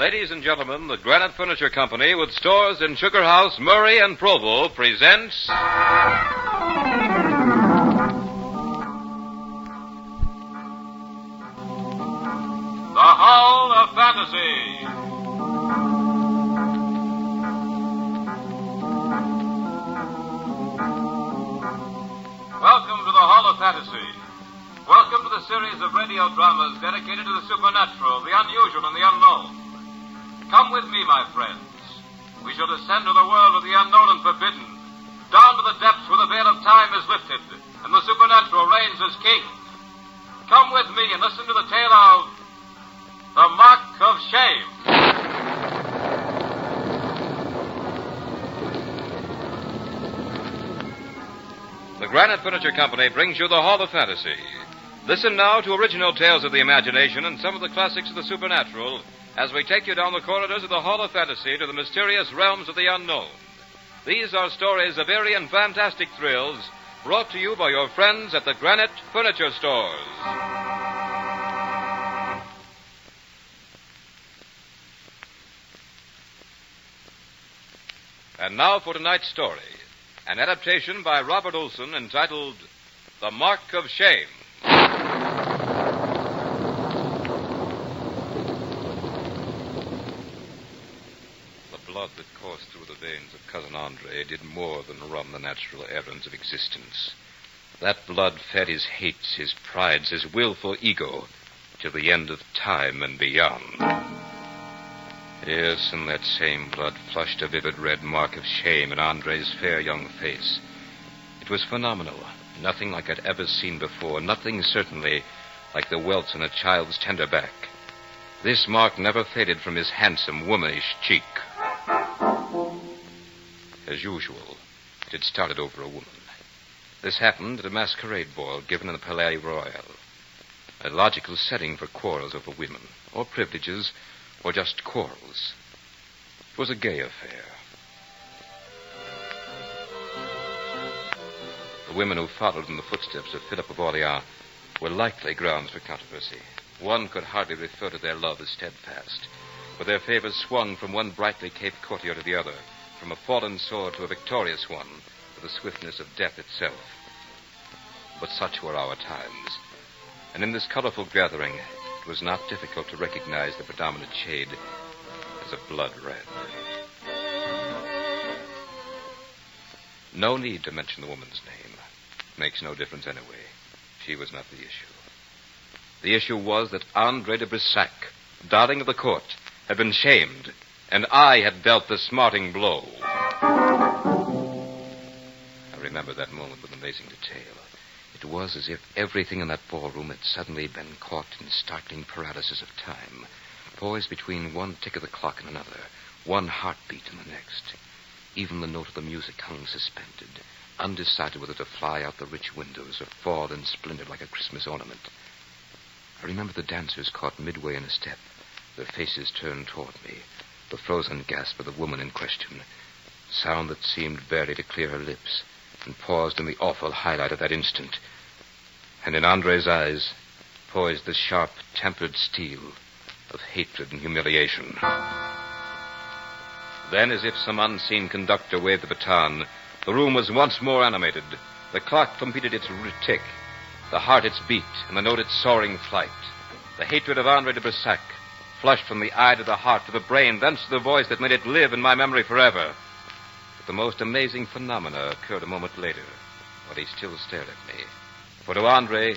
Ladies and gentlemen, the Granite Furniture Company, with stores in Sugar House, Murray, and Provo, presents... The Hall of Fantasy. Welcome to the Hall of Fantasy. Welcome to the series of radio dramas dedicated to the supernatural, the unusual, and the unknown. Come with me, my friends. We shall descend to the world of the unknown and forbidden, down to the depths where the veil of time is lifted, and the supernatural reigns as king. Come with me and listen to the tale of The Mark of Shame. The Granite Furniture Company brings you the Hall of Fantasy. Listen now to original tales of the imagination and some of the classics of the supernatural as we take you down the corridors of the Hall of Fantasy to the mysterious realms of the unknown. These are stories of eerie and fantastic thrills brought to you by your friends at the Granite Furniture Stores. And now for tonight's story, an adaptation by Robert Olson entitled The Mark of Shame. The blood that coursed through the veins of Cousin Andre did more than run the natural errands of existence. That blood fed his hates, his prides, his willful ego, till the end of time and beyond. Yes, and that same blood flushed a vivid red mark of shame in Andre's fair young face. It was phenomenal. Nothing like I'd ever seen before. Nothing, certainly, like the welts on a child's tender back. This mark never faded from his handsome, womanish cheek. As usual, it had started over a woman. This happened at a masquerade ball given in the Palais Royal. A logical setting for quarrels over women, or privileges, or just quarrels. It was a gay affair. The women who followed in the footsteps of Philip of Orleans were likely grounds for controversy. One could hardly refer to their love as steadfast, for their favors swung from one brightly caped courtier to the other, from a fallen sword to a victorious one, with the swiftness of death itself. But such were our times, and in this colorful gathering, it was not difficult to recognize the predominant shade as a blood red. No need to mention the woman's name. It makes no difference anyway. She was not the issue. The issue was that Andre de Brissac, darling of the court, had been shamed, and I had dealt the smarting blow. I remember that moment with amazing detail. It was as if everything in that ballroom had suddenly been caught in startling paralysis of time, poised between one tick of the clock and another, one heartbeat and the next. Even the note of the music hung suspended, undecided whether to fly out the rich windows or fall in splendor like a Christmas ornament. I remember the dancers caught midway in a step, their faces turned toward me, the frozen gasp of the woman in question, sound that seemed barely to clear her lips, and paused in the awful highlight of that instant. And in Andre's eyes, poised the sharp, tempered steel of hatred and humiliation. Then, as if some unseen conductor waved the baton, the room was once more animated. The clock completed its tick, the heart its beat, and the note its soaring flight. The hatred of Andre de Brissac flushed from the eye to the heart to the brain, thence to the voice that made it live in my memory forever. But the most amazing phenomena occurred a moment later, while he still stared at me. For to Andre,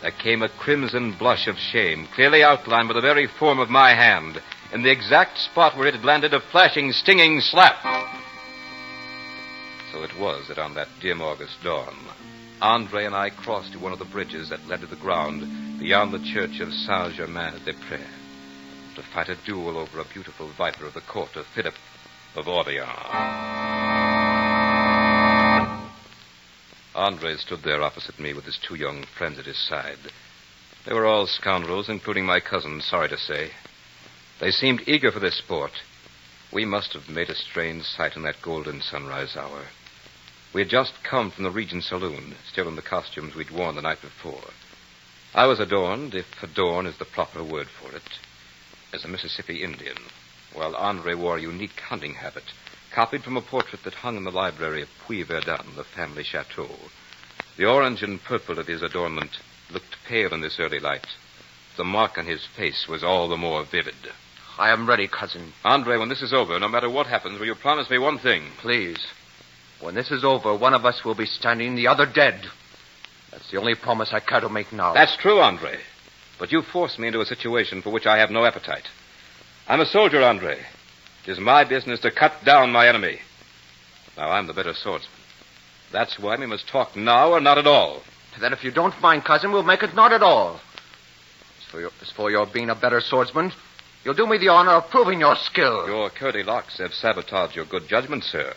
there came a crimson blush of shame, clearly outlined by the very form of my hand, in the exact spot where it had landed a flashing, stinging slap. So it was that on that dim August dawn, Andre and I crossed to one of the bridges that led to the ground beyond the church of Saint-Germain-des-Prés to fight a duel over a beautiful viper of the court of Philip of Orleans. Andre stood there opposite me with his two young friends at his side. They were all scoundrels, including my cousin, sorry to say. They seemed eager for this sport. We must have made a strange sight in that golden sunrise hour. We had just come from the Regent Saloon, still in the costumes we'd worn the night before. I was adorned, if adorn is the proper word for it. as a Mississippi Indian, while Andre wore a unique hunting habit, copied from a portrait that hung in the library of Puy-Verdun, the family chateau. The orange and purple of his adornment looked pale in this early light. The mark on his face was all the more vivid. I am ready, cousin. Andre, when this is over, no matter what happens, will you promise me one thing? Please. When this is over, one of us will be standing, the other dead. That's the only promise I care to make now. That's true, Andre. But you forced me into a situation for which I have no appetite. I'm a soldier, Andre. It is my business to cut down my enemy. Now, I'm the better swordsman. That's why we must talk now or not at all. Then if you don't mind, cousin, we'll make it not at all. As for your being a better swordsman, you'll do me the honor of proving your skill. Your curly locks have sabotaged your good judgment, sir.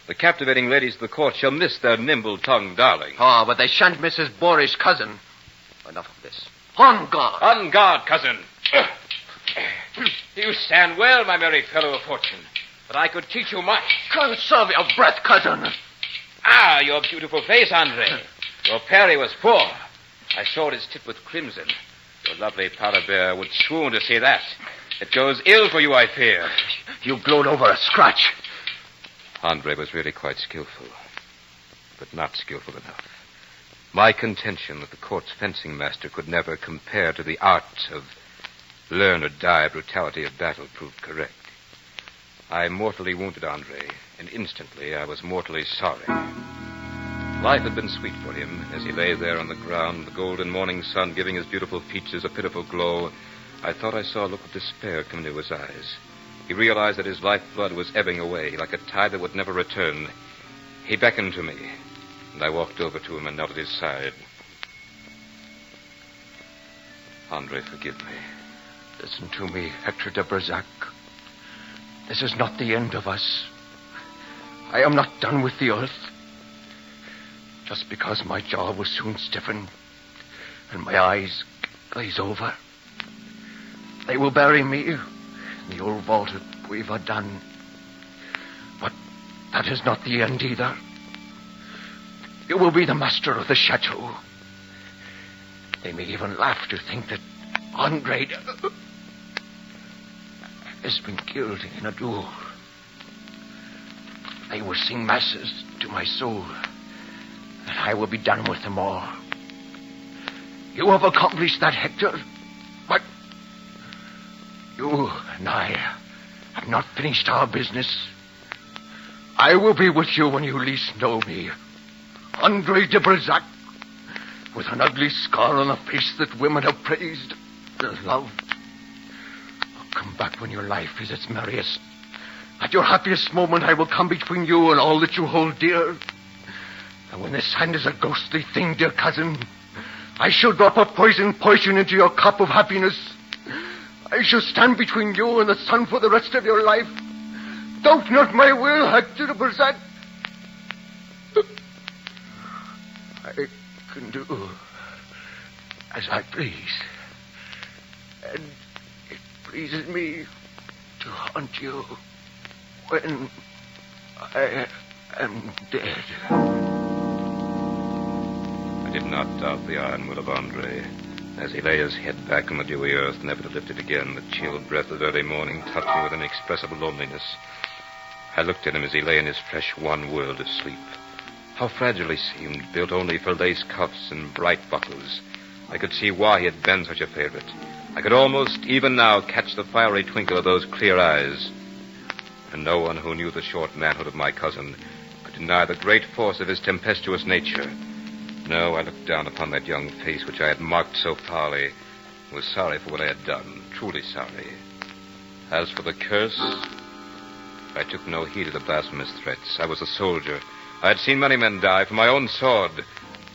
The captivating ladies of the court shall miss their nimble-tongued darling. Oh, but they shan't miss his boorish cousin. Enough of this. On guard. On guard, cousin. You stand well, my merry fellow of fortune. But I could teach you much. Conserve your breath, cousin. Ah, your beautiful face, Andre. Your parry was poor. I saw his tip with crimson. Your lovely powder bear would swoon to see that. It goes ill for you, I fear. You glowed over a scratch. Andre was really quite skillful, but not skillful enough. My contention that the court's fencing master could never compare to the art of learn or die brutality of battle proved correct. I mortally wounded Andre, and instantly I was mortally sorry. Life had been sweet for him as he lay there on the ground, the golden morning sun giving his beautiful features a pitiful glow. I thought I saw a look of despair come into his eyes. He realized that his lifeblood was ebbing away like a tide that would never return. He beckoned to me, and I walked over to him and knelt at his side. Andre, forgive me. Listen to me, Hector de Berzac. This is not the end of us. I am not done with the earth. Just because my jaw will soon stiffen and my eyes glaze over, they will bury me in the old vault at Puy-Verdun. But that is not the end either. You will be the master of the chateau. They may even laugh to think that Andre has been killed in a duel. They will sing masses to my soul, and I will be done with them all. You have accomplished that, Hector, but you and I have not finished our business. I will be with you when you least know me. Andre de Berzac, with an ugly scar on a face that women have praised and loved. I'll come back when your life is its merriest. At your happiest moment, I will come between you and all that you hold dear. And when this hand is a ghostly thing, dear cousin, I shall drop a poison into your cup of happiness. I shall stand between you and the sun for the rest of your life. Doubt not my will, Hector de Berzac. I can do as I please. And it pleases me to haunt you when I am dead. I did not doubt the iron will of Andre. As he lay his head back on the dewy earth, never to lift it again, the chill breath of early morning touched me with inexpressible loneliness. I looked at him as he lay in his fresh, one world of sleep. How fragile he seemed, built only for lace cuffs and bright buckles. I could see why he had been such a favorite. I could almost, even now, catch the fiery twinkle of those clear eyes. And no one who knew the short manhood of my cousin could deny the great force of his tempestuous nature. No, I looked down upon that young face which I had marked so foully, and was sorry for what I had done, truly sorry. As for the curse, I took no heed of the blasphemous threats. I was a soldier. I had seen many men die for my own sword.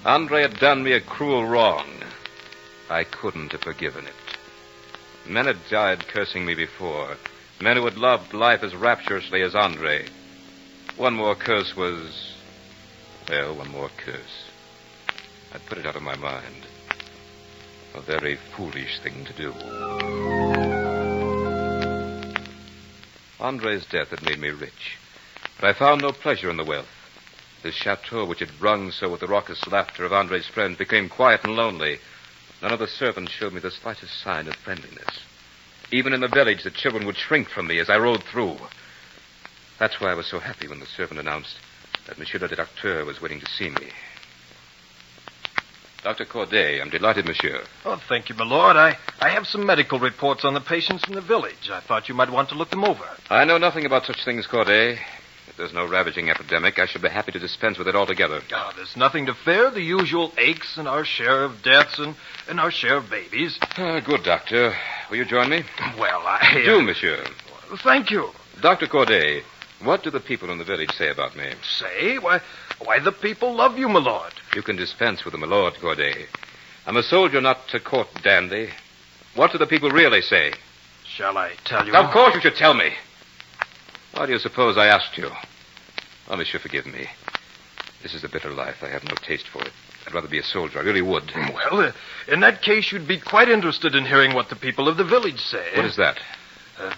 Andre had done me a cruel wrong. I couldn't have forgiven it. Men had died cursing me before. Men who had loved life as rapturously as Andre. One more curse. I'd put it out of my mind. A very foolish thing to do. Andre's death had made me rich, but I found no pleasure in the wealth. This chateau, which had rung so with the raucous laughter of Andre's friends, became quiet and lonely. None of the servants showed me the slightest sign of friendliness. Even in the village, the children would shrink from me as I rode through. That's why I was so happy when the servant announced that Monsieur le Directeur was waiting to see me. Dr. Corday, I'm delighted, monsieur. Oh, thank you, my lord. I have some medical reports on the patients in the village. I thought you might want to look them over. I know nothing about such things, Corday. If there's no ravaging epidemic, I should be happy to dispense with it altogether. Oh, there's nothing to fear. The usual aches and our share of deaths and our share of babies. Good, Doctor. Will you join me? Well, I... Do, monsieur. Thank you. Dr. Corday, what do the people in the village say about me? Say? Why, the people love you, my lord. You can dispense with them, my lord, Corday. I'm a soldier, not a court dandy. What do the people really say? Shall I tell you? Of course you should tell me. Why do you suppose I asked you? Oh, monsieur, forgive me. This is a bitter life. I have no taste for it. I'd rather be a soldier. I really would. Well, in that case, you'd be quite interested in hearing what the people of the village say. What is that?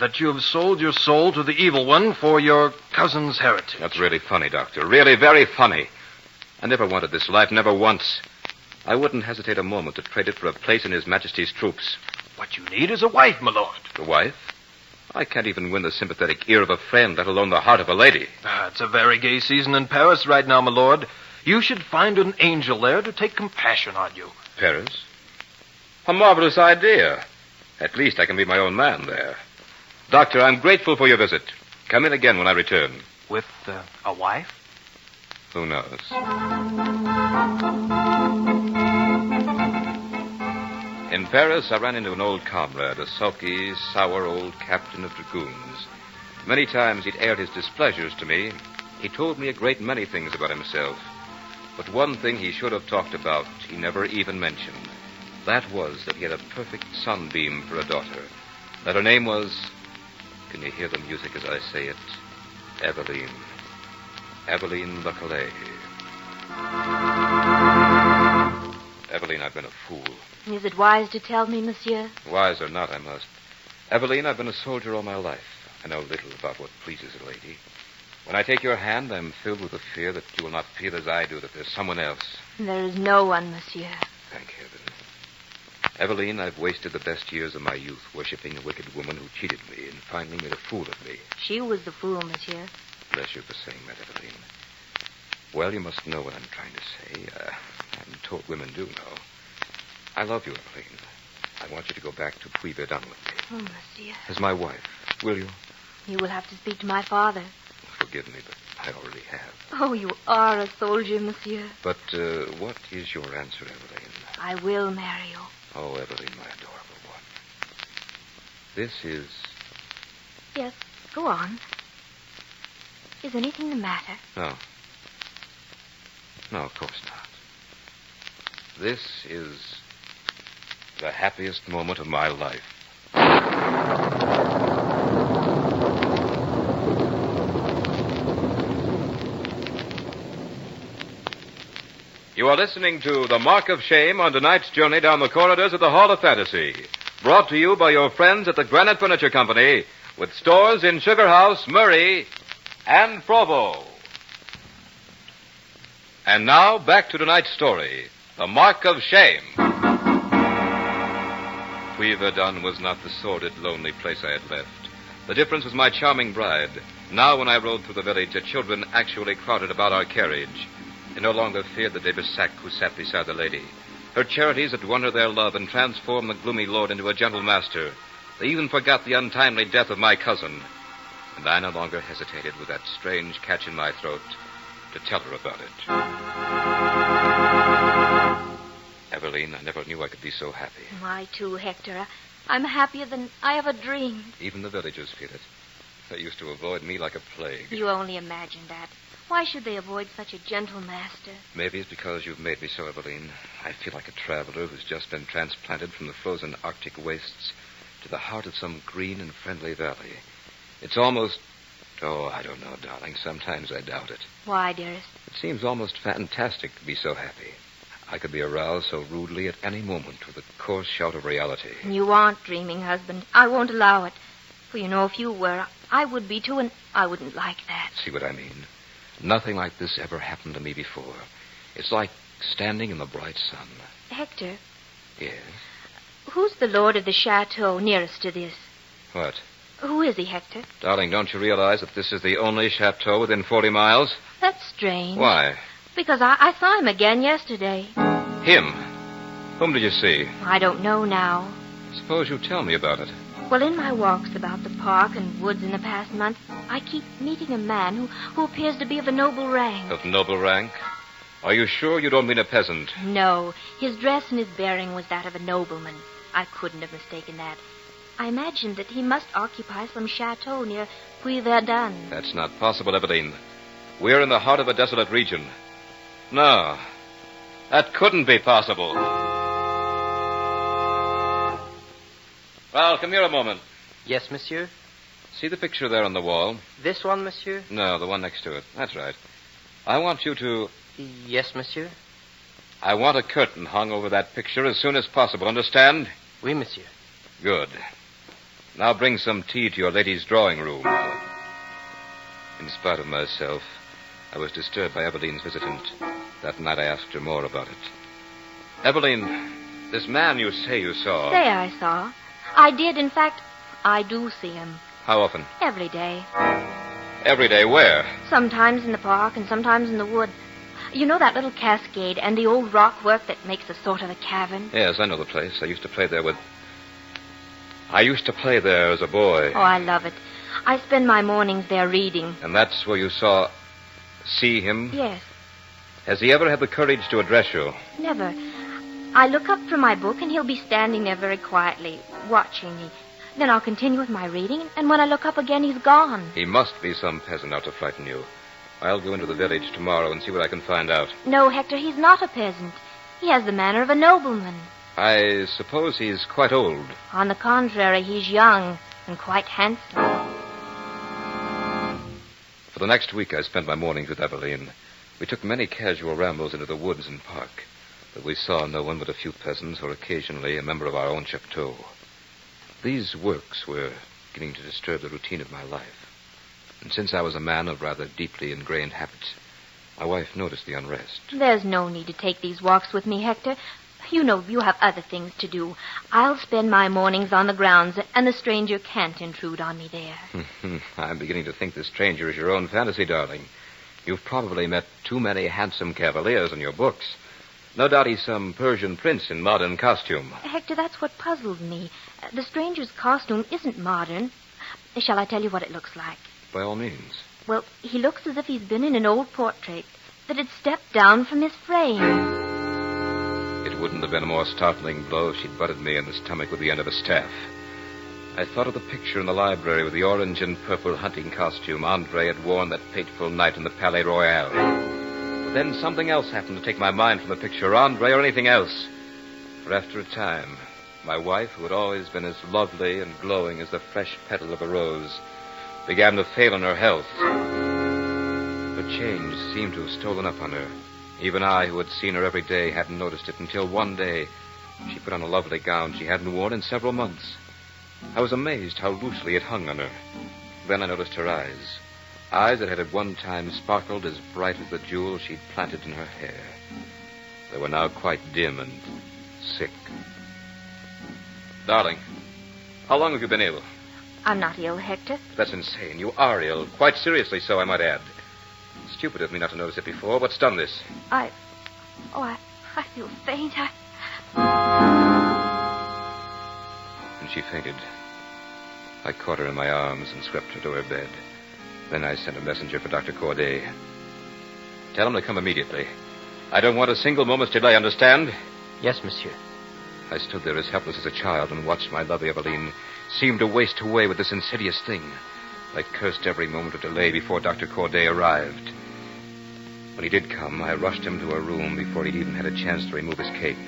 That you have sold your soul to the evil one for your cousin's heritage. That's really funny, Doctor. Really very funny. I never wanted this life, never once. I wouldn't hesitate a moment to trade it for a place in His Majesty's troops. What you need is a wife, my lord. A wife? I can't even win the sympathetic ear of a friend, let alone the heart of a lady. It's a very gay season in Paris right now, my lord. You should find an angel there to take compassion on you. Paris? A marvelous idea. At least I can be my own man there. Doctor, I'm grateful for your visit. Come in again when I return. With a wife? Who knows? In Paris, I ran into an old comrade, a sulky, sour old captain of dragoons. Many times he'd aired his displeasures to me. He told me a great many things about himself. But one thing he should have talked about, he never even mentioned. That was that he had a perfect sunbeam for a daughter. That her name was... Can you hear the music as I say it? Eveline. Eveline Lecalais. Eveline, I've been a fool. Is it wise to tell me, monsieur? Wise or not, I must. Eveline, I've been a soldier all my life. I know little about what pleases a lady. When I take your hand, I'm filled with the fear that you will not feel as I do, that there's someone else. There is no one, monsieur. Thank heaven. Eveline, I've wasted the best years of my youth worshipping a wicked woman who cheated me and finally made a fool of me. She was the fool, monsieur. Bless you for saying that, Eveline. Well, you must know what I'm trying to say. I'm told women do know. I love you, Eveline. I want you to go back to Puy-Verdun with me. Oh, monsieur. As my wife. Will you? You will have to speak to my father. Forgive me, but I already have. Oh, you are a soldier, monsieur. But what is your answer, Eveline? I will marry you. Oh, Eveline, my adorable one. This is... Yes, go on. Is anything the matter? No. No, of course not. This is the happiest moment of my life. You are listening to The Mark of Shame on tonight's journey down the corridors of the Hall of Fantasy. Brought to you by your friends at the Granite Furniture Company, with stores in Sugar House, Murray, and Provo. And now, back to tonight's story, The Mark of Shame. Puy-Verdun was not the sordid, lonely place I had left. The difference was my charming bride. Now, when I rode through the village, the children actually crowded about our carriage. They no longer feared the de Bissac who sat beside the lady. Her charities had won her their love and transformed the gloomy lord into a gentle master. They even forgot the untimely death of my cousin. And I no longer hesitated with that strange catch in my throat to tell her about it. Eveline, I never knew I could be so happy. I, too, Hector. I'm happier than I ever dreamed. Even the villagers feel it. They used to avoid me like a plague. You only imagine that. Why should they avoid such a gentle master? Maybe it's because you've made me so, Eveline. I feel like a traveler who's just been transplanted from the frozen Arctic wastes to the heart of some green and friendly valley. It's almost... Oh, I don't know, darling. Sometimes I doubt it. Why, dearest? It seems almost fantastic to be so happy. I could be aroused so rudely at any moment with a coarse shout of reality. You aren't dreaming, husband. I won't allow it. For you know, if you were, I would be too, and I wouldn't like that. See what I mean? Nothing like this ever happened to me before. It's like standing in the bright sun. Hector? Yes? Who's the lord of the chateau nearest to this? What? Who is he, Hector? Darling, don't you realize that this is the only chateau within 40 miles? That's strange. Why? Because I saw him again yesterday. Him? Whom did you see? I don't know now. Suppose you tell me about it. Well, in my walks about the park and woods in the past month, I keep meeting a man who appears to be of a noble rank. Of noble rank? Are you sure you don't mean a peasant? No, his dress and his bearing was that of a nobleman. I couldn't have mistaken that. I imagined that he must occupy some chateau near Puy-Verdun. That's not possible, Eveline. We're in the heart of a desolate region. No, that couldn't be possible. Well, come here a moment. Yes, monsieur? See the picture there on the wall? This one, monsieur? No, the one next to it. That's right. I want you to... Yes, monsieur? I want a curtain hung over that picture as soon as possible, understand? Oui, monsieur. Good. Now bring some tea to your lady's drawing room. In spite of myself, I was disturbed by Eveline's visitant. That night I asked her more about it. Eveline, this man you say you saw... Say I saw. I did, in fact, I do see him. How often? Every day. Every day where? Sometimes in the park and sometimes in the wood. You know that little cascade and the old rock work that makes a sort of a cavern? Yes, I know the place. I used to play there as a boy. Oh, I love it. I spend my mornings there reading. And that's where you see him? Yes. Has he ever had the courage to address you? Never. I look up from my book and he'll be standing there very quietly, watching me. Then I'll continue with my reading, and when I look up again, he's gone. He must be some peasant out to frighten you. I'll go into the village tomorrow and see what I can find out. No, Hector, he's not a peasant. He has the manner of a nobleman. I suppose he's quite old. On the contrary, he's young and quite handsome. For the next week, I spent my mornings with Eveline. We took many casual rambles into the woods and park, but we saw no one but a few peasants or occasionally a member of our own chateau. These works were beginning to disturb the routine of my life. And since I was a man of rather deeply ingrained habits, my wife noticed the unrest. There's no need to take these walks with me, Hector. You know you have other things to do. I'll spend my mornings on the grounds, and the stranger can't intrude on me there. I'm beginning to think the stranger is your own fantasy, darling. You've probably met too many handsome cavaliers in your books. No doubt he's some Persian prince in modern costume. Hector, that's what puzzles me. The stranger's costume isn't modern. Shall I tell you what it looks like? By all means. Well, he looks as if he's been in an old portrait that had stepped down from his frame. It wouldn't have been a more startling blow if she'd butted me in the stomach with the end of a staff. I thought of the picture in the library with the orange and purple hunting costume Andre had worn that fateful night in the Palais Royal. But then something else happened to take my mind from the picture, Andre or anything else. For after a time, my wife, who had always been as lovely and glowing as the fresh petal of a rose, began to fail in her health. Her change seemed to have stolen up on her. Even I, who had seen her every day, hadn't noticed it until one day she put on a lovely gown she hadn't worn in several months. I was amazed how loosely it hung on her. Then I noticed her eyes. Eyes that had at one time sparkled as bright as the jewels she'd planted in her hair. They were now quite dim and sick. Darling, how long have you been ill? I'm not ill, Hector. That's insane. You are ill. Quite seriously so, I might add. Stupid of me not to notice it before. What's done this? I feel faint. And she fainted. I caught her in my arms and swept her to her bed. Then I sent a messenger for Dr. Corday. Tell him to come immediately. I don't want a single moment's delay, understand? Yes, monsieur. I stood there as helpless as a child and watched my lovely Eveline seem to waste away with this insidious thing. I cursed every moment of delay before Dr. Corday arrived. When he did come, I rushed him to a room before he'd even had a chance to remove his cape.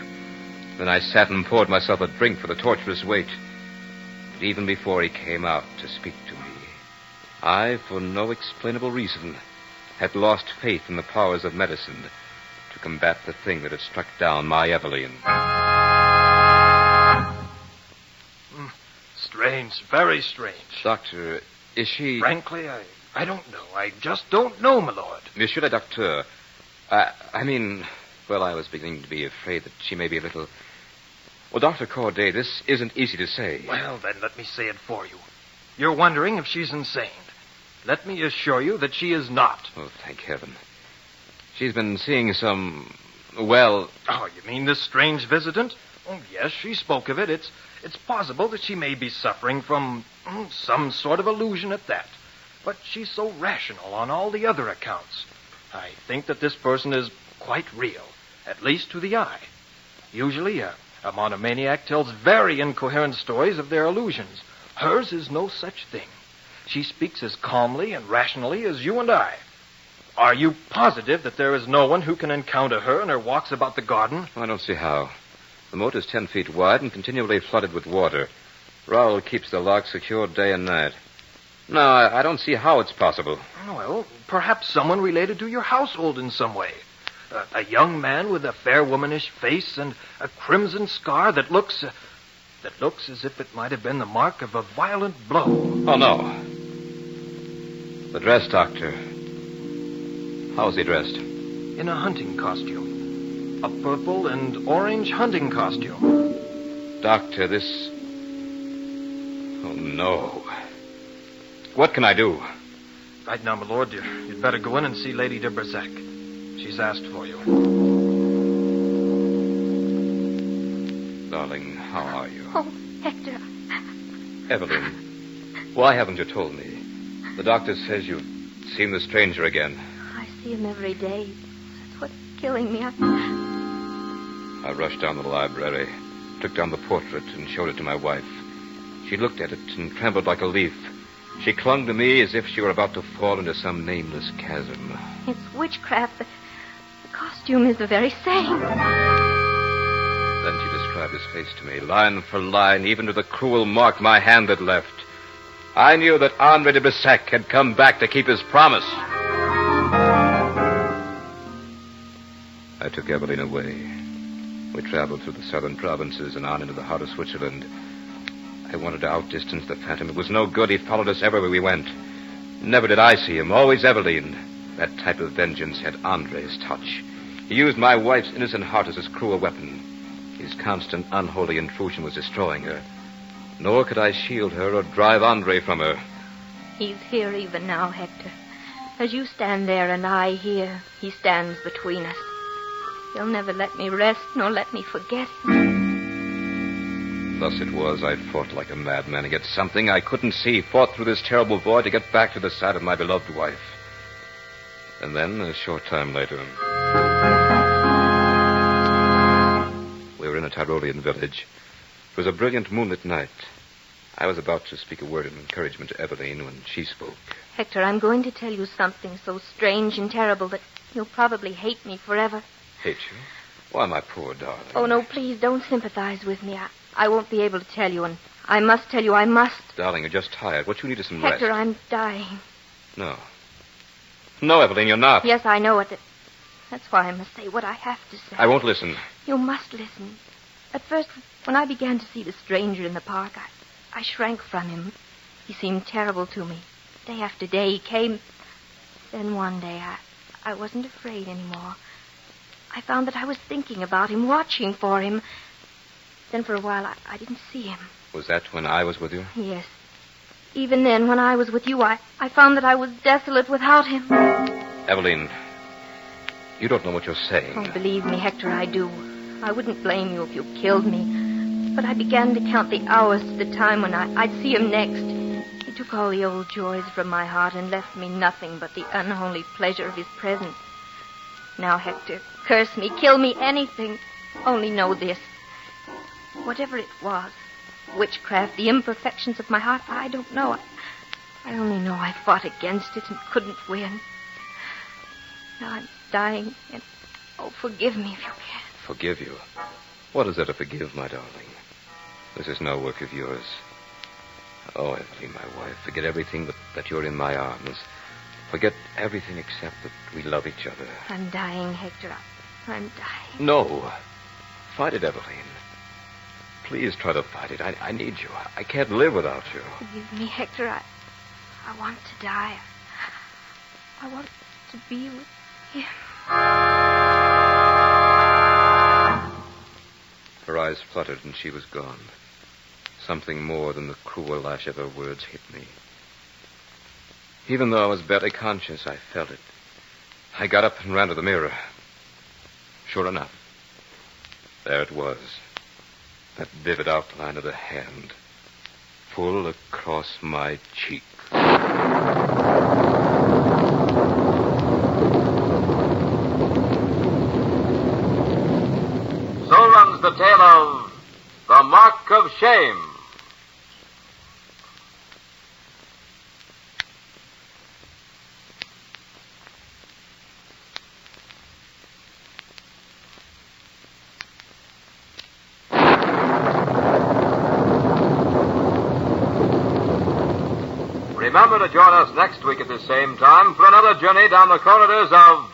Then I sat and poured myself a drink for the torturous wait. But even before he came out to speak to me, I, for no explainable reason, had lost faith in the powers of medicine to combat the thing that had struck down my Eveline. Strange, very strange. Doctor, is she... Frankly, I don't know. I just don't know, my lord. Monsieur le Docteur, I was beginning to be afraid that she may be a little... Well, Dr. Corday, this isn't easy to say. Well, then, let me say it for you. You're wondering if she's insane. Let me assure you that she is not. Oh, thank heaven. She's been seeing some... Well... Oh, you mean this strange visitant? Oh, yes, she spoke of it. It's possible that she may be suffering from some sort of illusion at that. But she's so rational on all the other accounts. I think that this person is quite real, at least to the eye. Usually, a monomaniac tells very incoherent stories of their illusions. Hers is no such thing. She speaks as calmly and rationally as you and I. Are you positive that there is no one who can encounter her in her walks about the garden? I don't see how. The moat is 10 feet wide and continually flooded with water. Raoul keeps the lock secured day and night. No, I don't see how it's possible. Well, perhaps someone related to your household in some way. A young man with a fair womanish face and a crimson scar that looks as if it might have been the mark of a violent blow. Oh, no. The dress, Doctor. How is he dressed? In a hunting costume. A purple and orange hunting costume. Doctor, this... Oh, no. What can I do? Right now, my lord, you'd better go in and see Lady de Bersac. She's asked for you. Darling, how are you? Oh, Hector. Evelyn, why haven't you told me? The doctor says you've seen the stranger again. I see him every day. That's what's killing me. I rushed down to the library, took down the portrait, and showed it to my wife. She looked at it and trembled like a leaf. She clung to me as if she were about to fall into some nameless chasm. It's witchcraft. The costume is the very same. Then she described his face to me, line for line, even to the cruel mark my hand had left. I knew that Andre de Bersac had come back to keep his promise. I took Evelyn away. We traveled through the southern provinces and on into the heart of Switzerland. I wanted to outdistance the phantom. It was no good. He followed us everywhere we went. Never did I see him. Always Evelyn. That type of vengeance had Andre's touch. He used my wife's innocent heart as his cruel weapon. His constant, unholy intrusion was destroying her. Nor could I shield her or drive Andre from her. He's here even now, Hector. As you stand there and I here, he stands between us. He'll never let me rest nor let me forget him. Thus it was I fought like a madman against something I couldn't see, fought through this terrible void to get back to the side of my beloved wife. And then, a short time later, we were in a Tyrolean village. It was a brilliant moonlit night. I was about to speak a word of encouragement to Evelyn when she spoke. Hector, I'm going to tell you something so strange and terrible that you'll probably hate me forever. Hate you? Why, my poor darling. Oh, no, please don't sympathize with me. I won't be able to tell you, and I must tell you, I must. Darling, you're just tired. What you need is some Hector, rest. I'm dying. No. No, Evelyn, you're not. Yes, I know it. That's why I must say what I have to say. I won't listen. You must listen. At first, when I began to see the stranger in the park, I shrank from him. He seemed terrible to me. Day after day he came. Then one day I wasn't afraid anymore. I found that I was thinking about him, watching for him. Then for a while I didn't see him. Was that when I was with you? Yes. Even then, when I was with you, I found that I was desolate without him. Evelyn, you don't know what you're saying. Oh, believe me, Hector, I do. I wouldn't blame you if you killed me. But I began to count the hours to the time when I'd see him next. He took all the old joys from my heart and left me nothing but the unholy pleasure of his presence. Now, Hector, curse me, kill me, anything. Only know this. Whatever it was, witchcraft, the imperfections of my heart, I don't know. I only know I fought against it and couldn't win. Now I'm dying, and, oh, forgive me if you can. Forgive you? What is there to forgive, my darling? This is no work of yours. Oh, Evelyn, my wife, forget everything but that you're in my arms. Forget everything except that we love each other. I'm dying, Hector. I'm dying. No. Fight it, Evelyn. Please try to fight it. I need you. I can't live without you. Forgive me, Hector. I want to die. I want to be with him. Her eyes fluttered and she was gone. Something more than the cruel lash of her words hit me. Even though I was barely conscious, I felt it. I got up and ran to the mirror. Sure enough, there it was. That vivid outline of the hand, full across my cheek. So runs the tale of The Mark of Shame. Remember to join us next week at the same time for another journey down the corridors of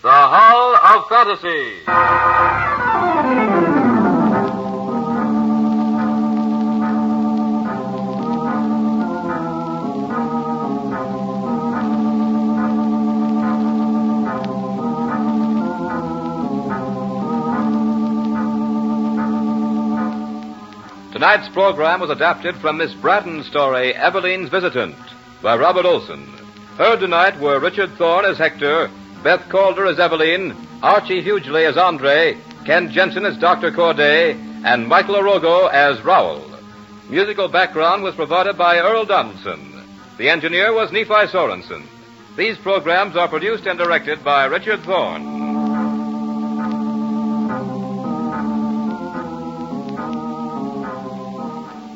the Hall of Fantasy. Tonight's program was adapted from Miss Bratton's story, Eveline's Visitant, by Robert Olson. Heard tonight were Richard Thorne as Hector, Beth Calder as Eveline, Archie Hughley as Andre, Ken Jensen as Dr. Corday, and Michael Arogo as Rowell. Musical background was provided by Earl Donaldson. The engineer was Nephi Sorensen. These programs are produced and directed by Richard Thorne.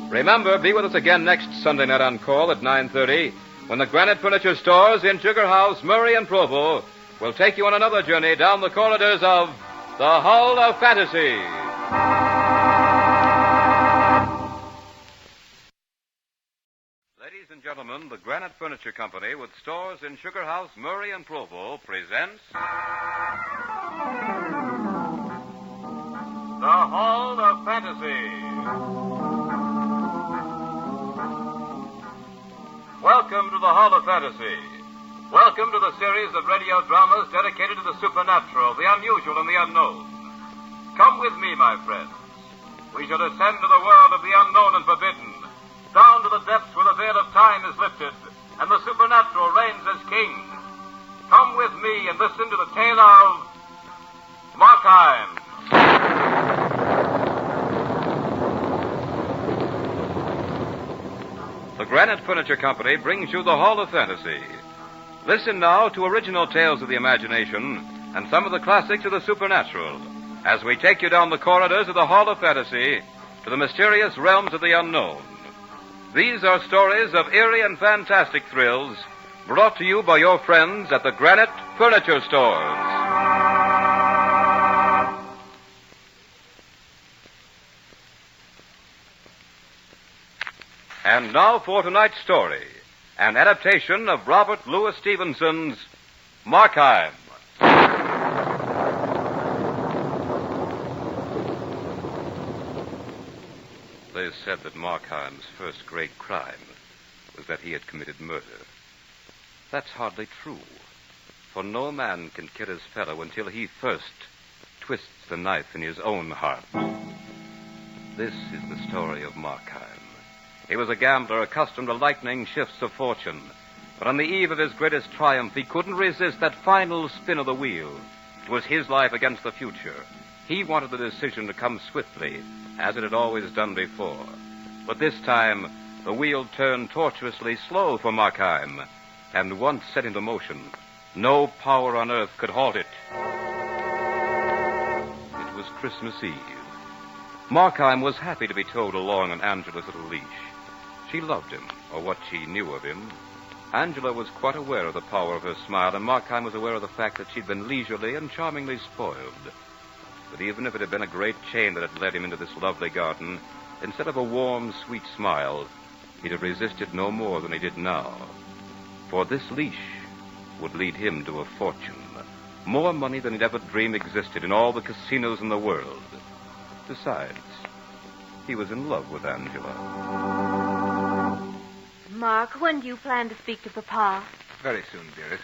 Remember, be with us again next Sunday night on call at 9:30 when the Granite Furniture Stores in Sugar House, Murray, and Provo will take you on another journey down the corridors of the Hall of Fantasy. Ladies and gentlemen, the Granite Furniture Company with stores in Sugar House, Murray, and Provo presents The Hall of Fantasy. Welcome to the Hall of Fantasy. Welcome to the series of radio dramas dedicated to the supernatural, the unusual, and the unknown. Come with me, my friends. We shall descend to the world of the unknown and forbidden, down to the depths where the veil of time is lifted, and the supernatural reigns as king. Come with me and listen to the tale of Markheim. The Granite Furniture Company brings you the Hall of Fantasy. Listen now to original tales of the imagination and some of the classics of the supernatural as we take you down the corridors of the Hall of Fantasy to the mysterious realms of the unknown. These are stories of eerie and fantastic thrills brought to you by your friends at the Granite Furniture Stores. And now for tonight's story, an adaptation of Robert Louis Stevenson's Markheim. They said that Markheim's first great crime was that he had committed murder. That's hardly true, for no man can kill his fellow until he first twists the knife in his own heart. This is the story of Markheim. He was a gambler accustomed to lightning shifts of fortune. But on the eve of his greatest triumph, he couldn't resist that final spin of the wheel. It was his life against the future. He wanted the decision to come swiftly, as it had always done before. But this time, the wheel turned tortuously slow for Markheim. And once set into motion, no power on earth could halt it. It was Christmas Eve. Markheim was happy to be towed along on Angela's little leash. She loved him, or what she knew of him. Angela was quite aware of the power of her smile, and Markheim was aware of the fact that she'd been leisurely and charmingly spoiled. But even if it had been a great chain that had led him into this lovely garden, instead of a warm, sweet smile, he'd have resisted no more than he did now. For this leash would lead him to a fortune, more money than he'd ever dreamed existed in all the casinos in the world. Besides, he was in love with Angela. Mark, when do you plan to speak to Papa? Very soon, dearest.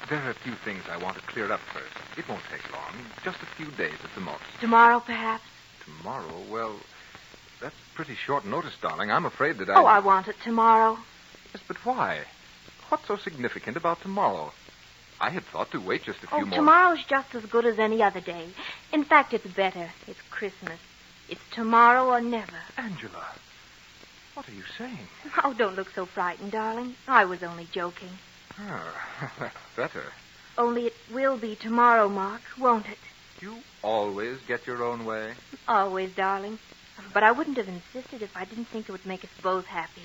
There are a few things I want to clear up first. It won't take long. Just a few days at the most. Tomorrow, perhaps? Tomorrow? Well, That's pretty short notice, darling. I'm afraid that Oh, I want it tomorrow. Yes, but why? What's so significant about tomorrow? I had thought to wait just a few more... Tomorrow's just as good as any other day. In fact, it's better. It's Christmas. It's tomorrow or never. Angela, what are you saying? Oh, don't look so frightened, darling. I was only joking. Oh, that's better. Only it will be tomorrow, Mark, won't it? You always get your own way. Always, darling. But I wouldn't have insisted if I didn't think it would make us both happy.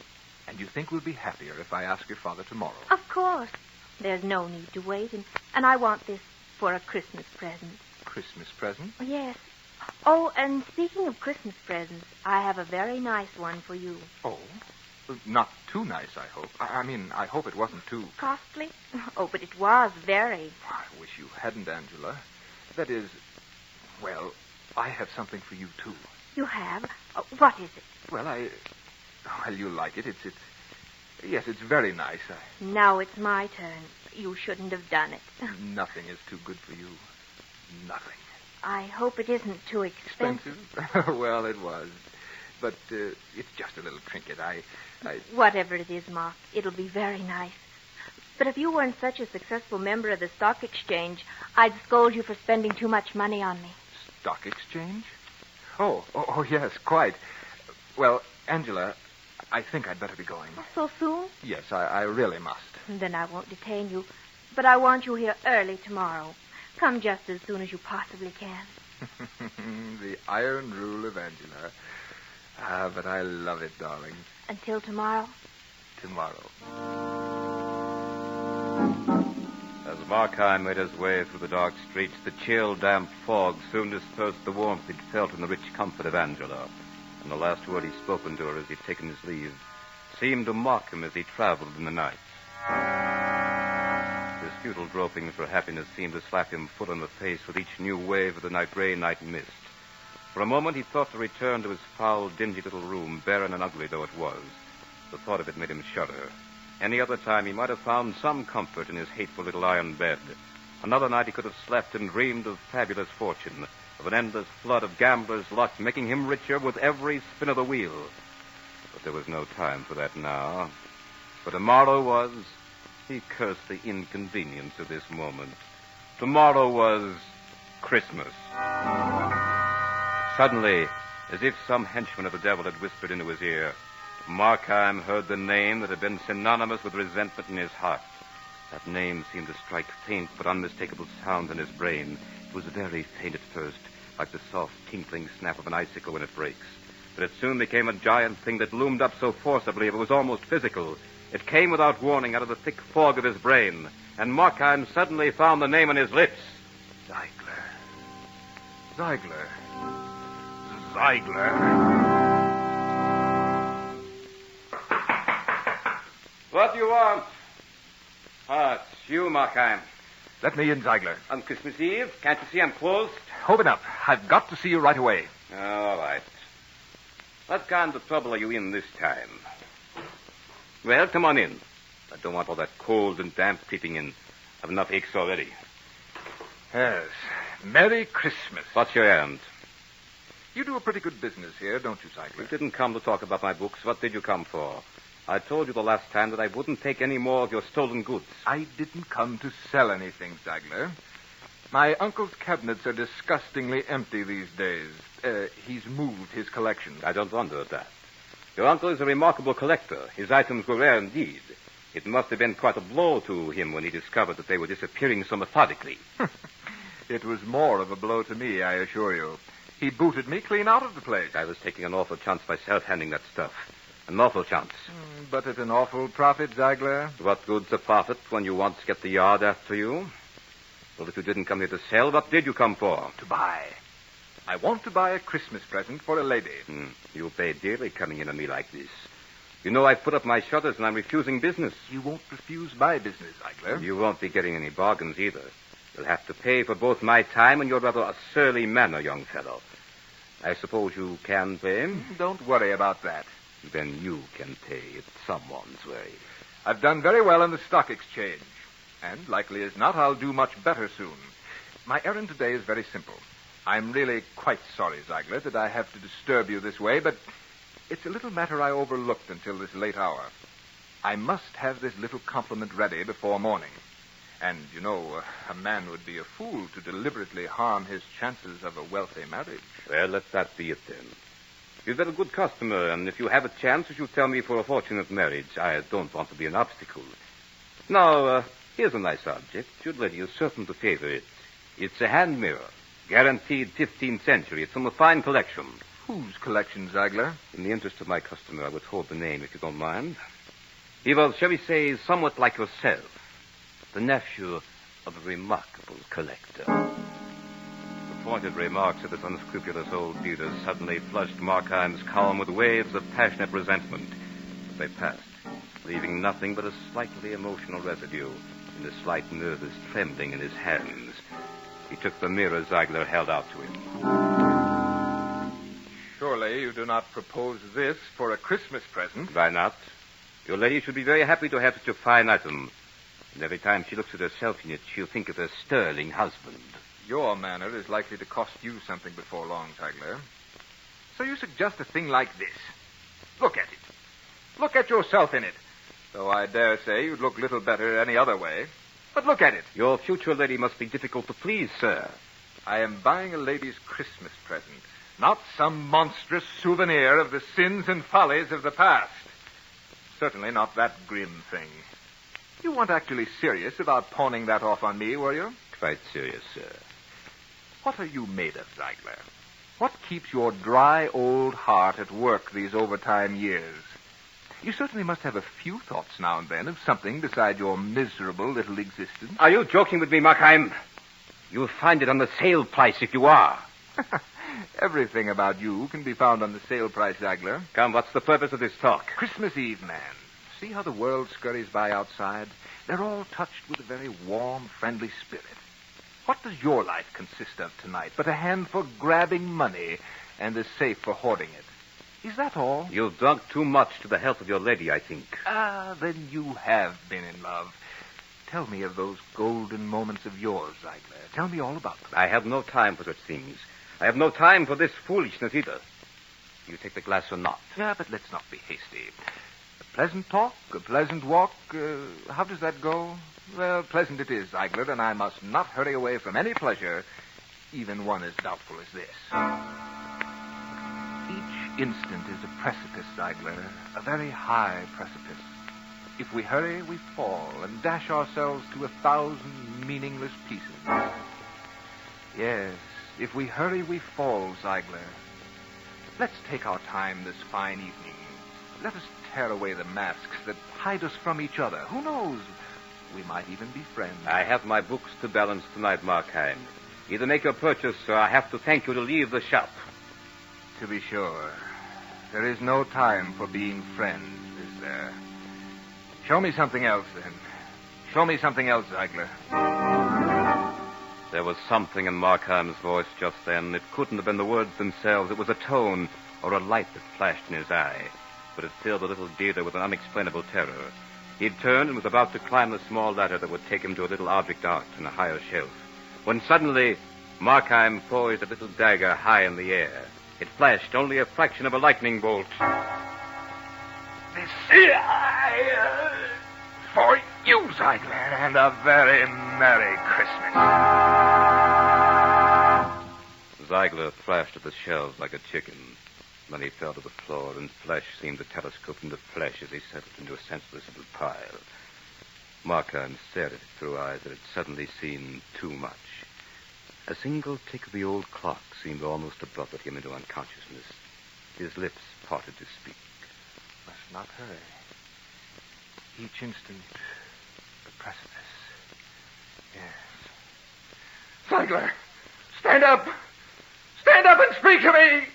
And you think we'll be happier if I ask your father tomorrow? Of course. There's no need to wait, and I want this for a Christmas present. Christmas present? Yes. Oh, and speaking of Christmas presents, I have a very nice one for you. Oh? Not too nice, I hope. I hope it wasn't too... Costly? Oh, but it was very. I wish you hadn't, Angela. That is... Well, I have something for you, too. You have? What is it? Well, Well, you like it. Yes, it's very nice. Now it's my turn. You shouldn't have done it. Nothing is too good for you. Nothing. I hope it isn't too expensive. Well, it was. But it's just a little trinket. Whatever it is, Mark, it'll be very nice. But if you weren't such a successful member of the stock exchange, I'd scold you for spending too much money on me. Stock exchange? Oh, yes, quite. Well, Angela, I think I'd better be going. So soon? Yes, I really must. Then I won't detain you. But I want you here early tomorrow. Come just as soon as you possibly can. The iron rule of Angela. But I love it, darling. Until tomorrow? Tomorrow. As Markheim made his way through the dark streets, the chill, damp fog soon dispersed the warmth he'd felt in the rich comfort of Angela. And the last word he'd spoken to her as he'd taken his leave seemed to mock him as he traveled in the night. His futile gropings for happiness seemed to slap him full in the face with each new wave of the gray night mist. For a moment he thought to return to his foul, dingy little room, barren and ugly though it was. The thought of it made him shudder. Any other time he might have found some comfort in his hateful little iron bed. Another night he could have slept and dreamed of fabulous fortune, of an endless flood of gambler's luck, making him richer with every spin of the wheel. But there was no time for that now. For tomorrow was... He cursed the inconvenience of this moment. Tomorrow was Christmas. Suddenly, as if some henchman of the devil had whispered into his ear, Markheim heard the name that had been synonymous with resentment in his heart. That name seemed to strike faint but unmistakable sounds in his brain. It was very faint at first, like the soft, tinkling snap of an icicle when it breaks. But it soon became a giant thing that loomed up so forcibly it was almost physical. It came without warning out of the thick fog of his brain, and Markheim suddenly found the name on his lips. Ziegler. What do you want? It's you, Markheim. Let me in, Ziegler. On Christmas Eve? Can't you see I'm closed? Open up. I've got to see you right away. All right. What kind of trouble are you in this time? Well, come on in. I don't want all that cold and damp creeping in. I've enough aches already. Yes. Merry Christmas. What's your errand? You do a pretty good business here, don't you, Ziegler? You didn't come to talk about my books. What did you come for? I told you the last time that I wouldn't take any more of your stolen goods. I didn't come to sell anything, Ziegler. My uncle's cabinets are disgustingly empty these days. He's moved his collection. I don't wonder at that. Your uncle is a remarkable collector. His items were rare indeed. It must have been quite a blow to him when he discovered that they were disappearing so methodically. It was more of a blow to me, I assure you. He booted me clean out of the place. I was taking an awful chance myself handing that stuff. An awful chance. But at an awful profit, Ziegler. What good's a profit when you once get the yard after you? Well, if you didn't come here to sell, what did you come for? To buy. I want to buy a Christmas present for a lady. You pay dearly coming in on me like this. You know I've put up my shutters and I'm refusing business. You won't refuse my business, Ziegler. You won't be getting any bargains either. You'll have to pay for both my time and your rather a surly manner, young fellow. I suppose you can pay? Don't worry about that. Then you can pay it someone's way. I've done very well in the stock exchange. And, likely as not, I'll do much better soon. My errand today is very simple. I'm really quite sorry, Ziegler, that I have to disturb you this way, but It's a little matter I overlooked until this late hour. I must have this little compliment ready before morning. And, a man would be a fool to deliberately harm his chances of a wealthy marriage. Well, let that be it then. You're a very good customer, and if you have a chance, you should tell me for a fortunate marriage. I don't want to be an obstacle. Now, here's a nice object. Your lady is certain to favor it. It's a hand mirror, guaranteed 15th century. It's from a fine collection. Whose collection, Ziegler? In the interest of my customer, I withhold the name, if you don't mind. He was, shall we say, somewhat like yourself, the nephew of a remarkable collector. The pointed remarks of this unscrupulous old dealer suddenly flushed Markheim's calm with waves of passionate resentment. But they passed, leaving nothing but a slightly emotional residue and a slight nervous trembling in his hands. He took the mirror Ziegler held out to him. Surely you do not propose this for a Christmas present. Why not? Your lady should be very happy to have such a fine item. And every time she looks at herself in it, she'll think of her sterling husband. Your manner is likely to cost you something before long, Ziegler. So you suggest a thing like this. Look at it. Look at yourself in it. Though I dare say you'd look little better any other way. But look at it. Your future lady must be difficult to please, sir. I am buying a lady's Christmas present, not some monstrous souvenir of the sins and follies of the past. Certainly not that grim thing. You weren't actually serious about pawning that off on me, were you? Quite serious, sir. What are you made of, Ziegler? What keeps your dry old heart at work these overtime years? You certainly must have a few thoughts now and then of something beside your miserable little existence. Are you joking with me, Markheim? You'll find it on the sale price if you are. Everything about you can be found on the sale price, Ziegler. Come, what's the purpose of this talk? Christmas Eve, man. See how the world scurries by outside? They're all touched with a very warm, friendly spirit. What does your life consist of tonight but a hand for grabbing money and a safe for hoarding it? Is that all? You've drunk too much to the health of your lady, I think. Ah, then you have been in love. Tell me of those golden moments of yours, Ziegler. Tell me all about them. I have no time for such things. I have no time for this foolishness either. You take the glass or not? Yeah, but let's not be hasty. A pleasant talk, a pleasant walk. How does that go? Well, pleasant it is, Ziegler, and I must not hurry away from any pleasure, even one as doubtful as this. Each instant is a precipice, Ziegler, a very high precipice. If we hurry, we fall and dash ourselves to 1,000 meaningless pieces. Yes, if we hurry, we fall, Ziegler. Let's take our time this fine evening. Let us tear away the masks that hide us from each other. Who knows? We might even be friends. I have my books to balance tonight, Markheim. Either make your purchase, or I have to thank you to leave the shop. To be sure. There is no time for being friends, is there? Show me something else, then. Show me something else, Ziegler. There was something in Markheim's voice just then. It couldn't have been the words themselves. It was a tone or a light that flashed in his eye. But it filled the little dealer with an unexplainable terror. He'd turned and was about to climb the small ladder that would take him to a little object art on a higher shelf, when suddenly Markheim poised a little dagger high in the air. It flashed only a fraction of a lightning bolt. This for you, Ziegler, and a very Merry Christmas. Ziegler thrashed at the shelves like a chicken. Then he fell to the floor, and flesh seemed to telescope into flesh as he settled into a senseless little pile. Markheim stared at it through eyes that had suddenly seen too much. A single tick of the old clock seemed almost to buffet him into unconsciousness. His lips parted to speak. Must not hurry. Each instant, the precipice. Yes. Ziegler, stand up! Stand up and speak to me!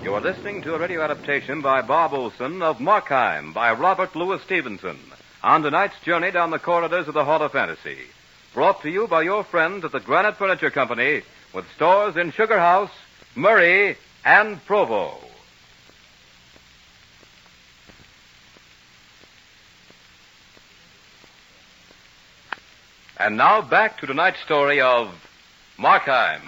You are listening to a radio adaptation by Bob Olson of Markheim by Robert Louis Stevenson on tonight's journey down the corridors of the Hall of Fantasy. Brought to you by your friends at the Granite Furniture Company with stores in Sugar House, Murray, and Provo. And now back to tonight's story of Markheim.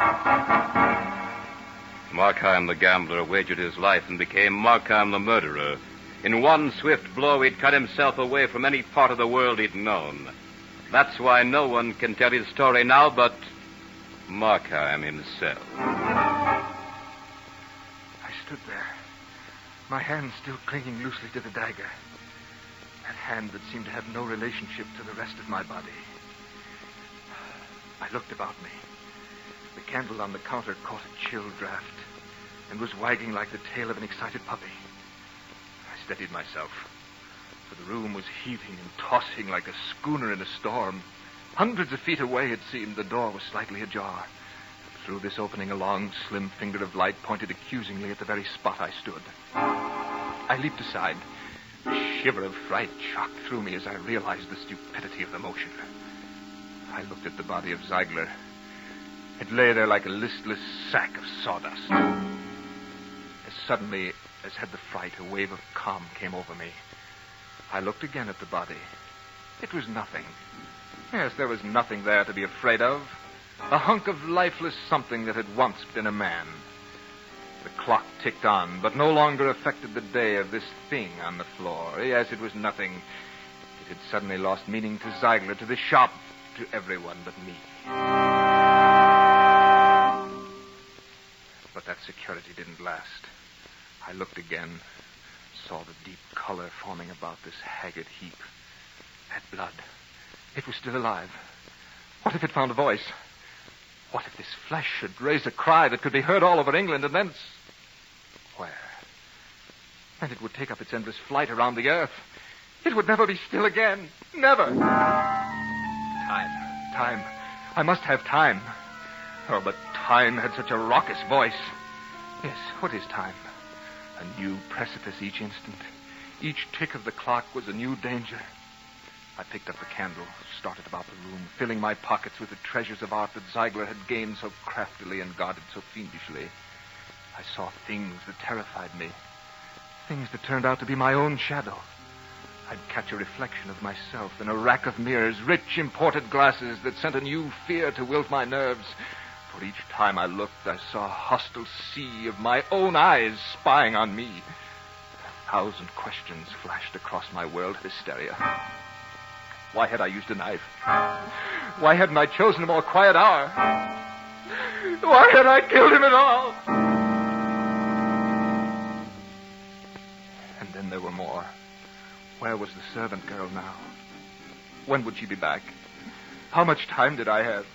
Markheim the gambler wagered his life and became Markheim the murderer. In one swift blow, he'd cut himself away from any part of the world he'd known. That's why no one can tell his story now but Markheim himself. I stood there, my hand still clinging loosely to the dagger. That hand that seemed to have no relationship to the rest of my body. I looked about me. The candle on the counter caught a chill draft and was wagging like the tail of an excited puppy. I steadied myself, for the room was heaving and tossing like a schooner in a storm. Hundreds of feet away, it seemed, the door was slightly ajar. Through this opening, a long, slim finger of light pointed accusingly at the very spot I stood. I leaped aside. A shiver of fright shocked through me as I realized the stupidity of the motion. I looked at the body of Ziegler. It lay there like a listless sack of sawdust. As suddenly as had the fright, a wave of calm came over me. I looked again at the body. It was nothing. Yes, there was nothing there to be afraid of. A hunk of lifeless something that had once been a man. The clock ticked on, but no longer affected the day of this thing on the floor. Yes, it was nothing. It had suddenly lost meaning to Ziegler, to the shop, to everyone but me. But that security didn't last. I looked again, saw the deep color forming about this haggard heap. That blood, it was still alive. What if it found a voice? What if this flesh should raise a cry that could be heard all over England and thence... Where? And it would take up its endless flight around the earth. It would never be still again. Never. Time. I must have time. Oh, but time had such a raucous voice. Yes, what is time? A new precipice each instant. Each tick of the clock was a new danger. I picked up the candle, started about the room, filling my pockets with the treasures of art that Ziegler had gained so craftily and guarded so fiendishly. I saw things that terrified me, things that turned out to be my own shadow. I'd catch a reflection of myself in a rack of mirrors, rich imported glasses that sent a new fear to wilt my nerves. For each time I looked, I saw a hostile sea of my own eyes spying on me. 1,000 questions flashed across my world of hysteria. Why had I used a knife? Why hadn't I chosen a more quiet hour? Why had I killed him at all? And then there were more. Where was the servant girl now? When would she be back? How much time did I have?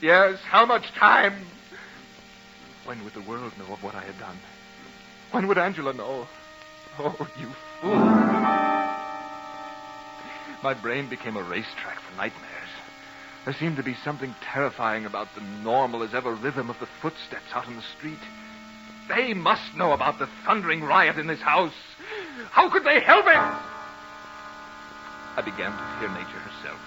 Yes, how much time? When would the world know of what I had done? When would Angela know? Oh, you fool. My brain became a racetrack for nightmares. There seemed to be something terrifying about the normal as ever rhythm of the footsteps out in the street. They must know about the thundering riot in this house. How could they help it? I began to fear nature herself.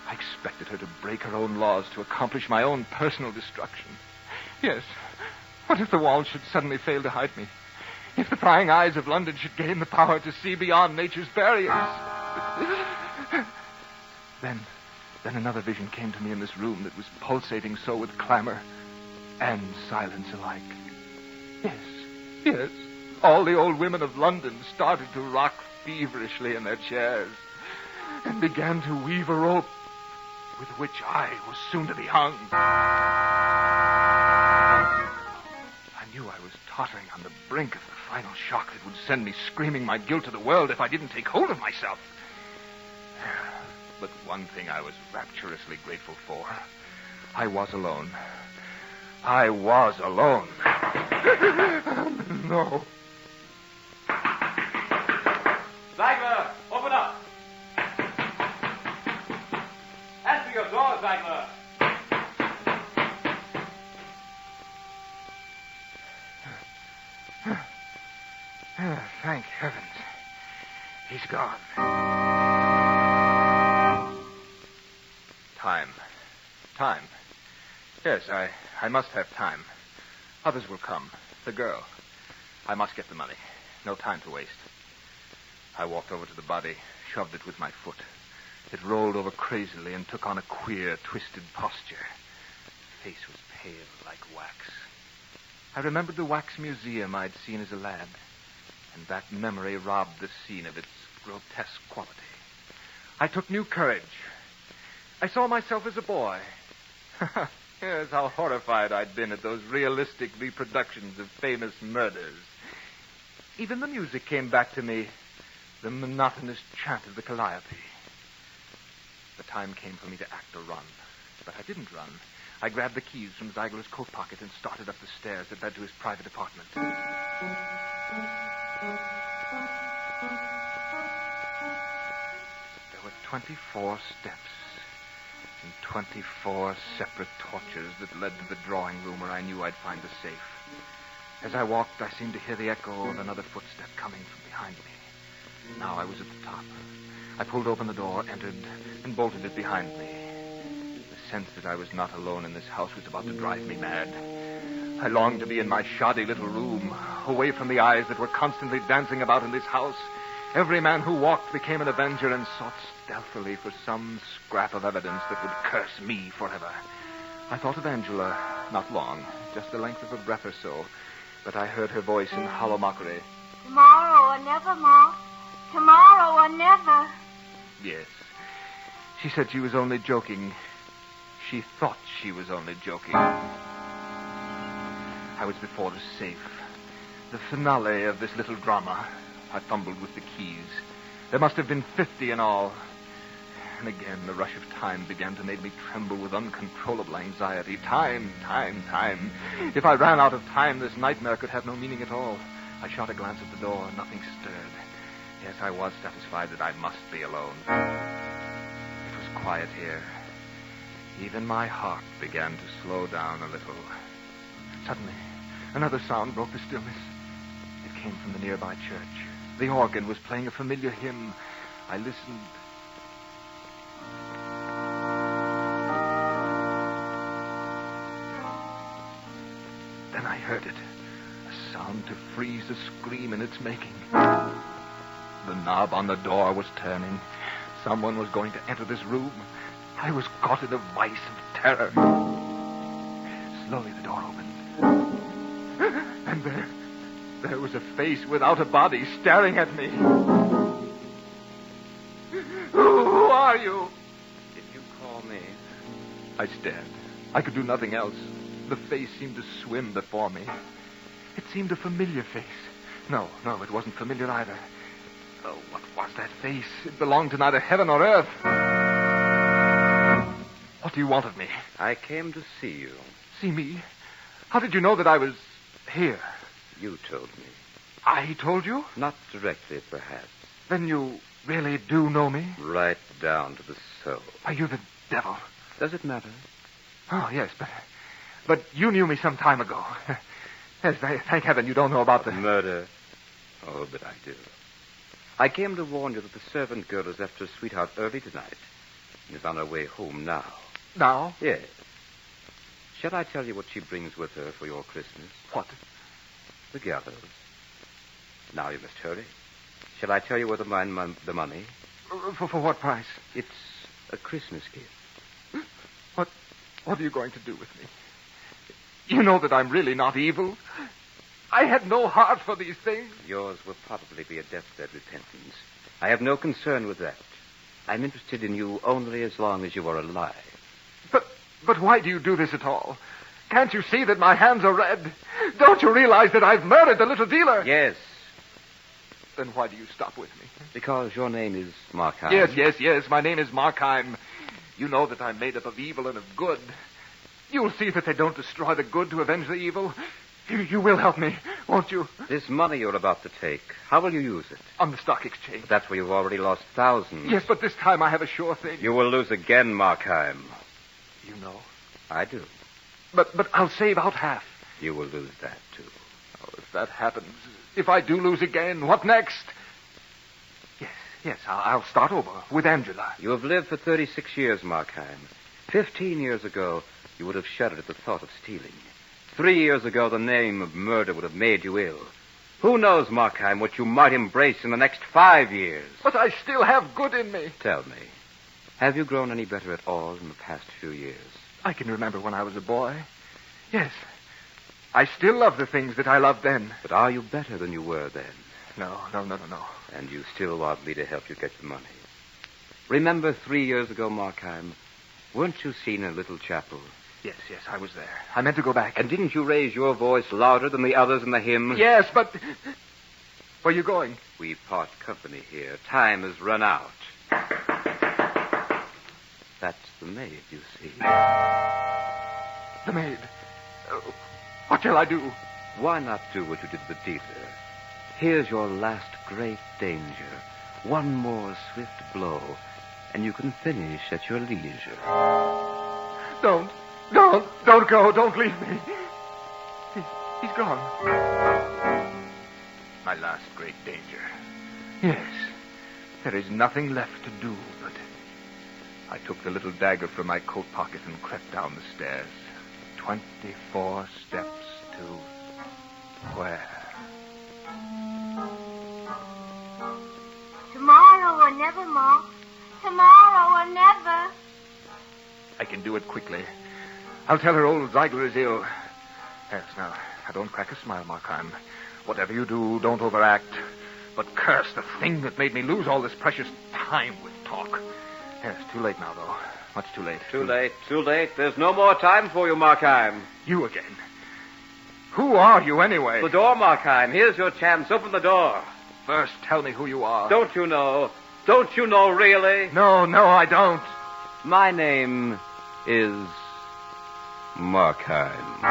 I expected her to break her own laws to accomplish my own personal destruction. Yes. What if the walls should suddenly fail to hide me? If the prying eyes of London should gain the power to see beyond nature's barriers? Then another vision came to me in this room that was pulsating so with clamor and silence alike. Yes. All the old women of London started to rock feverishly in their chairs and began to weave a rope with which I was soon to be hung. I knew I was tottering on the brink of the final shock that would send me screaming my guilt to the world if I didn't take hold of myself. But one thing I was rapturously grateful for. I was alone. I was alone. No. Ziegler, open up. Answer your door, Ziegler. Thank heavens. He's gone. Time. Yes, I must have time. Others will come. The girl. I must get the money. No time to waste. I walked over to the body, shoved it with my foot. It rolled over crazily and took on a queer, twisted posture. face was pale like wax. I remembered the wax museum I'd seen as a lad, and that memory robbed the scene of its grotesque quality. I took new courage. I saw myself as a boy. Yes, how horrified I'd been at those realistic reproductions of famous murders. Even the music came back to me, the monotonous chant of the calliope. The time came for me to act or run, but I didn't run. I grabbed the keys from Ziegler's coat pocket and started up the stairs that led to his private apartment. There were 24 steps and 24 separate torches that led to the drawing room where I knew I'd find the safe. As I walked, I seemed to hear the echo of another footstep coming from behind me. Now I was at the top. I pulled open the door, entered, and bolted it behind me. The sense that I was not alone in this house was about to drive me mad. I longed to be in my shoddy little room, away from the eyes that were constantly dancing about in this house. Every man who walked became an avenger and sought stealthily for some scrap of evidence that would curse me forever. I thought of Angela, not long, just the length of a breath or so, but I heard her voice in hollow mockery. Tomorrow or never, Ma. Tomorrow or never. Yes. She said she was only joking. She thought she was only joking. I was before the safe. The finale of this little drama. I fumbled with the keys. There must have been 50 in all. And again, the rush of time began to make me tremble with uncontrollable anxiety. Time. If I ran out of time, this nightmare could have no meaning at all. I shot a glance at the door. Nothing stirred. Yes, I was satisfied that I must be alone. It was quiet here. Even my heart began to slow down a little. Suddenly, another sound broke the stillness. It came from the nearby church. The organ was playing a familiar hymn. I listened. Then I heard it. A sound to freeze a scream in its making. The knob on the door was turning. Someone was going to enter this room. I was caught in a vice of terror. Slowly the door opened. And there was a face without a body staring at me. Who are you? Did you call me? I stared. I could do nothing else. The face seemed to swim before me. It seemed a familiar face. No, it wasn't familiar either. Oh, what was that face? It belonged to neither heaven nor earth. What do you want of me? I came to see you. See me? How did you know that I was here? You told me. I told you? Not directly, perhaps. Then you really do know me? Right down to the soul. Are you the devil? Does it matter? Oh, yes, but you knew me some time ago. Yes, thank heaven you don't know about the... Murder? Oh, but I do. I came to warn you that the servant girl has left her sweetheart early tonight and is on her way home now. Now? Yes. Shall I tell you what she brings with her for your Christmas? What? The gallows. Now you must hurry. Shall I tell you where to find the money? For what price? It's a Christmas gift. What are you going to do with me? You know that I'm really not evil. I had no heart for these things. Yours will probably be a deathbed repentance. I have no concern with that. I'm interested in you only as long as you are alive. But why do you do this at all? Can't you see that my hands are red? Don't you realize that I've murdered the little dealer? Yes. Then why do you stop with me? Because your name is Markheim. Yes. My name is Markheim. You know that I'm made up of evil and of good. You'll see that they don't destroy the good to avenge the evil. You will help me, won't you? This money you're about to take, how will you use it? On the stock exchange. But that's where you've already lost thousands. Yes, but this time I have a sure thing. You will lose again, Markheim. You know? I do. But I'll save out half. You will lose that, too. Oh, if that happens, if I do lose again, what next? Yes, I'll start over with Angela. You have lived for 36 years, Markheim. 15 years ago, you would have shuddered at the thought of stealing. 3 years ago, the name of murder would have made you ill. Who knows, Markheim, what you might embrace in the next 5 years? But I still have good in me. Tell me, have you grown any better at all in the past few years? I can remember when I was a boy. Yes. I still love the things that I loved then. But are you better than you were then? No. And you still want me to help you get the money? Remember 3 years ago, Markheim? Weren't you seen in a little chapel? Yes, I was there. I meant to go back. And didn't you raise your voice louder than the others in the hymn? Yes, but... Where are you going? We part company here. Time has run out. That's the maid, you see. The maid. What shall I do? Why not do what you did with the dealer? Here's your last great danger. One more swift blow, and you can finish at your leisure. Don't go. Don't leave me. He's gone. My last great danger. Yes. There is nothing left to do, but I took the little dagger from my coat pocket and crept down the stairs. 24 steps to where? Tomorrow or never, Ma. Tomorrow or never. I can do it quickly. I'll tell her old Ziegler is ill. Yes, now don't crack a smile, Markheim. Whatever you do, don't overact. But curse the thing that made me lose all this precious time with talk. Yes, too late now, though. Much too late. Too late. There's no more time for you, Markheim. You again. Who are you, anyway? The door, Markheim. Here's your chance. Open the door. First, tell me who you are. Don't you know? Don't you know, really? No, I don't. My name is Markheim.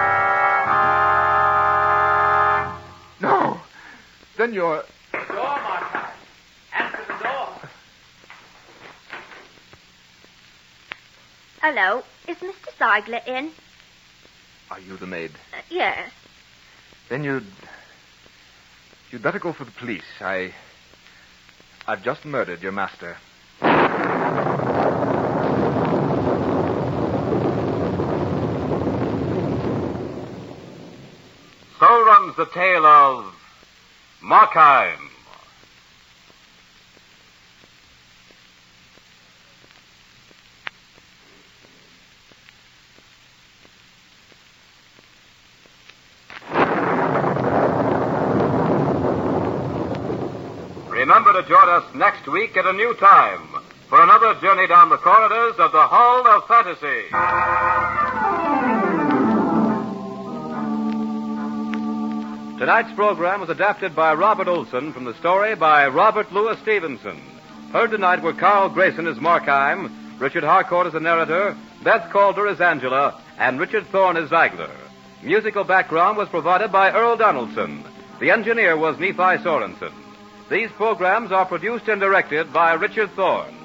No. Then you're... The door, Markheim. Answer the door. Hello. Is Mr. Ziegler in? Are you the maid? Yes. Then you'd better go for the police. I've just murdered your master. So runs the tale of Markheim. Remember to join us next week at a new time for another journey down the corridors of the Hall of Fantasy. Tonight's program was adapted by Robert Olson from the story by Robert Louis Stevenson. Heard tonight were Carl Grayson as Markheim, Richard Harcourt as the narrator, Beth Calder as Angela, and Richard Thorne as Ziegler. Musical background was provided by Earl Donaldson. The engineer was Nephi Sorensen. These programs are produced and directed by Richard Thorne.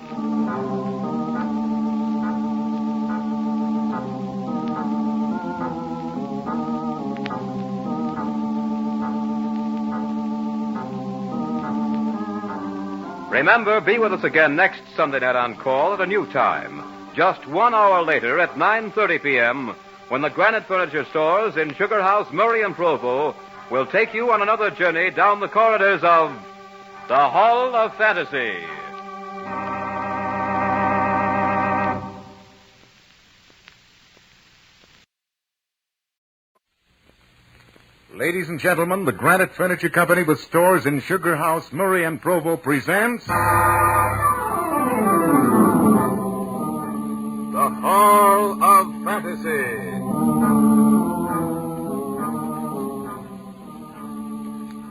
Remember, be with us again next Sunday night on call at a new time. Just 1 hour later at 9:30 p.m. when the Granite Furniture Stores in Sugar House, Murray and Provo will take you on another journey down the corridors of the Hall of Fantasy. Ladies and gentlemen, the Granite Furniture Company with stores in Sugar House, Murray and Provo presents... The Hall of Fantasy.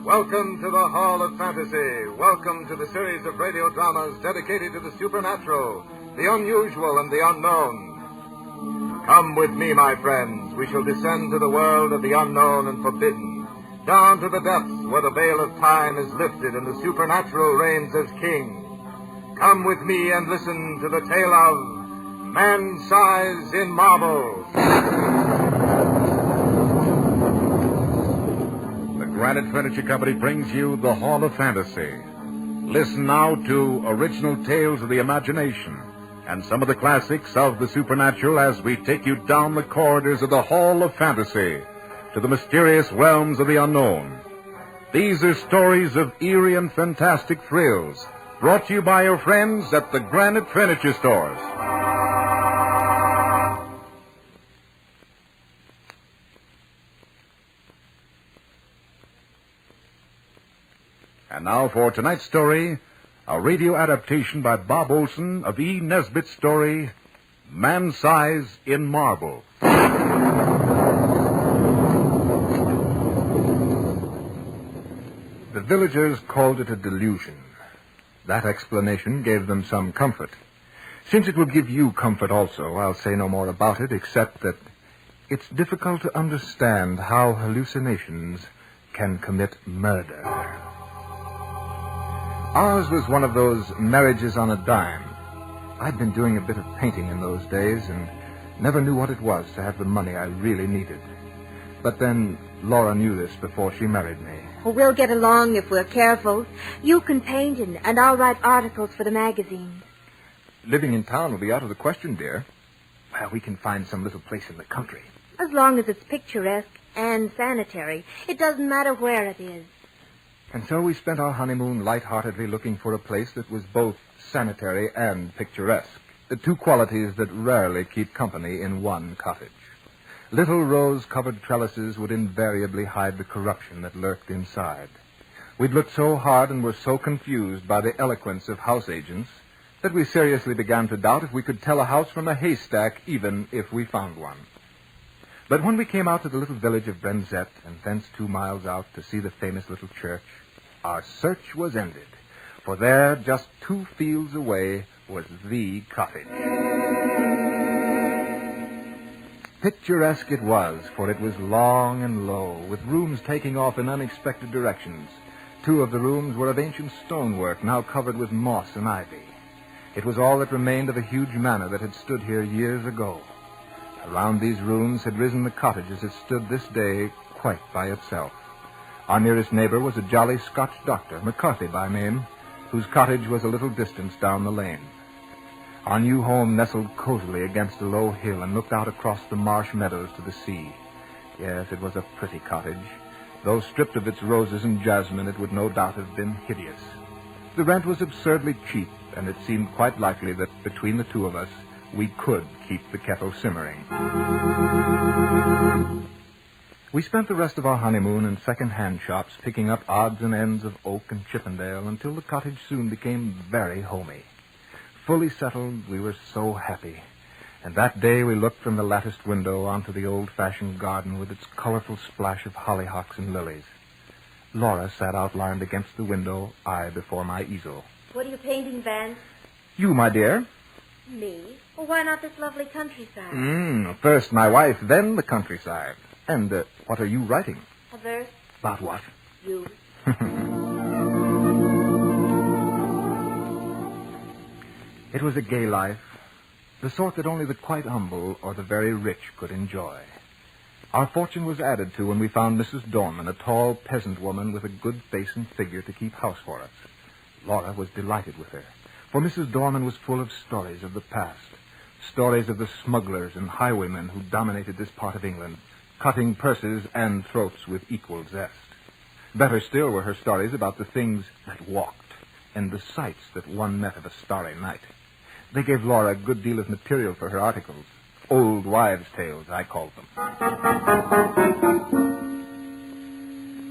Welcome to the Hall of Fantasy. Welcome to the series of radio dramas dedicated to the supernatural, the unusual, and the unknown. Come with me, my friends. We shall descend to the world of the unknown and forbidden, down to the depths where the veil of time is lifted and the supernatural reigns as king. Come with me and listen to the tale of Man-Size in Marble. The Granite Furniture Company brings you the Hall of Fantasy. Listen now to original tales of the imagination and some of the classics of the supernatural as we take you down the corridors of the Hall of Fantasy to the mysterious realms of the unknown. These are stories of eerie and fantastic thrills, brought to you by your friends at the Granite Furniture Stores. And now for tonight's story, a radio adaptation by Bob Olson of E. Nesbitt's story, Man-Size in Marble. The villagers called it a delusion. That explanation gave them some comfort. Since it will give you comfort also, I'll say no more about it, except that it's difficult to understand how hallucinations can commit murder. Ours was one of those marriages on a dime. I'd been doing a bit of painting in those days and never knew what it was to have the money I really needed. But then Laura knew this before she married me. Well, we'll get along if we're careful. You can paint and I'll write articles for the magazines. Living in town will be out of the question, dear. Well, we can find some little place in the country. As long as it's picturesque and sanitary. It doesn't matter where it is. And so we spent our honeymoon lightheartedly looking for a place that was both sanitary and picturesque, the two qualities that rarely keep company in one cottage. Little rose-covered trellises would invariably hide the corruption that lurked inside. We'd looked so hard and were so confused by the eloquence of house agents that we seriously began to doubt if we could tell a house from a haystack, even if we found one. But when we came out to the little village of Brenzett and thence 2 miles out to see the famous little church, our search was ended. For there, just 2 fields away, was the cottage. Picturesque it was, for it was long and low, with rooms taking off in unexpected directions. 2 of the rooms were of ancient stonework, now covered with moss and ivy. It was all that remained of a huge manor that had stood here years ago. Around these rooms had risen the cottage as it stood this day quite by itself. Our nearest neighbor was a jolly Scotch doctor, McCarthy by name, whose cottage was a little distance down the lane. Our new home nestled cozily against a low hill and looked out across the marsh meadows to the sea. Yes, it was a pretty cottage. Though stripped of its roses and jasmine, it would no doubt have been hideous. The rent was absurdly cheap, and it seemed quite likely that between the 2 of us, we could keep the kettle simmering. We spent the rest of our honeymoon in second-hand shops, picking up odds and ends of oak and Chippendale until the cottage soon became very homey. Fully settled, we were so happy. And that day we looked from the latticed window onto the old-fashioned garden with its colorful splash of hollyhocks and lilies. Laura sat outlined against the window, I before my easel. What are you painting, Van? You, my dear. Me? Well, why not this lovely countryside? First my wife, then the countryside. And what are you writing? A verse. About what? You. It was a gay life, the sort that only the quite humble or the very rich could enjoy. Our fortune was added to when we found Mrs. Dorman, a tall peasant woman with a good face and figure to keep house for us. Laura was delighted with her, for Mrs. Dorman was full of stories of the past, stories of the smugglers and highwaymen who dominated this part of England, cutting purses and throats with equal zest. Better still were her stories about the things that walked and the sights that one met of a starry night. They gave Laura a good deal of material for her articles. Old wives' tales, I called them.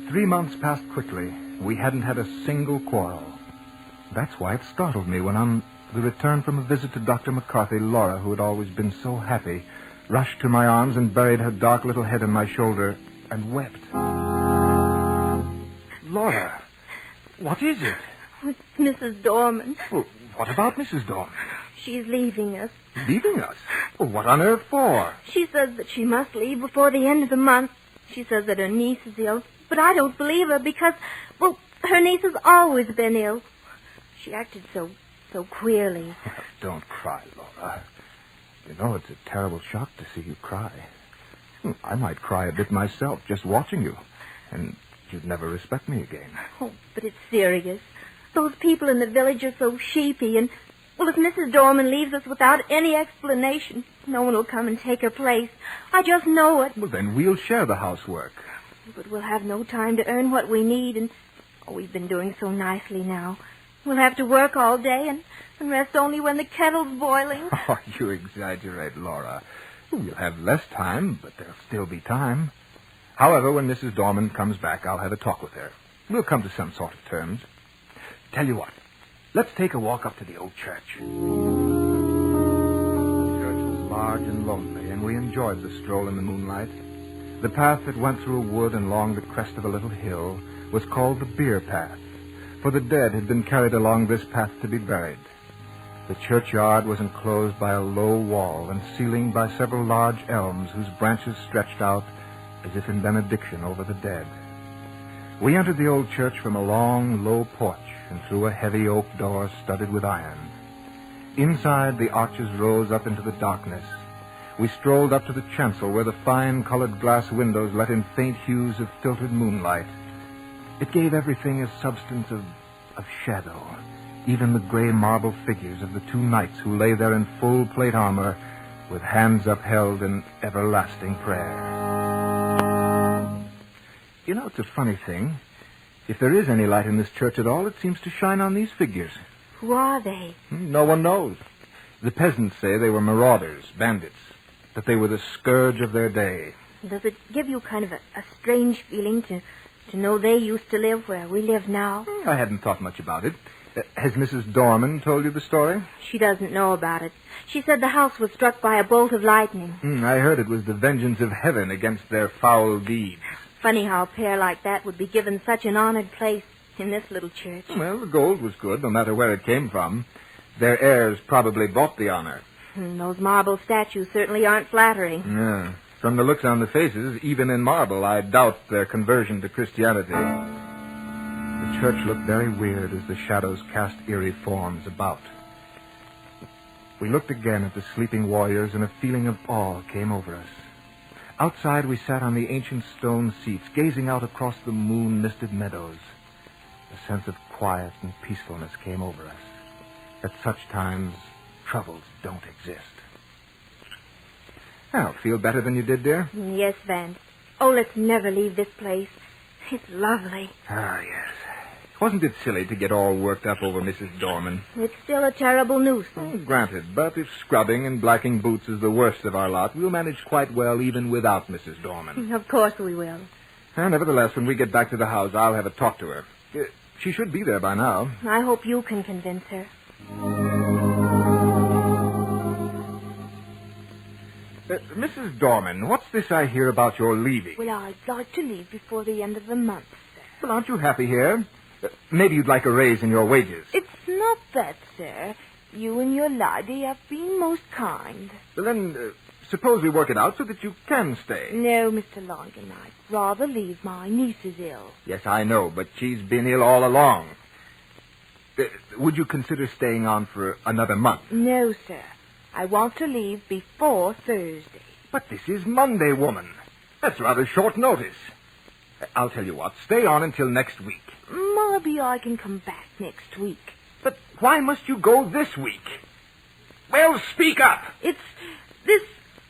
3 months passed quickly. We hadn't had a single quarrel. That's why it startled me when on the return from a visit to Dr. McCarthy, Laura, who had always been so happy, rushed to my arms and buried her dark little head on my shoulder and wept. Laura, what is it? It's Mrs. Dorman. Well, what about Mrs. Dorman? She's leaving us. Leaving us? Well, what on earth for? She says that she must leave before the end of the month. She says that her niece is ill. But I don't believe her because, well, her niece has always been ill. She acted so queerly. Well, don't cry, Laura. You know, it's a terrible shock to see you cry. I might cry a bit myself just watching you. And you'd never respect me again. Oh, but it's serious. Those people in the village are so sheepy and... Well, if Mrs. Dorman leaves us without any explanation, no one will come and take her place. I just know it. Well, then we'll share the housework. But we'll have no time to earn what we need, and we've been doing so nicely now. We'll have to work all day and rest only when the kettle's boiling. Oh, you exaggerate, Laura. We'll have less time, but there'll still be time. However, when Mrs. Dorman comes back, I'll have a talk with her. We'll come to some sort of terms. Tell you what. Let's take a walk up to the old church. The church was large and lonely, and we enjoyed the stroll in the moonlight. The path that went through a wood and along the crest of a little hill was called the bier path, for the dead had been carried along this path to be buried. The churchyard was enclosed by a low wall and ceilinged by several large elms whose branches stretched out as if in benediction over the dead. We entered the old church from a long, low porch and through a heavy oak door studded with iron. Inside, the arches rose up into the darkness. We strolled up to the chancel where the fine-colored glass windows let in faint hues of filtered moonlight. It gave everything a substance of shadow, even the gray marble figures of the two knights who lay there in full plate armor with hands upheld in everlasting prayer. You know, it's a funny thing. If there is any light in this church at all, it seems to shine on these figures. Who are they? No one knows. The peasants say they were marauders, bandits, that they were the scourge of their day. Does it give you kind of a strange feeling to know they used to live where we live now? I hadn't thought much about it. Has Mrs. Dorman told you the story? She doesn't know about it. She said the house was struck by a bolt of lightning. I heard it was the vengeance of heaven against their foul deeds. Funny how a pair like that would be given such an honored place in this little church. Well, the gold was good, no matter where it came from. Their heirs probably bought the honor. Those marble statues certainly aren't flattering. Yeah. From the looks on the faces, even in marble, I doubt their conversion to Christianity. The church looked very weird as the shadows cast eerie forms about. We looked again at the sleeping warriors, and a feeling of awe came over us. Outside, we sat on the ancient stone seats, gazing out across the moon-misted meadows. A sense of quiet and peacefulness came over us. At such times, troubles don't exist. Now, feel better than you did, dear? Yes, Vance. Oh, let's never leave this place. It's lovely. Ah, yes. Wasn't it silly to get all worked up over Mrs. Dorman? It's still a terrible nuisance. Granted, but if scrubbing and blacking boots is the worst of our lot, we'll manage quite well even without Mrs. Dorman. Of course we will. Nevertheless, when we get back to the house, I'll have a talk to her. She should be there by now. I hope you can convince her. Mrs. Dorman, what's this I hear about your leaving? Well, I'd like to leave before the end of the month, sir. Well, aren't you happy here? Maybe you'd like a raise in your wages. It's not that, sir. You and your lady have been most kind. Well, then, suppose we work it out so that you can stay. No, Mr. Longan, I'd rather leave. My niece is ill. Yes, I know, but she's been ill all along. Would you consider staying on for another month? No, sir. I want to leave before Thursday. But this is Monday, woman. That's rather short notice. I'll tell you what. Stay on until next week. Maybe I can come back next week. But why must you go this week? Well, speak up. It's this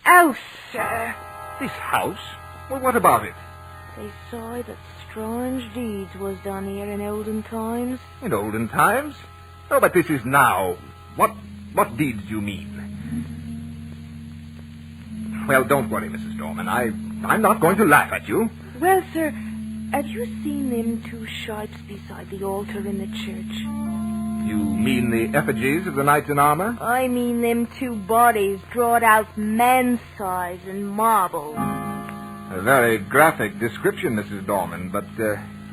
house, sir. This house? Well, what about it? They say that strange deeds was done here in olden times. In olden times? Oh, but this is now. What What deeds do you mean? Well, don't worry, Mrs. Dorman. I'm not going to laugh at you. Well, sir, have you seen them two shapes beside the altar in the church? You mean the effigies of the knights in armor? I mean them two bodies drawed out man-size in marble. A very graphic description, Mrs. Dorman, but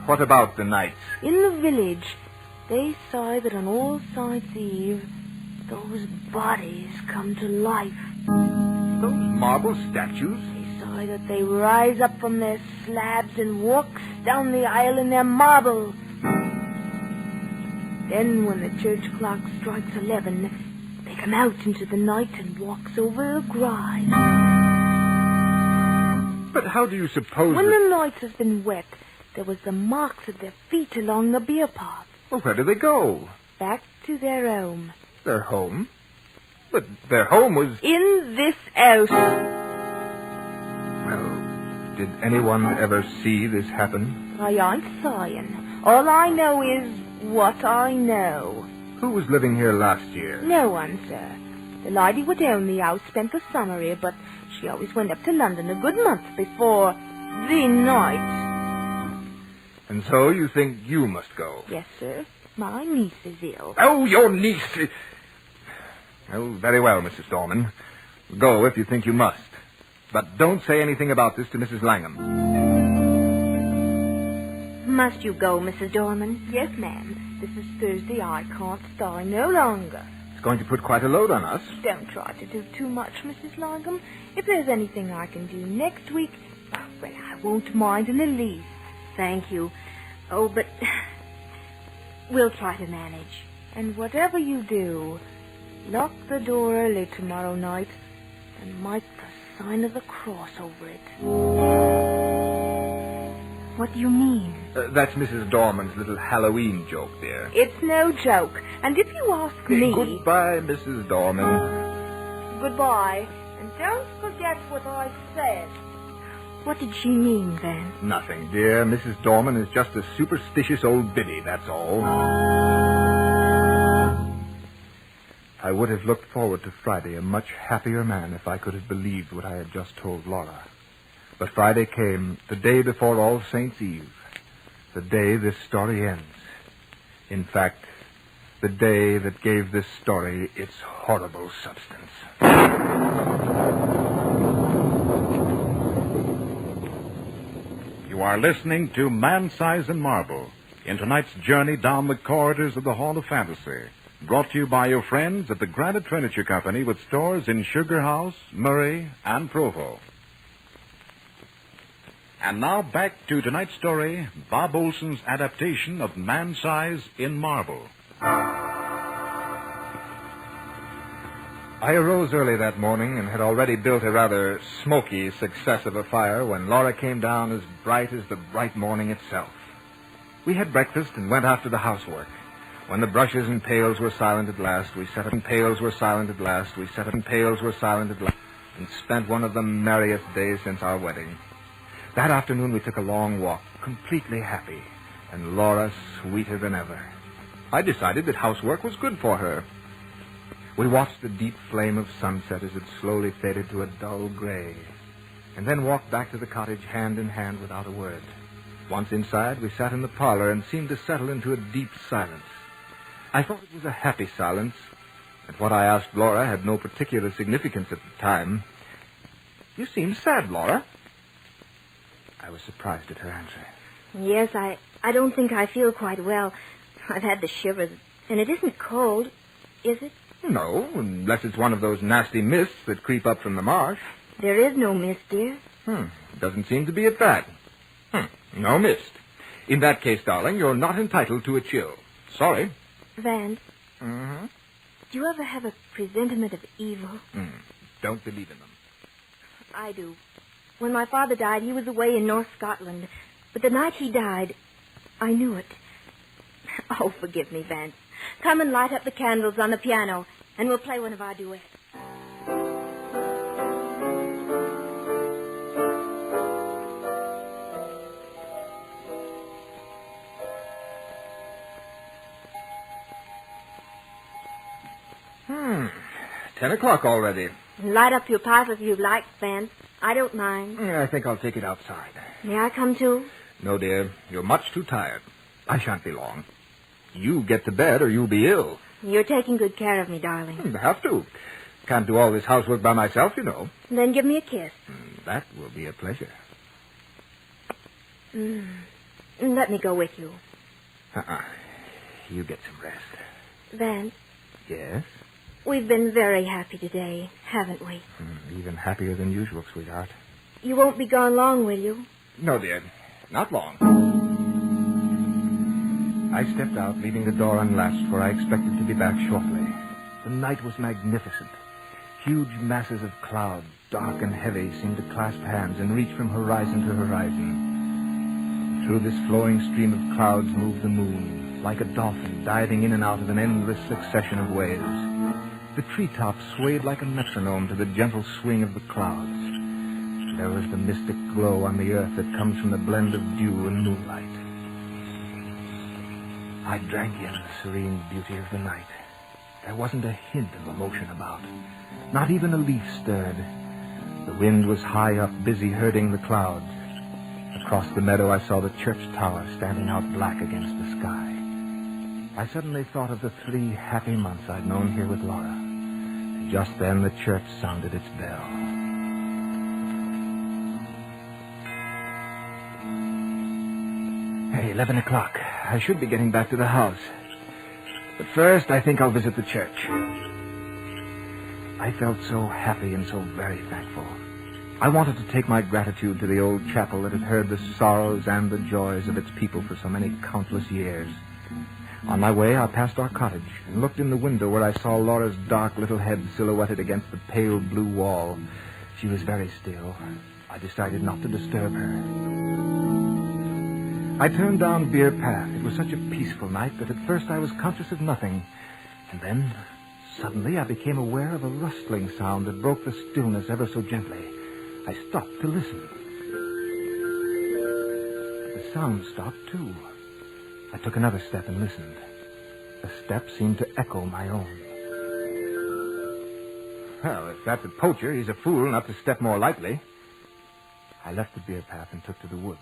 what about the knights? In the village, they say that on All Saints' Eve, those bodies come to life. Those marble statues? They say that they rise up from their slabs and walks down the aisle in their marble. Then when the church clock strikes 11, they come out into the night and walks over the gride. But how do you suppose When the night has been wet, there was the marks of their feet along the beer path. Well, where do they go? Back to their home. Their home? But their home was... In this house. Well, did anyone ever see this happen? I ain't saying. All I know is what I know. Who was living here last year? No one, sir. The lady who owned the house spent the summer here, but she always went up to London a good month before the night. And so you think you must go? Yes, sir. My niece is ill. Oh, your niece. Oh, very well, Mrs. Dorman. Go if you think you must. But don't say anything about this to Mrs. Langham. Must you go, Mrs. Dorman? Yes, ma'am. This is Thursday. I can't stay no longer. It's going to put quite a load on us. Don't try to do too much, Mrs. Langham. If there's anything I can do next week, well, I won't mind in the least. Thank you. Oh, but we'll try to manage. And whatever you do, lock the door early tomorrow night and mark the sign of the cross over it. What do you mean? That's Mrs. Dorman's little Halloween joke, dear. It's no joke. And if you ask me... Goodbye, Mrs. Dorman. Goodbye. And don't forget what I said. What did she mean, then? Nothing, dear. Mrs. Dorman is just a superstitious old biddy, that's all. I would have looked forward to Friday a much happier man if I could have believed what I had just told Laura. But Friday came, the day before All Saints' Eve, the day this story ends. In fact, the day that gave this story its horrible substance. You are listening to Man, Size, and Marble in tonight's journey down the corridors of the Hall of Fantasy, brought to you by your friends at the Granite Furniture Company with stores in Sugar House, Murray, and Provo. And now back to tonight's story, Bob Olson's adaptation of Man, Size, in Marble. I arose early that morning and had already built a rather smoky success of a fire when Laura came down as bright as the bright morning itself. We had breakfast and went after the housework. When the brushes and pails were silent at last, we set up and pails were silent at last, we set up and pails were silent at last, and spent one of the merriest days since our wedding. That afternoon we took a long walk, completely happy, and Laura sweeter than ever. I decided that housework was good for her. We watched the deep flame of sunset as it slowly faded to a dull gray, and then walked back to the cottage hand in hand without a word. Once inside, we sat in the parlor and seemed to settle into a deep silence. I thought it was a happy silence, and what I asked Laura had no particular significance at the time. You seem sad, Laura. I was surprised at her answer. Yes, I don't think I feel quite well. I've had the shivers, and it isn't cold, is it? No, unless it's one of those nasty mists that creep up from the marsh. There is no mist, dear. Doesn't seem to be at that. No mist. In that case, darling, you're not entitled to a chill. Sorry. Vance. Do you ever have a presentiment of evil? Don't believe in them. I do. When my father died, he was away in North Scotland. But the night he died, I knew it. Oh, forgive me, Vance. Come and light up the candles on the piano, and we'll play one of our duets. Hmm. 10 o'clock already. Light up your pipe if you like, Vance. I don't mind. I think I'll take it outside. May I come too? No, dear. You're much too tired. I shan't be long. You get to bed or you'll be ill. You're taking good care of me, darling. Have to. Can't do all this housework by myself, you know. Then give me a kiss. That will be a pleasure. Let me go with you. You get some rest. Vance. Yes? We've been very happy today, haven't we? Even happier than usual, sweetheart. You won't be gone long, will you? No, dear. Not long. I stepped out, leaving the door unlatched, for I expected to be back shortly. The night was magnificent. Huge masses of cloud, dark and heavy, seemed to clasp hands and reach from horizon to horizon. Through this flowing stream of clouds moved the moon, like a dolphin diving in and out of an endless succession of waves. The treetops swayed like a metronome to the gentle swing of the clouds. There was the mystic glow on the earth that comes from the blend of dew and moonlight. I drank in the serene beauty of the night. There wasn't a hint of emotion about. Not even a leaf stirred. The wind was high up, busy herding the clouds. Across the meadow, I saw the church tower standing out black against the sky. I suddenly thought of the 3 happy months I'd known here with Laura. And just then the church sounded its bell. Hey, 11 o'clock. I should be getting back to the house. But first, I think I'll visit the church. I felt so happy and so very thankful. I wanted to take my gratitude to the old chapel that had heard the sorrows and the joys of its people for so many countless years. On my way, I passed our cottage and looked in the window where I saw Laura's dark little head silhouetted against the pale blue wall. She was very still. I decided not to disturb her. I turned down Beer Path. It was such a peaceful night that at first I was conscious of nothing. And then, suddenly, I became aware of a rustling sound that broke the stillness ever so gently. I stopped to listen. The sound stopped, too. I took another step and listened. The step seemed to echo my own. Well, if that's a poacher, he's a fool not to step more lightly. I left the Beer Path and took to the woods.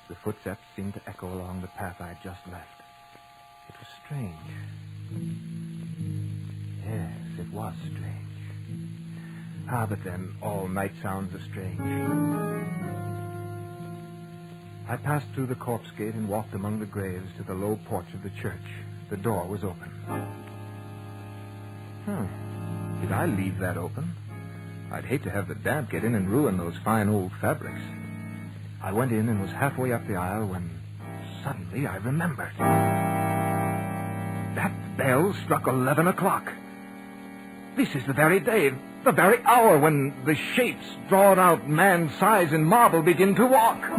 The footsteps seemed to echo along the path I had just left. It was strange. Yes, it was strange. But then, all night sounds are strange. I passed through the corpse gate and walked among the graves to the low porch of the church. The door was open. Did I leave that open? I'd hate to have the damp get in and ruin those fine old fabrics. I went in and was halfway up the aisle when suddenly I remembered. That bell struck 11 o'clock. This is the very day, the very hour when the shapes drawn out man's size in marble begin to walk.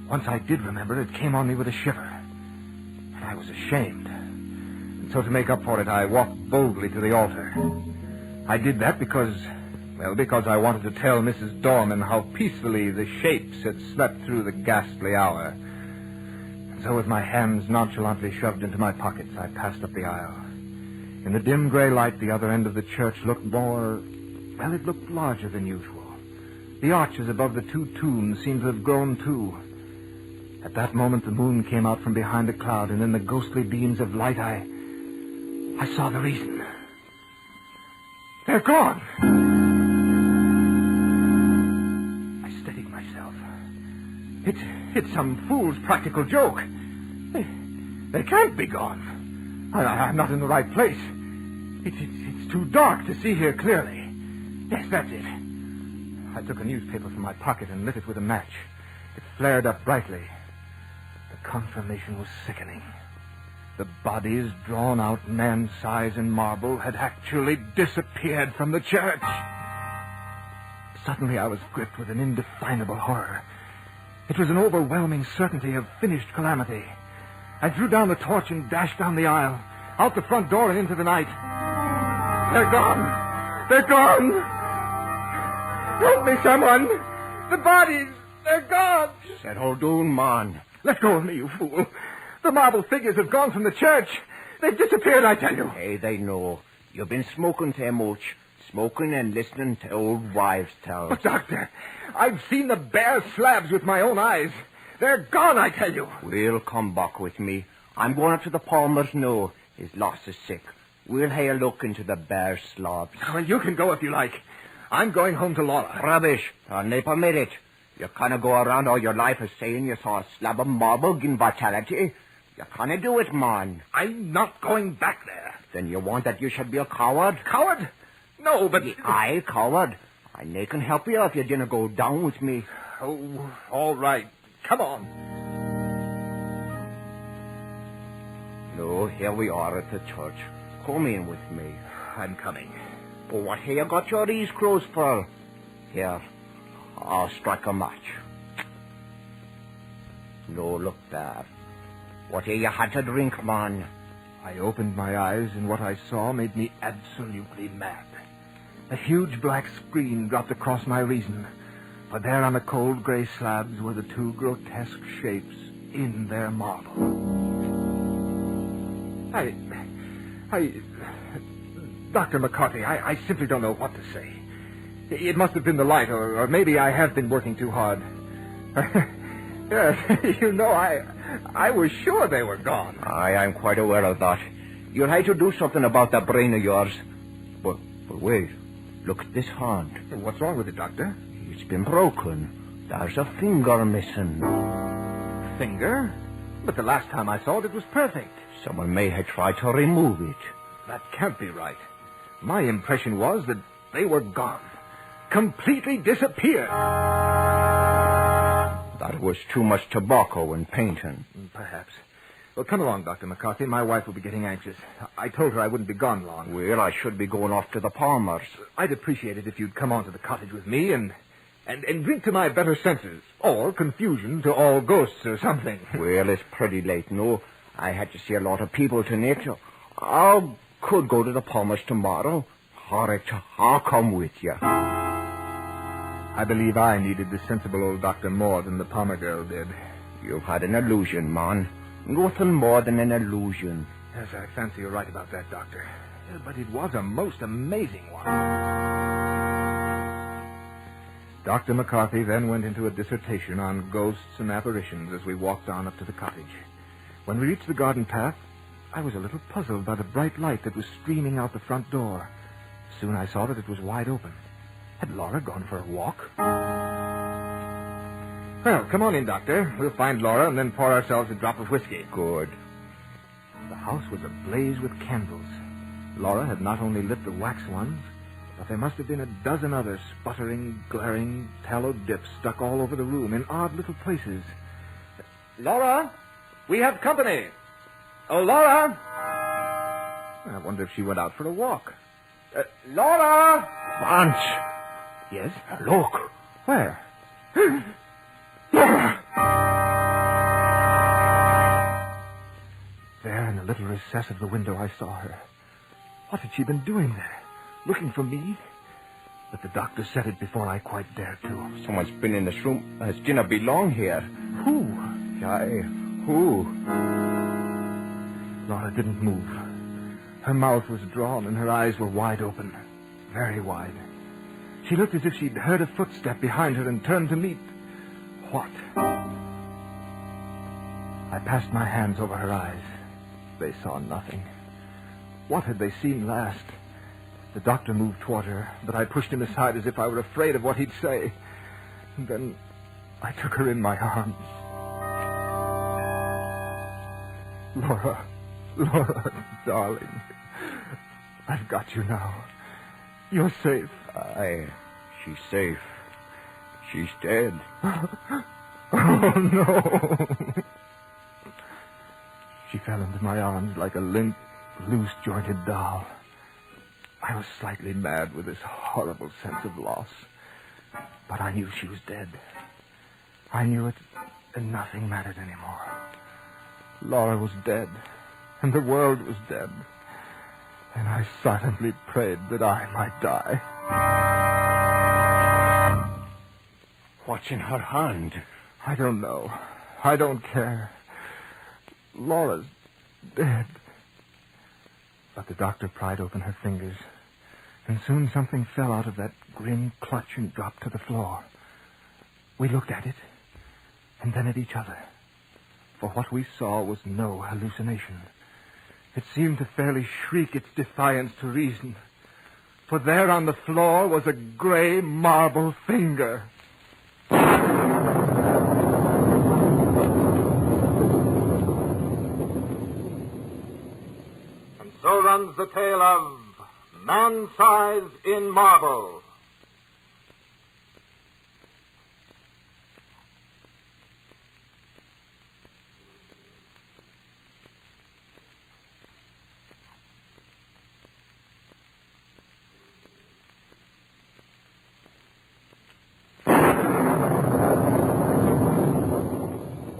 Once I did remember, it came on me with a shiver. And I was ashamed. And so to make up for it, I walked boldly to the altar. I did that because I wanted to tell Mrs. Dorman how peacefully the shapes had slept through the ghastly hour. And so with my hands nonchalantly shoved into my pockets, I passed up the aisle. In the dim gray light, the other end of the church looked it looked larger than usual. The arches above the 2 tombs seemed to have grown too. At that moment, the moon came out from behind a cloud, and in the ghostly beams of light, I saw the reason. They're gone. I steadied myself. It's some fool's practical joke. They can't be gone. I'm not in the right place. It's too dark to see here clearly. Yes, that's it. I took a newspaper from my pocket and lit it with a match. It flared up brightly. The confirmation was sickening. The bodies drawn out man's size in marble had actually disappeared from the church. Suddenly I was gripped with an indefinable horror. It was an overwhelming certainty of finished calamity. I threw down the torch and dashed down the aisle, out the front door and into the night. They're gone! They're gone! Help me, someone! The bodies! They're gone! Settle down, man. Let go of me, you fool. The marble figures have gone from the church. They've disappeared, I tell you. Hey, they know. You've been smoking too much. Smoking and listening to old wives' tales. But, Doctor, I've seen the bare slabs with my own eyes. They're gone, I tell you. We'll come back with me. I'm going up to the Palmer's now. His loss is sick. We'll have a look into the bare slabs. Well, you can go if you like. I'm going home to Laura. Rubbish. I'll never permit it. You can't go around all your life as saying you saw a slab of marble gain vitality. You can't do it, man. I'm not going back there. Then you want that you should be a coward? Coward? No, but... I coward. I nae can help you if you didn't go down with me. Oh, all right. Come on. No, here we are at the church. Come in with me. I'm coming. Oh, what have you got your eyes closed for? Here, I'll strike a match. No, look there. What have you had to drink, man? I opened my eyes, and what I saw made me absolutely mad. A huge black screen dropped across my reason. For there on the cold gray slabs were the 2 grotesque shapes in their marble. Dr. McCarthy, I simply don't know what to say. It must have been the light, or maybe I have been working too hard. Yes, you know, I was sure they were gone. I'm quite aware of that. You'll have to do something about that brain of yours. But wait. Look at this hand. What's wrong with it, Doctor? It's been broken. There's a finger missing. Finger? But the last time I saw it was perfect. Someone may have tried to remove it. That can't be right. My impression was that they were gone. Completely disappeared. That was too much tobacco and painting. Perhaps. Well, come along, Dr. McCarthy. My wife will be getting anxious. I told her I wouldn't be gone long. Well, I should be going off to the Palmers. I'd appreciate it if you'd come on to the cottage with me and drink to my better senses. Or confusion to all ghosts or something. Well, it's pretty late, no. I had to see a lot of people tonight. I could go to the Palmers tomorrow. All right, I'll come with you. I believe I needed the sensible old doctor more than the Palmer girl did. You've had an illusion, man. Nothing more than an illusion. Yes, I fancy you're right about that, Doctor. But it was a most amazing one. Dr. McCarthy then went into a dissertation on ghosts and apparitions as we walked on up to the cottage. When we reached the garden path, I was a little puzzled by the bright light that was streaming out the front door. Soon I saw that it was wide open. Had Laura gone for a walk? Well, come on in, Doctor. We'll find Laura and then pour ourselves a drop of whiskey. Good. The house was ablaze with candles. Laura had not only lit the wax ones, but there must have been a dozen other sputtering, glaring tallow dips stuck all over the room in odd little places. Laura, we have company. Oh, Laura! I wonder if she went out for a walk. Laura! Vance! Yes? Look! Where? Laura! There in the little recess of the window I saw her. What had she been doing there? Looking for me? But the doctor said it before I quite dared to. Someone's been in this room. Has dinner belong here? Who? Who? Laura didn't move. Her mouth was drawn and her eyes were wide open. Very wide. She looked as if she'd heard a footstep behind her and turned to meet... what? I passed my hands over her eyes. They saw nothing. What had they seen last? The doctor moved toward her, but I pushed him aside as if I were afraid of what he'd say. And then I took her in my arms. Laura, darling. I've got you now. You're safe. She's safe. She's dead. Oh, no. She fell into my arms like a limp, loose-jointed doll. I was slightly mad with this horrible sense of loss. But I knew she was dead. I knew it, and nothing mattered anymore. Laura was dead, and the world was dead. And I silently prayed that I might die. What's in her hand? I don't know. I don't care. Laura's dead. But the doctor pried open her fingers, and soon something fell out of that grim clutch and dropped to the floor. We looked at it, and then at each other. For what we saw was no hallucination. It seemed to fairly shriek its defiance to reason. For there on the floor was a gray marble finger. And so runs the tale of Man-Size in Marble.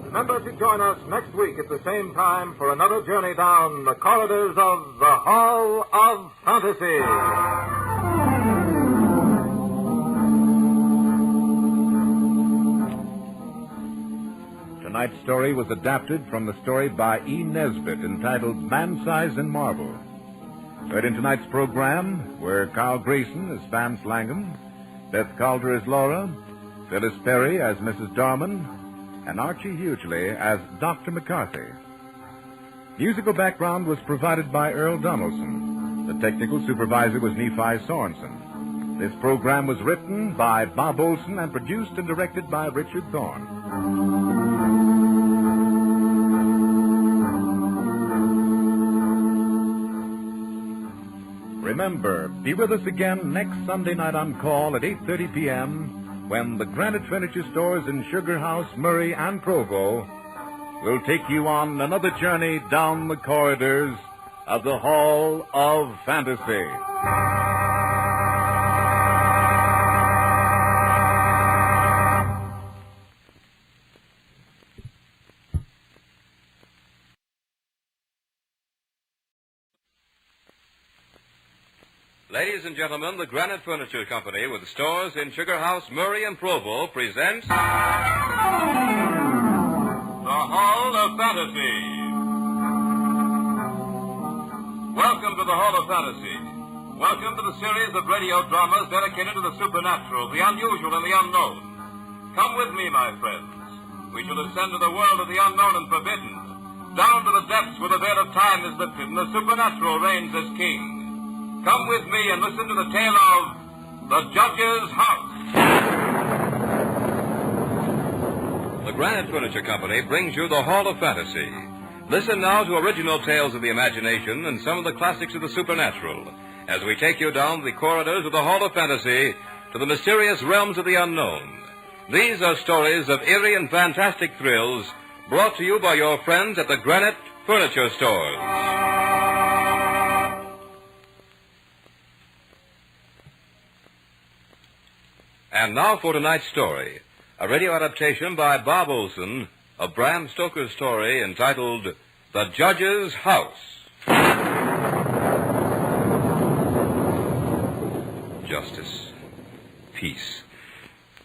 Remember to join us next week at the same time for another journey down the corridors of the Hall of Fantasy. Tonight's story was adapted from the story by E. Nesbitt entitled Man-Size in Marble. Heard in tonight's program were Carl Grayson as Vance Langham, Beth Calder as Laura, Phyllis Perry as Mrs. Darman, and Archie Hughley as Dr. McCarthy. Musical background was provided by Earl Donaldson. The technical supervisor was Nephi Sorensen. This program was written by Bob Olson and produced and directed by Richard Thorne. Remember, be with us again next Sunday night on call at 8:30 p.m. when the Granite Furniture Stores in Sugar House, Murray, and Provo will take you on another journey down the corridors of the Hall of Fantasy. Ladies and gentlemen, the Granite Furniture Company with stores in Sugar House, Murray, and Provo presents The Hall of Fantasy. Welcome to the Hall of Fantasy. Welcome to the series of radio dramas dedicated to the supernatural, the unusual, and the unknown. Come with me, my friends. We shall ascend to the world of the unknown and forbidden, down to the depths where the veil of time is lifted and the supernatural reigns as king. Come with me and listen to the tale of The Judge's House. The Granite Furniture Company brings you the Hall of Fantasy. Listen now to original tales of the imagination and some of the classics of the supernatural as we take you down the corridors of the Hall of Fantasy to the mysterious realms of the unknown. These are stories of eerie and fantastic thrills brought to you by your friends at the Granite Furniture Stores. And now for tonight's story, a radio adaptation by Bob Olson of Bram Stoker's story entitled The Judge's House. Justice, peace.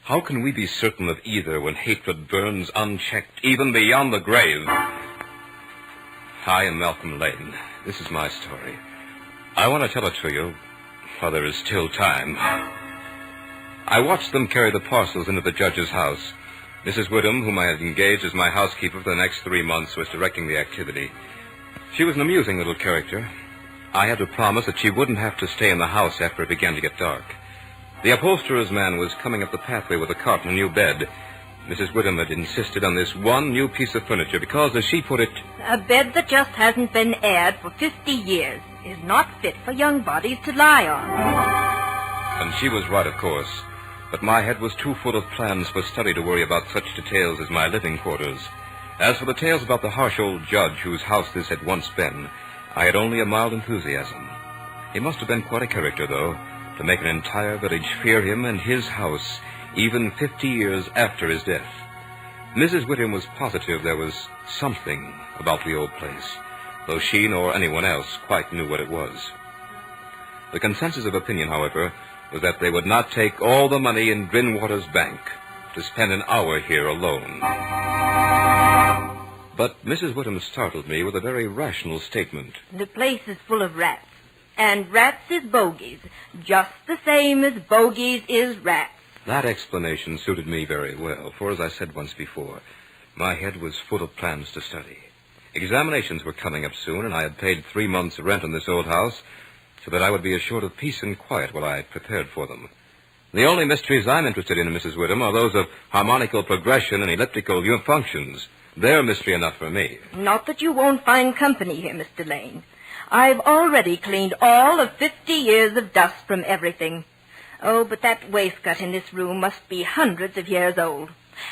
How can we be certain of either when hatred burns unchecked even beyond the grave? I am Malcolm Lane. This is my story. I want to tell it to you while there is still time. I watched them carry the parcels into the judge's house. Mrs. Whittam, whom I had engaged as my housekeeper for the next 3 months, was directing the activity. She was an amusing little character. I had to promise that she wouldn't have to stay in the house after it began to get dark. The upholsterer's man was coming up the pathway with a cart and a new bed. Mrs. Whittam had insisted on this one new piece of furniture because, as she put it, a bed that just hasn't been aired for 50 years is not fit for young bodies to lie on. And she was right, of course. But my head was too full of plans for study to worry about such details as my living quarters. As for the tales about the harsh old judge whose house this had once been, I had only a mild enthusiasm. He must have been quite a character, though, to make an entire village fear him and his house, even 50 years after his death. Mrs. Whittam was positive there was something about the old place, though she nor anyone else quite knew what it was. The consensus of opinion, however, was that they would not take all the money in Grinwater's bank to spend an hour here alone. But Mrs. Whittam startled me with a very rational statement. The place is full of rats, and rats is bogies, just the same as bogies is rats. That explanation suited me very well, for as I said once before, my head was full of plans to study. Examinations were coming up soon, and I had paid 3 months' rent on this old house, so that I would be assured of peace and quiet while I prepared for them. The only mysteries I'm interested in, Mrs. Whittam, are those of harmonical progression and elliptical functions. They're mystery enough for me. Not that you won't find company here, Mr. Lane. I've already cleaned all of 50 years of dust from everything. Oh, but that waistcoat in this room must be hundreds of years old.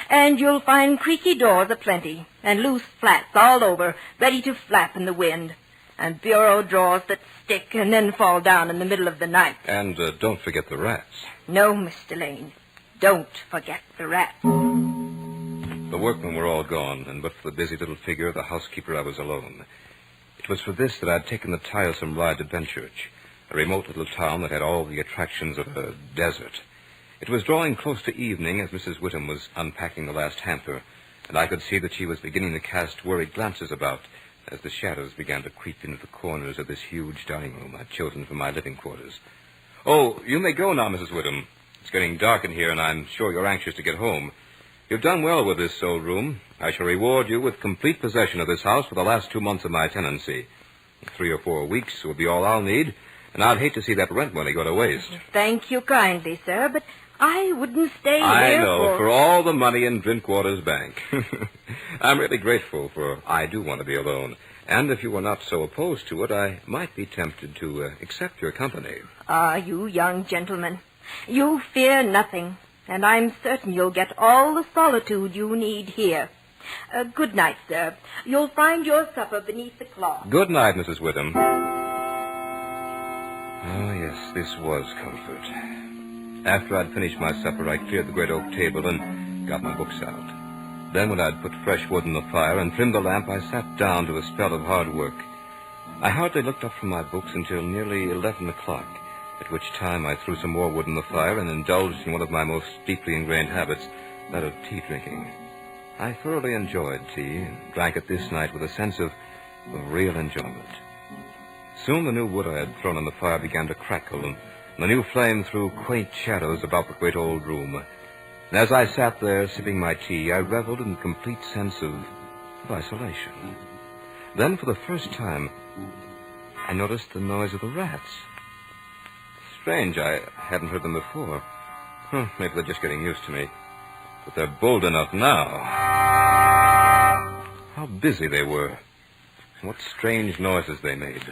And you'll find creaky doors aplenty, and loose flats all over, ready to flap in the wind. And bureau drawers that stick and then fall down in the middle of the night. And don't forget the rats. No, Mr. Lane. Don't forget the rats. The workmen were all gone, and but for the busy little figure of the housekeeper, I was alone. It was for this that I had taken the tiresome ride to Benchurch, a remote little town that had all the attractions of a desert. It was drawing close to evening as Mrs. Whittam was unpacking the last hamper, and I could see that she was beginning to cast worried glances about as the shadows began to creep into the corners of this huge dining room I'd chosen for my living quarters. "Oh, you may go now, Mrs. Whittam. It's getting dark in here, and I'm sure you're anxious to get home. You've done well with this old room. I shall reward you with complete possession of this house for the last 2 months of my tenancy. 3 or 4 weeks will be all I'll need, and I'd hate to see that rent money go to waste. Thank you kindly, sir, but I wouldn't stay here I know, for all the money in Drinkwater's bank. I'm really grateful, for I do want to be alone. And if you were not so opposed to it, I might be tempted to accept your company. Ah, you young gentlemen. You fear nothing, and I'm certain you'll get all the solitude you need here. Good night, sir. You'll find your supper beneath the cloth. Good night, Mrs. Witham. Oh, yes, this was comfort. After I'd finished my supper, I cleared the great oak table and got my books out. Then when I'd put fresh wood in the fire and trimmed the lamp, I sat down to a spell of hard work. I hardly looked up from my books until nearly 11 o'clock, at which time I threw some more wood in the fire and indulged in one of my most deeply ingrained habits, that of tea drinking. I thoroughly enjoyed tea and drank it this night with a sense of real enjoyment. Soon the new wood I had thrown on the fire began to crackle, and the new flame threw quaint shadows about the great old room. And as I sat there sipping my tea, I reveled in a complete sense of isolation. Then, for the first time, I noticed the noise of the rats. Strange, I hadn't heard them before. Maybe they're just getting used to me. But they're bold enough now. How busy they were. And what strange noises they made.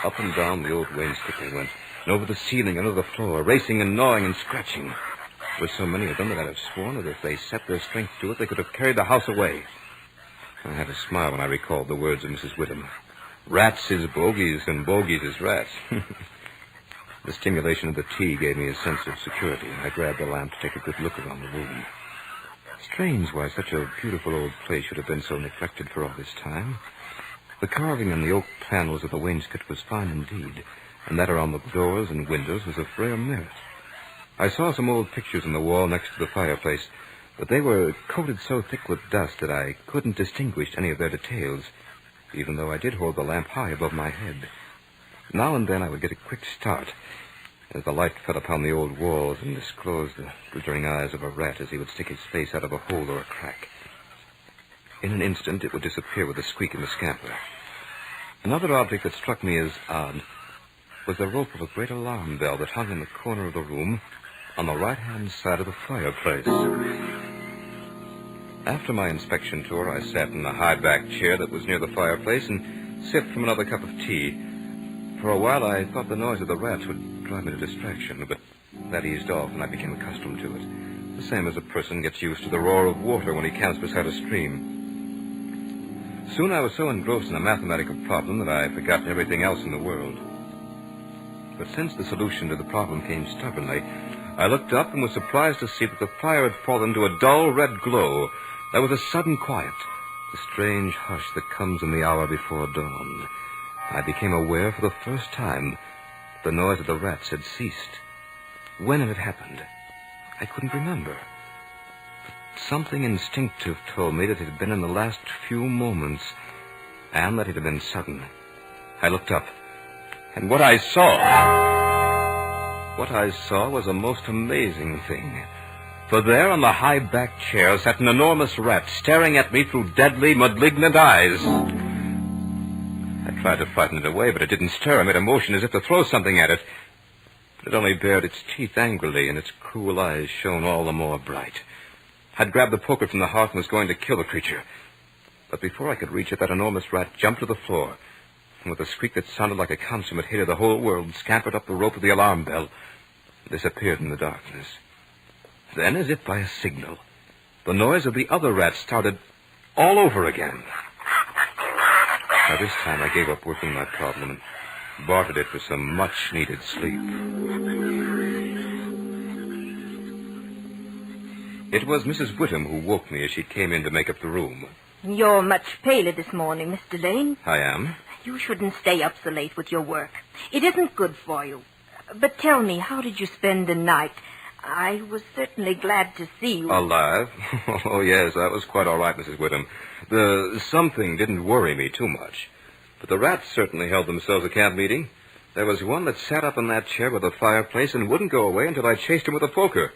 Up and down the old wainscot they went, and over the ceiling and under the floor, racing and gnawing and scratching. There were so many of them that I'd have sworn that if they set their strength to it, they could have carried the house away. I had a smile when I recalled the words of Mrs. Witham. Rats is bogies, and bogies is rats. The stimulation of the tea gave me a sense of security, and I grabbed the lamp to take a good look around the room. Strange why such a beautiful old place should have been so neglected for all this time. The carving in the oak panels of the wainscot was fine indeed, and that around the doors and windows was of rare merit. I saw some old pictures on the wall next to the fireplace, but they were coated so thick with dust that I couldn't distinguish any of their details, even though I did hold the lamp high above my head. Now and then I would get a quick start as the light fell upon the old walls and disclosed the glittering eyes of a rat as he would stick his face out of a hole or a crack. In an instant, it would disappear with a squeak and a scamper. Another object that struck me as odd was the rope of a great alarm bell that hung in the corner of the room on the right-hand side of the fireplace. After my inspection tour, I sat in a high-backed chair that was near the fireplace and sipped from another cup of tea. For a while, I thought the noise of the rats would drive me to distraction, but that eased off and I became accustomed to it, the same as a person gets used to the roar of water when he camps beside a stream. Soon I was so engrossed in a mathematical problem that I forgot everything else in the world. But since the solution to the problem came stubbornly, I looked up and was surprised to see that the fire had fallen to a dull red glow. There was a sudden quiet, the strange hush that comes in the hour before dawn. I became aware for the first time the noise of the rats had ceased. When it had happened, I couldn't remember. But something instinctive told me that it had been in the last few moments, and that it had been sudden. I looked up, and what I saw was a most amazing thing. For there on the high-backed chair sat an enormous rat, staring at me through deadly, malignant eyes. I tried to frighten it away, but it didn't stir. I made a motion as if to throw something at it. But it only bared its teeth angrily, and its cruel eyes shone all the more bright. I'd grabbed the poker from the hearth and was going to kill the creature. But before I could reach it, that enormous rat jumped to the floor, and with a squeak that sounded like a consummate hit of the whole world, scampered up the rope of the alarm bell and disappeared in the darkness. Then, as if by a signal, the noise of the other rats started all over again. By this time, I gave up working my problem and bartered it for some much-needed sleep. It was Mrs. Witham who woke me as she came in to make up the room. You're much paler this morning, Mr. Lane. I am? You shouldn't stay up so late with your work. It isn't good for you. But tell me, how did you spend the night? I was certainly glad to see you. Alive? Oh, yes, that was quite all right, Mrs. Witham. The something didn't worry me too much. But the rats certainly held themselves a camp meeting. There was one that sat up in that chair by the fireplace and wouldn't go away until I chased him with a poker.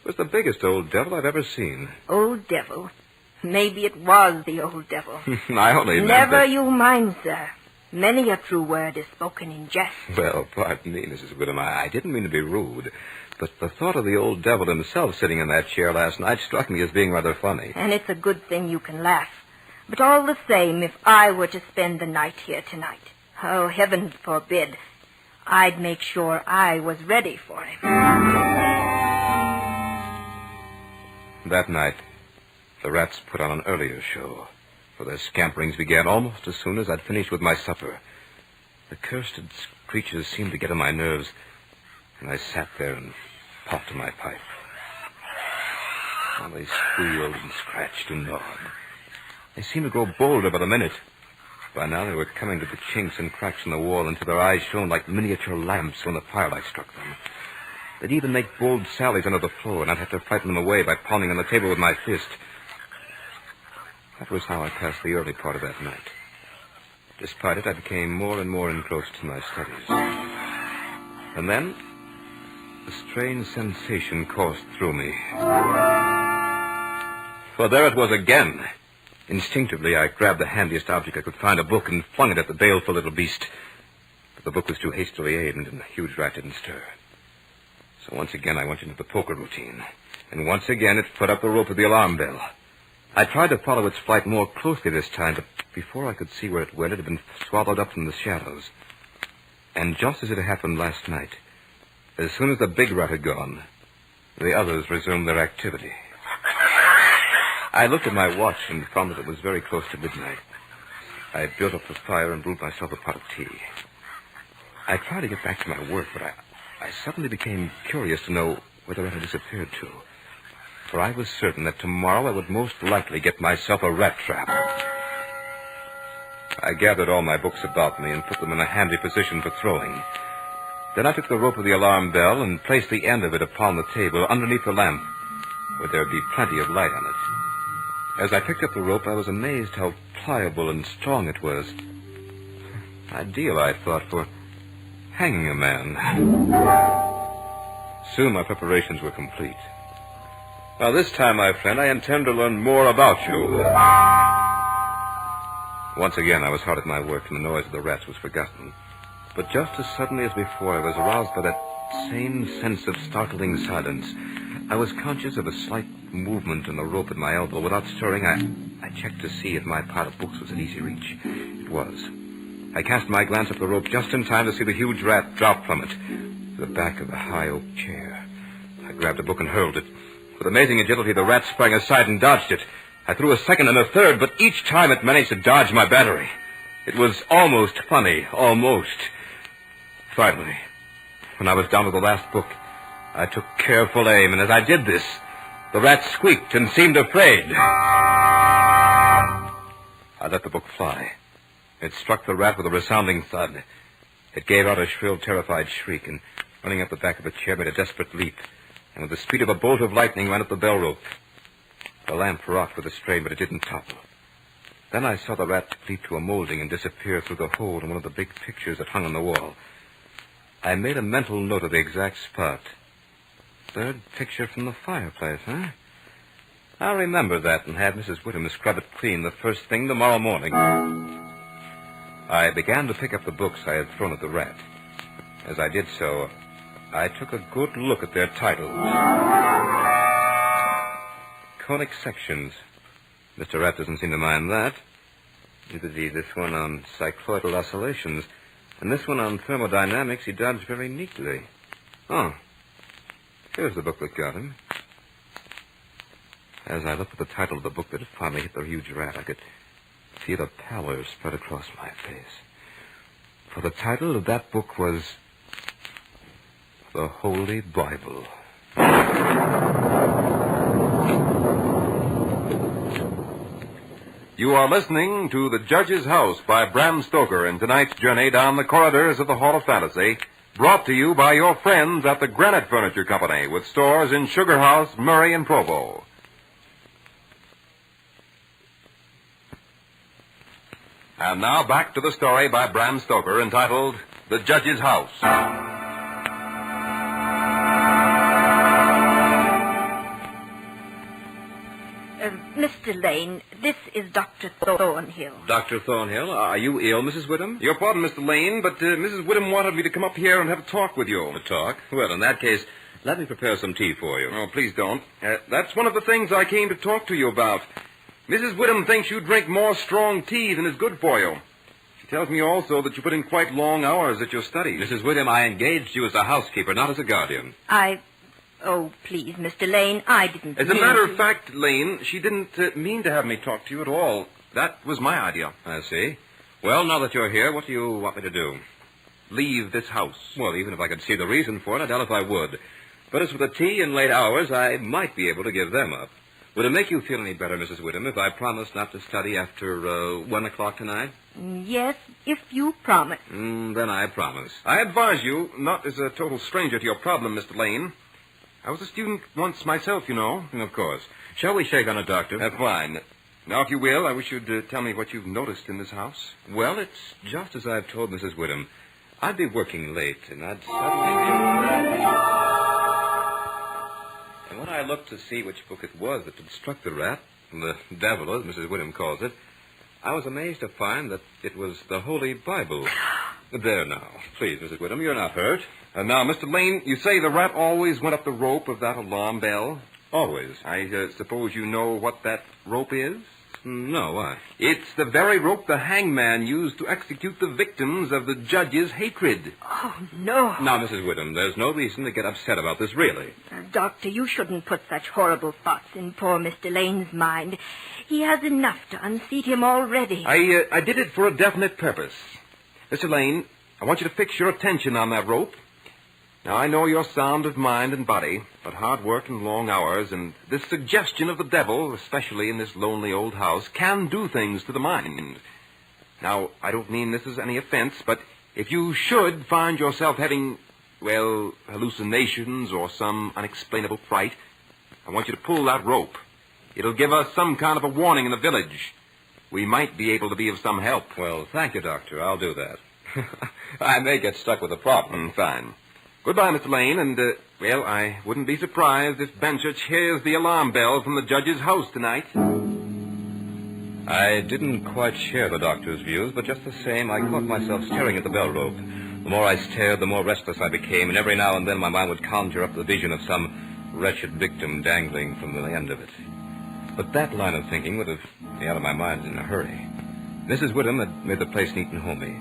It was the biggest old devil I've ever seen. Old devil? Maybe it was the old devil. I only meant Never that... you mind, sir. Many a true word is spoken in jest. Well, pardon me, Mrs. Whittam. I didn't mean to be rude. But the thought of the old devil himself sitting in that chair last night struck me as being rather funny. And it's a good thing you can laugh. But all the same, if I were to spend the night here tonight, oh, heaven forbid, I'd make sure I was ready for him. That night, the rats put on an earlier show, for their scamperings began almost as soon as I'd finished with my supper. The cursed creatures seemed to get on my nerves, and I sat there and puffed my pipe. While they squealed and scratched and gnawed. They seemed to grow bolder by the minute. By now they were coming to the chinks and cracks in the wall until their eyes shone like miniature lamps when the firelight struck them. They'd even make bold sallies under the floor, and I'd have to frighten them away by pounding on the table with my fist. That was how I passed the early part of that night. Despite it, I became more and more engrossed in my studies. And then, a strange sensation coursed through me. For there it was again. Instinctively, I grabbed the handiest object I could find, a book, and flung it at the baleful little beast. But the book was too hastily aimed, and the huge rat didn't stir. So once again, I went into the poker routine. And once again, it put up the rope of the alarm bell. I tried to follow its flight more closely this time, but before I could see where it went, it had been swallowed up in the shadows. And just as it had happened last night, as soon as the big rat had gone, the others resumed their activity. I looked at my watch and found that it was very close to midnight. I built up the fire and brewed myself a pot of tea. I tried to get back to my work, but I suddenly became curious to know where the rat had disappeared to. For I was certain that tomorrow I would most likely get myself a rat trap. I gathered all my books about me and put them in a handy position for throwing. Then I took the rope of the alarm bell and placed the end of it upon the table underneath the lamp, where there would be plenty of light on it. As I picked up the rope, I was amazed how pliable and strong it was. Ideal, I thought, for hanging a man. Soon my preparations were complete. Now, this time, my friend, I intend to learn more about you. Once again, I was hard at my work, and the noise of the rats was forgotten. But just as suddenly as before, I was aroused by that same sense of startling silence. I was conscious of a slight movement in the rope at my elbow. Without stirring, I checked to see if my pile of books was in easy reach. It was. I cast my glance up the rope just in time to see the huge rat drop from it to the back of the high oak chair. I grabbed a book and hurled it. With amazing agility, the rat sprang aside and dodged it. I threw a second and a third, but each time it managed to dodge my battery. It was almost funny, almost. Finally, when I was down to the last book, I took careful aim, and as I did this, the rat squeaked and seemed afraid. I let the book fly. It struck the rat with a resounding thud. It gave out a shrill, terrified shriek, and running up the back of the chair, made a desperate leap, and with the speed of a bolt of lightning ran up the bell rope. The lamp rocked with a strain, but it didn't topple. Then I saw the rat leap to a molding and disappear through the hole in one of the big pictures that hung on the wall. I made a mental note of the exact spot. Third picture from the fireplace, huh? I'll remember that and have Mrs. Whittam scrub it clean the first thing tomorrow morning. I began to pick up the books I had thrown at the rat. As I did so, I took a good look at their titles. Conic sections. Mr. Rat doesn't seem to mind that. Neither did this one on cycloidal oscillations. And this one on thermodynamics he dodged very neatly. Oh. Here's the book that got him. As I looked at the title of the book that had finally hit the huge rat, I could feel a pallor spread across my face. For the title of that book was The Holy Bible. You are listening to The Judge's House by Bram Stoker in tonight's journey down the corridors of the Hall of Fantasy, brought to you by your friends at the Granite Furniture Company with stores in Sugar House, Murray, and Provo. And now back to the story by Bram Stoker entitled The Judge's House. Mr. Lane, this is Dr. Thornhill. Dr. Thornhill, are you ill, Mrs. Whittam? Your pardon, Mr. Lane, but Mrs. Whittam wanted me to come up here and have a talk with you. A talk? Well, in that case, let me prepare some tea for you. Oh, please don't. That's one of the things I came to talk to you about. Mrs. Whittam thinks you drink more strong tea than is good for you. She tells me also that you put in quite long hours at your studies. Mrs. Whittam, I engaged you as a housekeeper, not as a guardian. Oh, please, Mr. Lane, I didn't As a matter of fact, Lane, she didn't mean to have me talk to you at all. That was my idea. I see. Well, now that you're here, what do you want me to do? Leave this house? Well, even if I could see the reason for it, I doubt if I would. But as for the tea and late hours, I might be able to give them up. Would it make you feel any better, Mrs. Whittam, if I promised not to study after 1 o'clock tonight? Yes, if you promise. Then I promise. I advise you, not as a total stranger to your problem, Mr. Lane. I was a student once myself, you know. Of course. Shall we shake on it, Doctor? Fine. Now, if you will, I wish you'd tell me what you've noticed in this house. Well, it's just as I've told Mrs. Whittam. I'd be working late, and I'd suddenly... And when I looked to see which book it was that had struck the rat, the devil, as Mrs. Whittam calls it, I was amazed to find that it was the Holy Bible. There now. Please, Mrs. Whittam, you're not hurt. And now, Mr. Lane, you say the rat always went up the rope of that alarm bell? Always. I suppose you know what that rope is? No, why? It's the very rope the hangman used to execute the victims of the judge's hatred. Oh, no. Now, Mrs. Whittam, there's no reason to get upset about this, really. Doctor, you shouldn't put such horrible thoughts in poor Mr. Lane's mind. He has enough to unseat him already. I did it for a definite purpose. Mr. Lane, I want you to fix your attention on that rope. Now, I know you're sound of mind and body, but hard work and long hours and this suggestion of the devil, especially in this lonely old house, can do things to the mind. Now, I don't mean this as any offense, but if you should find yourself having, well, hallucinations or some unexplainable fright, I want you to pull that rope. It'll give us some kind of a warning in the village. We might be able to be of some help. Well, thank you, Doctor. I'll do that. I may get stuck with a problem. Fine. Goodbye, Mr. Lane, and, well, I wouldn't be surprised if Benchurch hears the alarm bell from the judge's house tonight. I didn't quite share the doctor's views, but just the same, I caught myself staring at the bell rope. The more I stared, the more restless I became, and every now and then my mind would conjure up the vision of some wretched victim dangling from the end of it. But that line of thinking would have me out of my mind in a hurry. Mrs. Whittam had made the place neat and homey.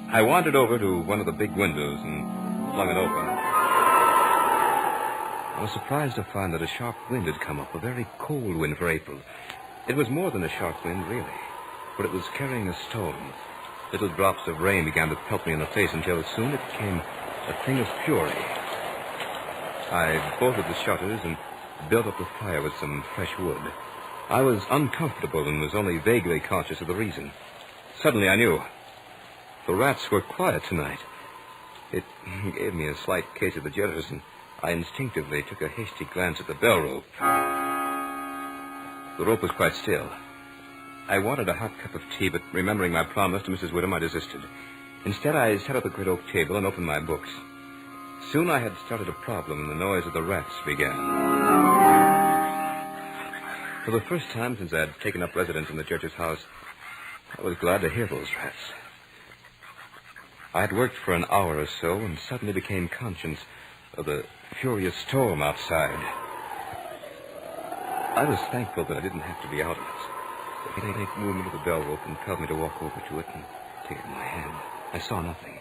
I wandered over to one of the big windows and flung it open. I was surprised to find that a sharp wind had come up, a very cold wind for April. It was more than a sharp wind, really, for it was carrying a stone. Little drops of rain began to pelt me in the face until soon it became a thing of fury. I bolted the shutters and built up the fire with some fresh wood. I was uncomfortable and was only vaguely conscious of the reason. Suddenly I knew. The rats were quiet tonight. It gave me a slight case of the jitters, and I instinctively took a hasty glance at the bell rope. The rope was quite still. I wanted a hot cup of tea, but remembering my promise to Mrs. Whittam, I desisted. Instead, I sat at the great oak table and opened my books. Soon I had started a problem, and the noise of the rats began. For the first time since I had taken up residence in the judge's house, I was glad to hear those rats. I had worked for an hour or so and suddenly became conscious of the furious storm outside. I was thankful that I didn't have to be out of it. The faint movement of the bell rope compelled me to walk over to it and take it in my hand. I saw nothing.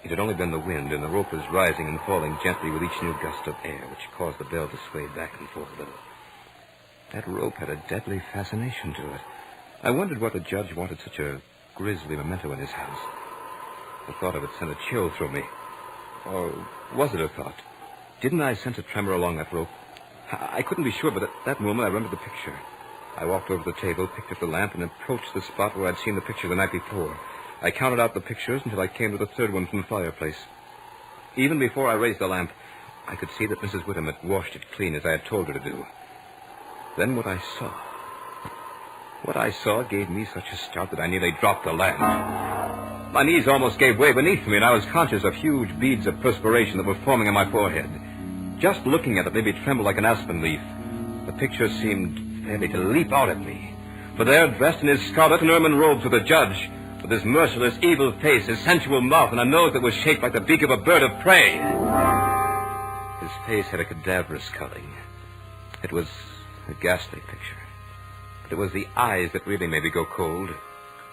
It had only been the wind, and the rope was rising and falling gently with each new gust of air, which caused the bell to sway back and forth a little. That rope had a deadly fascination to it. I wondered what the judge wanted such a grisly memento in his house. The thought of it sent a chill through me. Or was it a thought? Didn't I sense a tremor along that rope? I couldn't be sure, but at that moment I remembered the picture. I walked over to the table, picked up the lamp, and approached the spot where I'd seen the picture the night before. I counted out the pictures until I came to the third one from the fireplace. Even before I raised the lamp, I could see that Mrs. Whittam had washed it clean as I had told her to do. Then what I saw gave me such a start that I nearly dropped the lamp. My knees almost gave way beneath me, and I was conscious of huge beads of perspiration that were forming on my forehead. Just looking at it made me tremble like an aspen leaf. The picture seemed fairly to leap out at me. For there, dressed in his scarlet and ermine robes with the judge, with his merciless, evil face, his sensual mouth, and a nose that was shaped like the beak of a bird of prey. His face had a cadaverous coloring. It was a ghastly picture. But it was the eyes that really made me go cold.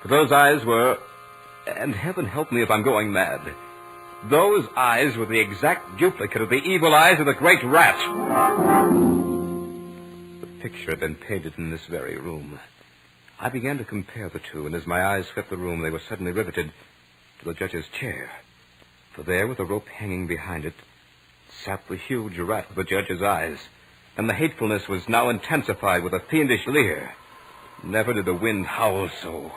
For those eyes were, and heaven help me if I'm going mad, those eyes were the exact duplicate of the evil eyes of the great rat. The picture had been painted in this very room. I began to compare the two, and as my eyes swept the room, they were suddenly riveted to the judge's chair. For there, with a rope hanging behind it, sat the huge rat with the judge's eyes, and the hatefulness was now intensified with a fiendish leer. Never did the wind howl so.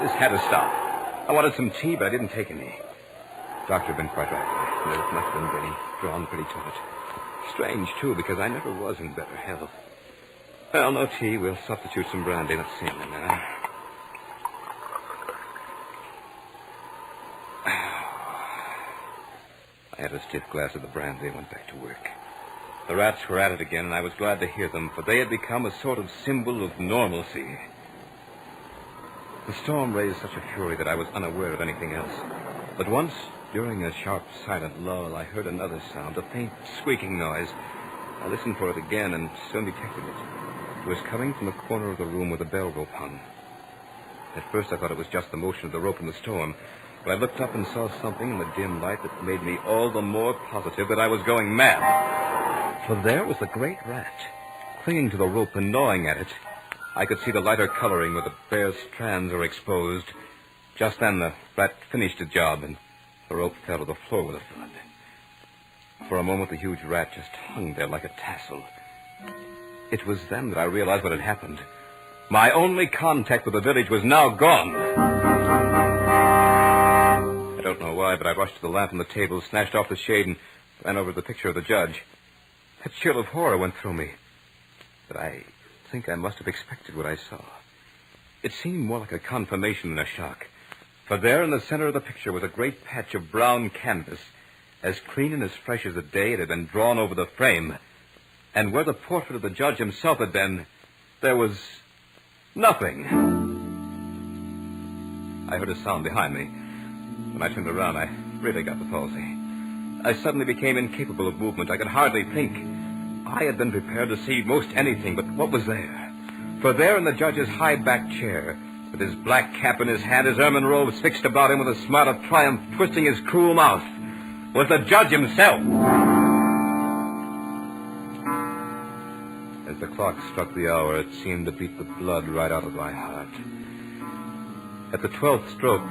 This had to stop. I wanted some tea, but I didn't take any. The doctor had been quite right. The nerve must have been getting drawn pretty taut. Strange, too, because I never was in better health. Well, no tea. We'll substitute some brandy. Let's see now. I had a stiff glass of the brandy and went back to work. The rats were at it again, and I was glad to hear them, for they had become a sort of symbol of normalcy. The storm raised such a fury that I was unaware of anything else. But once, during a sharp, silent lull, I heard another sound, a faint, squeaking noise. I listened for it again and soon detected it. It was coming from the corner of the room where the bell rope hung. At first I thought it was just the motion of the rope in the storm, but I looked up and saw something in the dim light that made me all the more positive that I was going mad. For there was the great rat, clinging to the rope and gnawing at it. I could see the lighter coloring where the bare strands were exposed. Just then the rat finished its job, and the rope fell to the floor with a thud. For a moment, the huge rat just hung there like a tassel. It was then that I realized what had happened. My only contact with the village was now gone. I don't know why, but I rushed to the lamp on the table, snatched off the shade, and ran over to the picture of the judge. A chill of horror went through me. But I think I must have expected what I saw. It seemed more like a confirmation than a shock. For there in the center of the picture was a great patch of brown canvas, as clean and as fresh as the day it had been drawn over the frame. And where the portrait of the judge himself had been, there was nothing. I heard a sound behind me. When I turned around, I really got the palsy. I suddenly became incapable of movement. I could hardly think. I had been prepared to see most anything, but what was there? For there in the judge's high-backed chair, with his black cap in his hand, his ermine robes fixed about him with a smile of triumph twisting his cruel mouth, was the judge himself. As the clock struck the hour, it seemed to beat the blood right out of my heart. At the 12th stroke,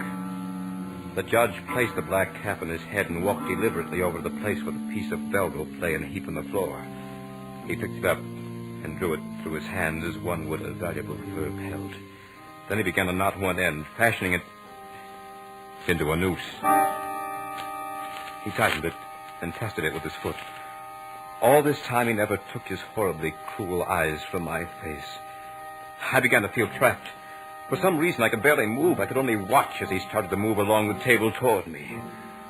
the judge placed the black cap on his head and walked deliberately over to the place where the piece of bell rope lay in a heap on the floor. He picked it up and drew it through his hands as one would a valuable fur pelt. Then he began to knot one end, fashioning it into a noose. He tightened it and tested it with his foot. All this time he never took his horribly cruel eyes from my face. I began to feel trapped. For some reason I could barely move. I could only watch as he started to move along the table toward me.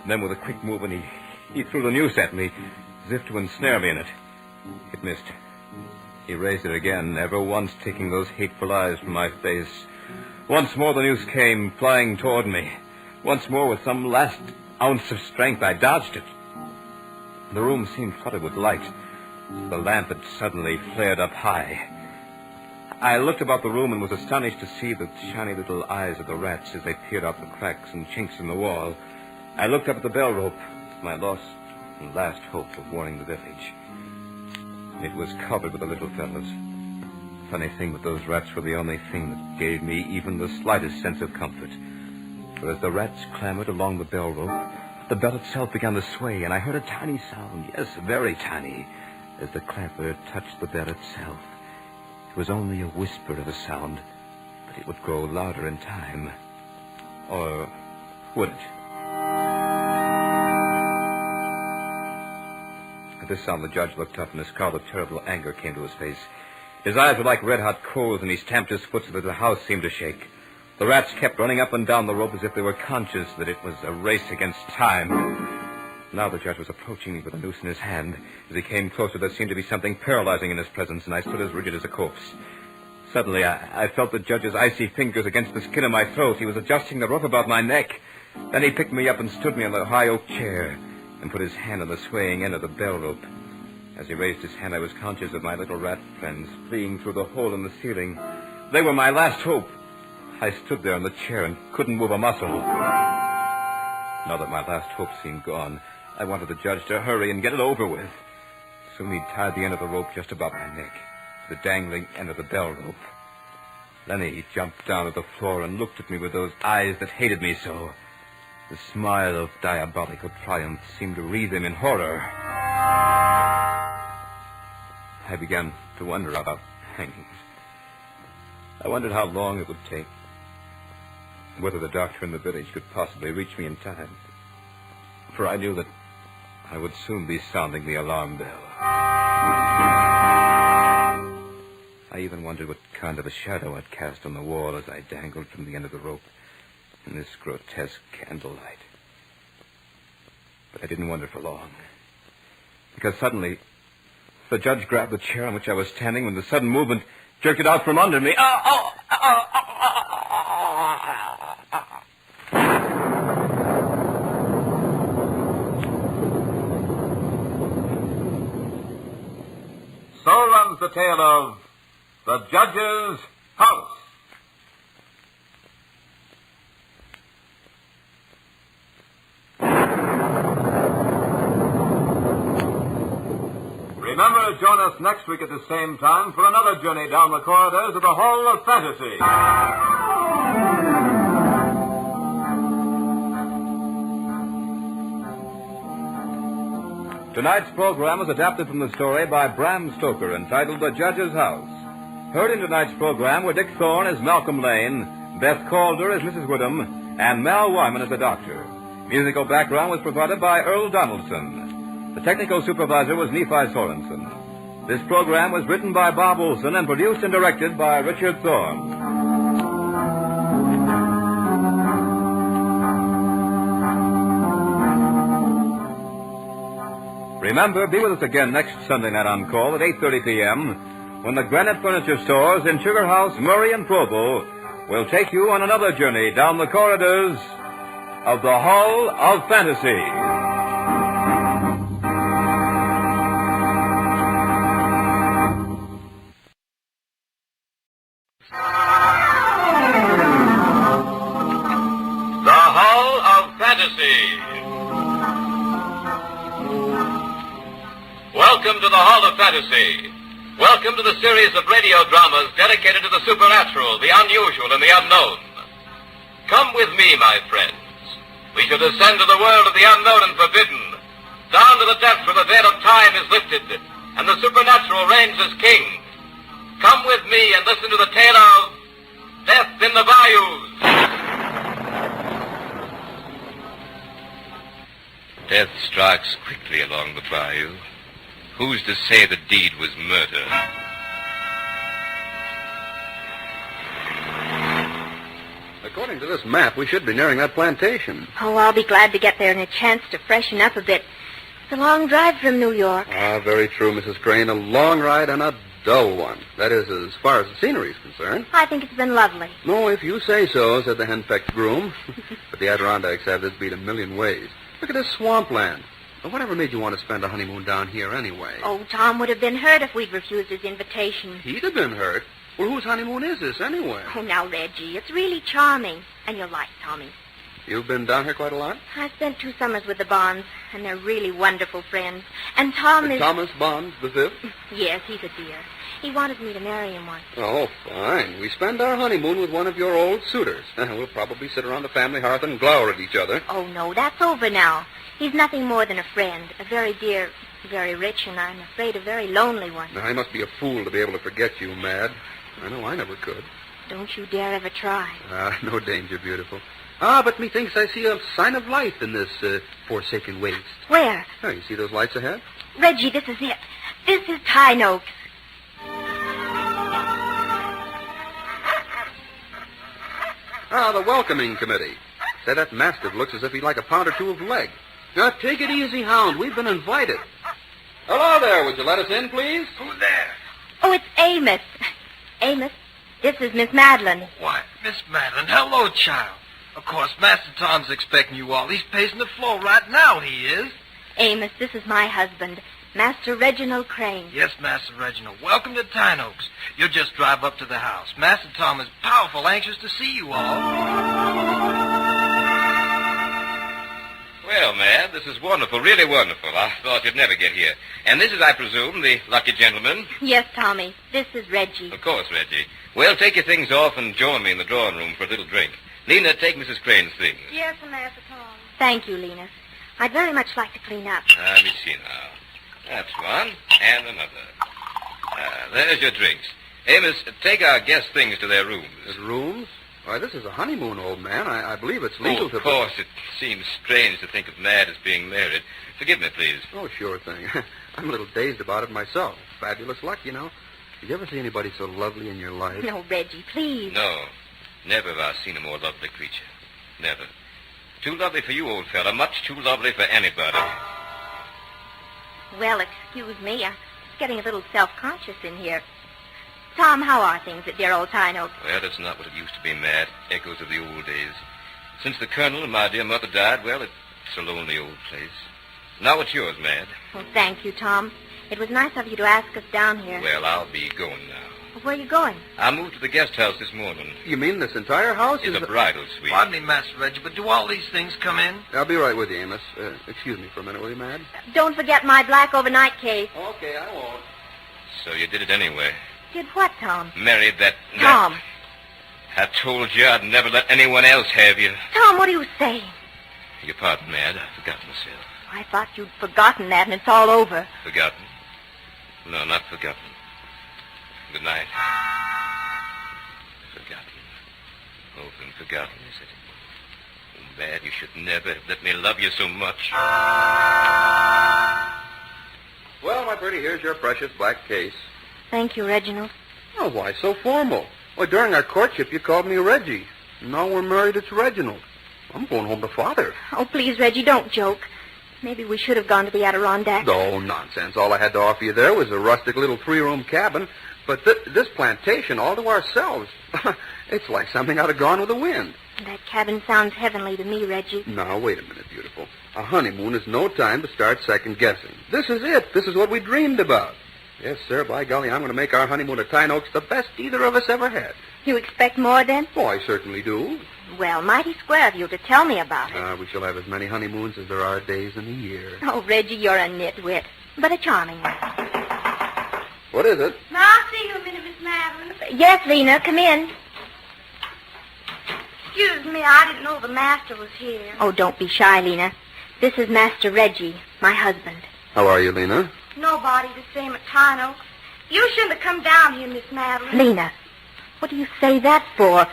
And then with a quick movement he threw the noose at me, as if to ensnare me in it. It missed. He raised it again, never once taking those hateful eyes from my face. Once more the noose came, flying toward me. Once more, with some last ounce of strength, I dodged it. The room seemed flooded with light. The lamp had suddenly flared up high. I looked about the room and was astonished to see the shiny little eyes of the rats as they peered out the cracks and chinks in the wall. I looked up at the bell rope, my lost and last hope of warning the village. It was covered with the little fellows. Funny thing, but those rats were the only thing that gave me even the slightest sense of comfort. For as the rats clambered along the bell rope, the bell itself began to sway, and I heard a tiny sound, yes, very tiny, as the clamper touched the bell itself. It was only a whisper of a sound, but it would grow louder in time. Or would it? At this sound, the judge looked up, and a scowl of terrible anger came to his face. His eyes were like red-hot coals, and he stamped his foot so that the house seemed to shake. The rats kept running up and down the rope as if they were conscious that it was a race against time. Now the judge was approaching me with a noose in his hand. As he came closer, there seemed to be something paralyzing in his presence, and I stood as rigid as a corpse. Suddenly, I felt the judge's icy fingers against the skin of my throat. He was adjusting the rope about my neck. Then he picked me up and stood me on the high oak chair and put his hand on the swaying end of the bell rope. As he raised his hand, I was conscious of my little rat friends fleeing through the hole in the ceiling. They were my last hope. I stood there in the chair and couldn't move a muscle. Now that my last hope seemed gone, I wanted the judge to hurry and get it over with. Soon he'd tied the end of the rope just about my neck, the dangling end of the bell rope. Then he jumped down to the floor and looked at me with those eyes that hated me so. The smile of diabolical triumph seemed to wreathe him in horror. I began to wonder about hangings. I wondered how long it would take, whether the doctor in the village could possibly reach me in time. For I knew that I would soon be sounding the alarm bell. I even wondered what kind of a shadow I'd cast on the wall as I dangled from the end of the rope in this grotesque candlelight. But I didn't wonder for long, because suddenly the judge grabbed the chair on which I was standing with a sudden movement, jerked it out from under me. So runs the tale of The Judge's House. Remember to join us next week at the same time for another journey down the corridors of the Hall of Fantasy. Tonight's program was adapted from the story by Bram Stoker entitled The Judge's House. Heard in tonight's program were Dick Thorne as Malcolm Lane, Beth Calder as Mrs. Woodham, and Mal Wyman as the doctor. Musical background was provided by Earl Donaldson. The technical supervisor was Nephi Sorensen. This program was written by Bob Olson and produced and directed by Richard Thorne. Remember, be with us again next Sunday night on call at 8:30 p.m. when the Granite Furniture Stores in Sugar House, Murray, and Provo will take you on another journey down the corridors of the Hall of Fantasy. Welcome to the Hall of Fantasy. Welcome to the series of radio dramas dedicated to the supernatural, the unusual, and the unknown. Come with me, my friends. We shall descend to the world of the unknown and forbidden, down to the depths where the veil of time is lifted, and the supernatural reigns as king. Come with me and listen to the tale of Death in the Bayous. Death strikes quickly along the bayou. Who's to say the deed was murder? According to this map, we should be nearing that plantation. Oh, I'll be glad to get there in a chance to freshen up a bit. It's a long drive from New York. Ah, very true, Mrs. Crane. A long ride and a dull one. That is, as far as the scenery is concerned. I think it's been lovely. No, if you say so, said the henpecked groom. But the Adirondacks have this beat a million ways. Look at this swampland. Well, whatever made you want to spend a honeymoon down here anyway? Oh, Tom would have been hurt if we'd refused his invitation. He'd have been hurt. Well, whose honeymoon is this anyway? Oh, now, Reggie, it's really charming. And you'll like Tommy. You've been down here quite a lot? I spent 2 summers with the Bonds, and they're really wonderful friends. And Tom is... Thomas Bonds, the fifth? Yes, he's a dear. He wanted me to marry him once. Oh, fine. We spend our honeymoon with one of your old suitors. We'll probably sit around the family hearth and glower at each other. Oh, no, that's over now. He's nothing more than a friend, a very dear, very rich, and I'm afraid a very lonely one. Now, I must be a fool to be able to forget you, Mad. I know I never could. Don't you dare ever try. No danger, beautiful. But methinks I see a sign of life in this forsaken waste. Where? Oh, you see those lights ahead? Reggie, this is it. This is Pine Oaks. The welcoming committee. Say, that mastiff looks as if he'd like a pound or two of leg. Now, take it easy, Hound. We've been invited. Hello there. Would you let us in, please? Who's there? Oh, it's Amos. Amos, this is Miss Madeline. Why, Miss Madeline, hello, child. Of course, Master Tom's expecting you all. He's pacing the floor right now, he is. Amos, this is my husband, Master Reginald Crane. Yes, Master Reginald. Welcome to Tyne Oaks. You'll just drive up to the house. Master Tom is powerful anxious to see you all. Well, Mad, this is wonderful, really wonderful. I thought you'd never get here. And this is, I presume, the lucky gentleman? Yes, Tommy. This is Reggie. Of course, Reggie. Well, take your things off and join me in the drawing room for a little drink. Lena, take Mrs. Crane's things. Yes, Master Tom. Thank you, Lena. I'd very much like to clean up. Let me see now. That's one, and another. There's your drinks. Amos, take our guest things to their rooms. His rooms? Why, this is a honeymoon, old man. I believe it's legal to... Of course, it seems strange to think of Mad as being married. Forgive me, please. Oh, sure thing. I'm a little dazed about it myself. Fabulous luck, you know. Did you ever see anybody so lovely in your life? No, Reggie, please. No. Never have I seen a more lovely creature. Never. Too lovely for you, old fella. Much too lovely for anybody. Well, excuse me. I'm getting a little self-conscious in here. Tom, how are things at dear old Tyne Oaks? Well, it's not what it used to be, Mad. Echoes of the old days. Since the Colonel and my dear mother died, well, it's a lonely old place. Now it's yours, Mad. Well, thank you, Tom. It was nice of you to ask us down here. Well, I'll be going now. Where are you going? I moved to the guest house this morning. You mean this entire house It's is a bridal suite. Pardon me, Master Reggie, but do all these things come in? I'll be right with you, Amos. Excuse me for a minute, will you, Mad? Don't forget my black overnight case. Okay, I won't. So you did it anyway. Did what, Tom? Married that... Tom. I told you I'd never let anyone else have you. Tom, what are you saying? Your pardon, Mad. I forgot myself. I thought you'd forgotten that and it's all over. Forgotten? No, not forgotten. Good night. Forgotten. Oh, been forgotten, is it? Oh, Mad, you should never have let me love you so much. Well, my pretty, here's your precious black case. Thank you, Reginald. Oh, why so formal? Why, during our courtship, you called me Reggie. Now we're married, it's Reginald. I'm going home to Father. Oh, please, Reggie, don't joke. Maybe we should have gone to the Adirondacks. Oh, nonsense. All I had to offer you there was a rustic little three-room cabin. But this plantation all to ourselves. It's like something out of Gone with the Wind. That cabin sounds heavenly to me, Reggie. Now, wait a minute, beautiful. A honeymoon is no time to start second-guessing. This is it. This is what we dreamed about. Yes, sir. By golly, I'm going to make our honeymoon at Tyne Oaks the best either of us ever had. You expect more, then? Oh, I certainly do. Well, mighty square of you to tell me about it. We shall have as many honeymoons as there are days in a year. Oh, Reggie, you're a nitwit, but a charming one. What is it? Now, I'll see you a minute, Miss Madeline. Yes, Lena, come in. Excuse me, I didn't know the master was here. Oh, don't be shy, Lena. This is Master Reggie, my husband. How are you, Lena? Nobody the same at Tyne Oaks. You shouldn't have come down here, Miss Madeline. Lena, what do you say that for?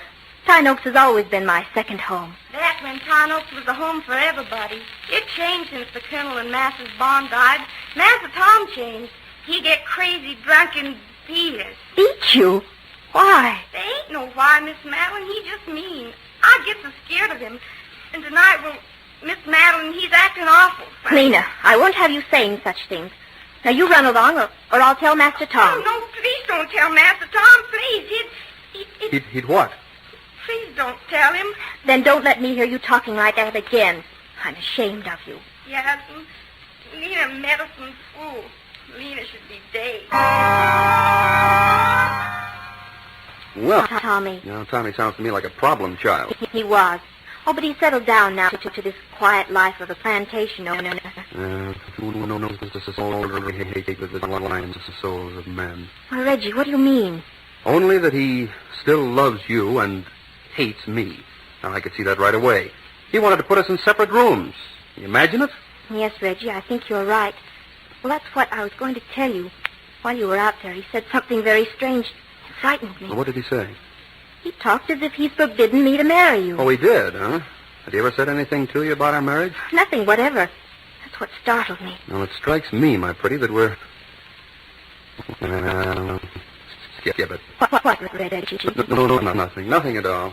Tyne Oaks has always been my second home. Back when Tyne Oaks was the home for everybody. It changed since the Colonel and Master's Bond died. Master Tom changed. He get crazy, drunk, and beat us. Beat you? Why? There ain't no why, Miss Madeline. He just mean. I get so scared of him. And tonight, well, Miss Madeline, he's acting awful. Lena, I won't have you saying such things. Now, you run along, or I'll tell Master Tom. Oh, no, please don't tell Master Tom, please. He'd what? Please don't tell him. Then don't let me hear you talking like that again. I'm ashamed of you. Yes, Lena medicine fool. Lena should be dead. Well, Tommy. Now, Tommy sounds to me like a problem child. He was. Oh, but he's settled down now to this quiet life of the plantation owner. Who knows the souls of men? Well, Reggie, what do you mean? Only that he still loves you and hates me. Now, I could see that right away. He wanted to put us in separate rooms. Can you imagine it? Yes, Reggie, I think you're right. Well, that's what I was going to tell you. While you were out there, he said something very strange. It frightened me. Well, what did he say? He talked as if he's forbidden me to marry you. Oh, he did, huh? Had he ever said anything to you about our marriage? Nothing whatever. That's what startled me. Well, it strikes me, my pretty, that we're... skip it. What, Reggie? No, nothing. Nothing at all.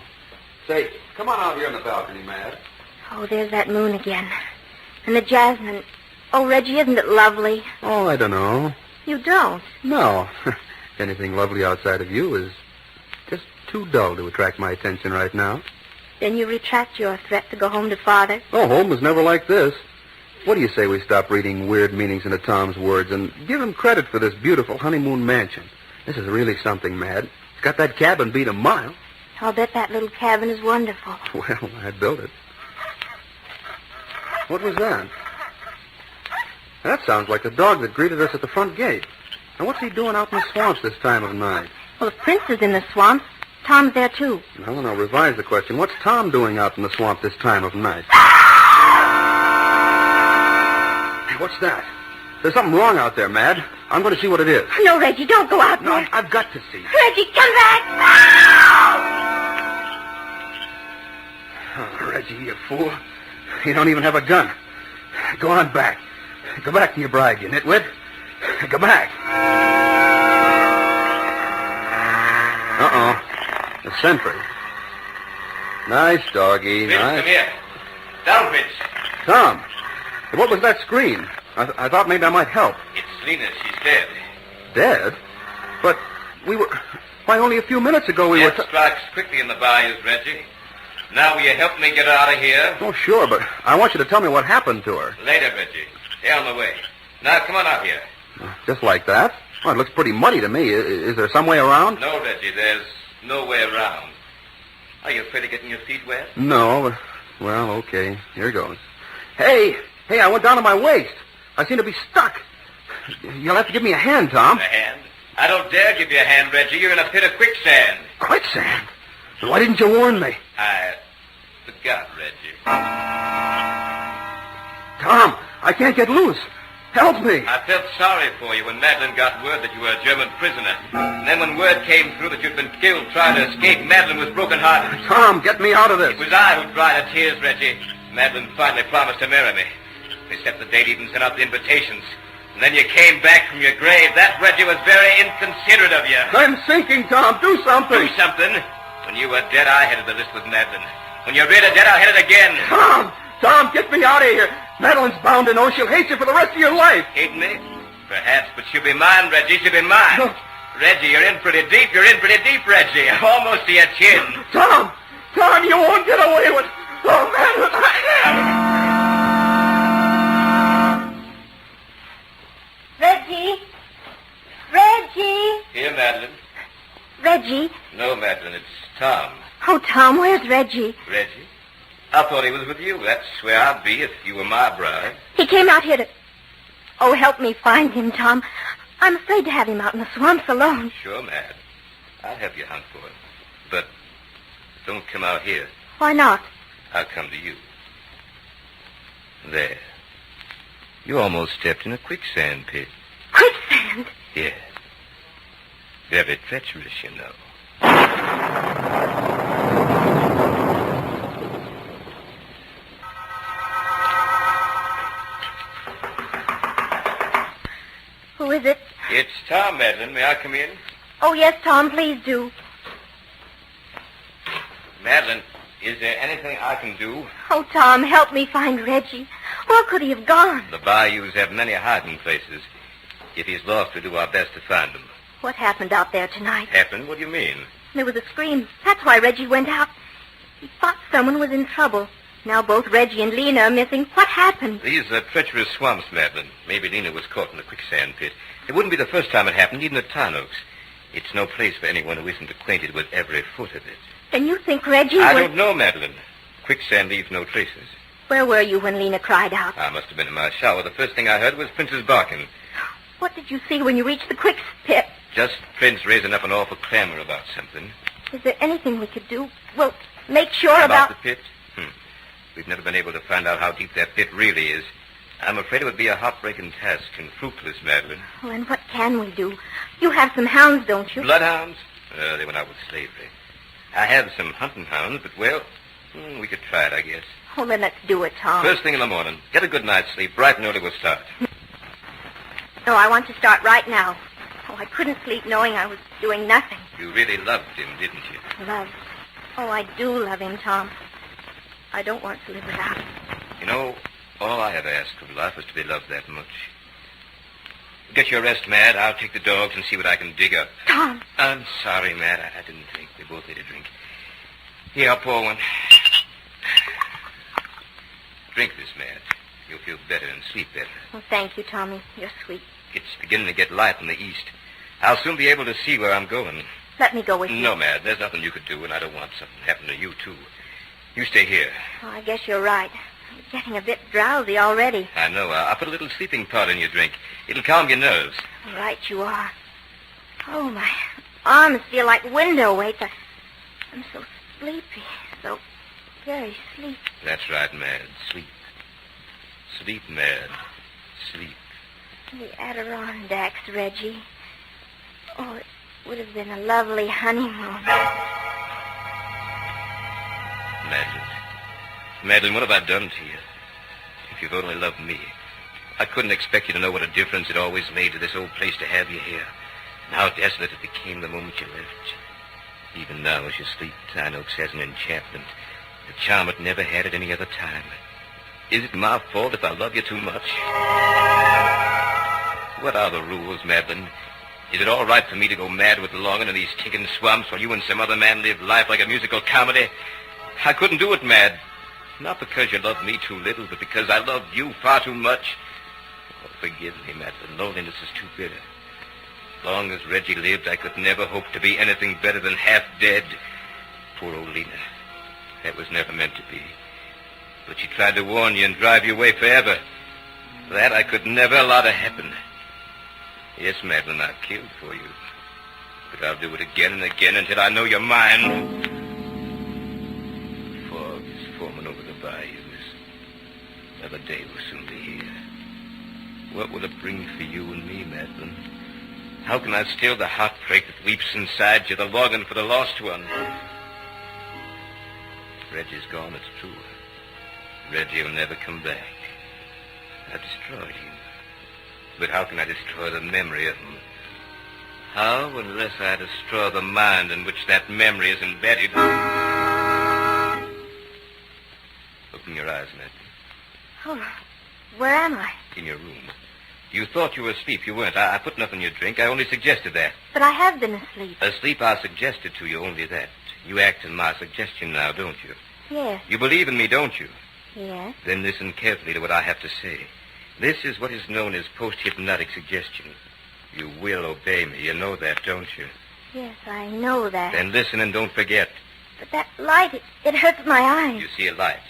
Say, come on out here on the balcony, Mad. Oh, there's that moon again. And the jasmine. Oh, Reggie, isn't it lovely? Oh, I don't know. You don't? No. Anything lovely outside of you is just too dull to attract my attention right now. Then you retract your threat to go home to Father? Oh, home was never like this. What do you say we stop reading weird meanings into Tom's words and give him credit for this beautiful honeymoon mansion? This is really something, Mad. It's got that cabin beat a mile. I'll bet that little cabin is wonderful. Well, I built it. What was that? That sounds like the dog that greeted us at the front gate. Now, what's he doing out in the swamps this time of night? Well, if Prince is in the swamps, Tom's there, too. No, revise the question. What's Tom doing out in the swamp this time of night? Hey, what's that? There's something wrong out there, Mad. I'm going to see what it is. No, Reggie, don't go out No, there. I've got to see. Reggie, come back! Oh, Reggie, you fool. You don't even have a gun. Go on back. Go back to your bride, you nitwit. Go back. Uh-oh. The sentry. Nice doggy. Vince, nice. come here. Down, Vince. Tom, what was that scream? I thought maybe I might help. It's Lena. She's dead. Dead? But we were... Why, only a few minutes ago we Death were... strikes quickly in the bayous, Reggie. Now will you help me get her out of here? Oh, sure, but I want you to tell me what happened to her. Later, Reggie. They're on the way. Now, come on out here. Just like that? Well, it looks pretty muddy to me. Is there some way around? No, Reggie, there's no way around. Are you afraid of getting your feet wet? No, but... Well, okay. Here goes. Hey, I went down to my waist. I seem to be stuck. You'll have to give me a hand, Tom. A hand? I don't dare give you a hand, Reggie. You're in a pit of quicksand. Quicksand? Why didn't you warn me? I forgot, Reggie. Tom, I can't get loose. Help me. I felt sorry for you when Madeline got word that you were a German prisoner. And then when word came through that you'd been killed trying to escape, Madeline was broken-hearted. Tom, get me out of this. It was I who dried her tears, Reggie. Madeline finally promised to marry me. We set the date, even sent out the invitations. And then you came back from your grave. That, Reggie, was very inconsiderate of you. I'm sinking, Tom. Do something. Do something? When you were dead, I headed the list with Madeline. When you're really dead, I'll head it again. Tom, get me out of here. Madeline's bound to know. She'll hate you for the rest of your life. Hate me? Perhaps, but she'll be mine, Reggie. She'll be mine. No. Reggie, you're in pretty deep. You're in pretty deep, Reggie. Almost to your chin. Tom, you won't get away with... Oh, Madeline. Reggie? Here, Madeline. Reggie? No, Madeline, it's Tom. Oh, Tom, where's Reggie? Reggie? I thought he was with you. That's where I'd be if you were my bride. He came out here to... Oh, help me find him, Tom. I'm afraid to have him out in the swamps alone. Sure, Mad. I'll help you hunt for him. But don't come out here. Why not? I'll come to you. There. You almost stepped in a quicksand pit. Quicksand? Yes. Very treacherous, you know. Who is it? It's Tom, Madeline. May I come in? Oh, yes, Tom, please do. Madeline, is there anything I can do? Oh, Tom, help me find Reggie. Where could he have gone? The bayous have many hiding places. If he's lost, we'll do our best to find him. What happened out there tonight? Happened? What do you mean? There was a scream. That's why Reggie went out. He thought someone was in trouble. Now both Reggie and Lena are missing. What happened? These are treacherous swamps, Madeline. Maybe Lena was caught in the quicksand pit. It wouldn't be the first time it happened, even at Tarn Oaks. It's no place for anyone who isn't acquainted with every foot of it. Then you think Reggie I was... don't know, Madeline. Quicksand leaves no traces. Where were you when Lena cried out? I must have been in my shower. The first thing I heard was Prince's barking. What did you see when you reached the quick pit? Just Prince raising up an awful clamor about something. Is there anything we could do? Well, make sure About the pit? We've never been able to find out how deep that pit really is. I'm afraid it would be a heartbreaking task and fruitless, Madeline. Oh, and what can we do? You have some hounds, don't you? Bloodhounds? They went out with slavery. I have some hunting hounds, but, well, we could try it, I guess. Oh, then let's do it, Tom. First thing in the morning. Get a good night's sleep. Bright and early we'll start. No, I want to start right now. Oh, I couldn't sleep knowing I was doing nothing. You really loved him, didn't you? Love. Oh, I do love him, Tom. I don't want to live without him. You know, All I ever asked of life was to be loved that much. Get your rest, Mad. I'll take the dogs and see what I can dig up. Tom. I'm sorry, Mad. I didn't think. We both need a drink. Here, I'll pour one. Drink this, Mad. You'll feel better and sleep better. Well, thank you, Tommy. You're sweet. It's beginning to get light in the east. I'll soon be able to see where I'm going. Let me go with you. No, Mad. There's nothing you could do, and I don't want something to happen to you, too. You stay here. Oh, I guess you're right. I'm getting a bit drowsy already. I know. I'll put a little sleeping powder in your drink. It'll calm your nerves. Right you are. Oh, my arms feel like window weights. I'm so sleepy. So very sleepy. That's right, Mad. Sleep. Sleep, Mad. Sleep. The Adirondacks, Reggie. Oh, it would have been a lovely honeymoon. Madeline, what have I done to you? If you've only loved me. I couldn't expect you to know what a difference it always made to this old place to have you here. And how desolate it became the moment you left. Even now, as you sleep, Pine Oaks has an enchantment, a charm it never had at any other time. Is it my fault if I love you too much? What are the rules, Madeline? Is it all right for me to go mad with longing in these stinking swamps while you and some other man live life like a musical comedy? I couldn't do it, Mad. Not because you loved me too little, but because I loved you far too much. Oh, forgive me, Madeline. Loneliness is too bitter. As long as Reggie lived, I could never hope to be anything better than half dead. Poor old Lena. That was never meant to be. But she tried to warn you and drive you away forever. That I could never allow to happen. Yes, Madeline, I've killed for you. But I'll do it again and again until I know you're mine. Fog is forming over the bayous. Another day will soon be here. What will it bring for you and me, Madeline? How can I still the heartbreak that weeps inside you, the longing for the lost one? Reggie's gone, it's true. Reggie will never come back. I've destroyed him. But how can I destroy the memory of him? How, unless I destroy the mind in which that memory is embedded? Open your eyes, Madeline. Oh, where am I? In your room. You thought you were asleep. You weren't. I put nothing in your drink. I only suggested that. But I have been asleep. Asleep, I suggested to you only that. You act in my suggestion now, don't you? Yes. You believe in me, don't you? Yes. Then listen carefully to what I have to say. This is what is known as post-hypnotic suggestion. You will obey me. You know that, don't you? Yes, I know that. Then listen and don't forget. But that light, it hurts my eyes. You see a light.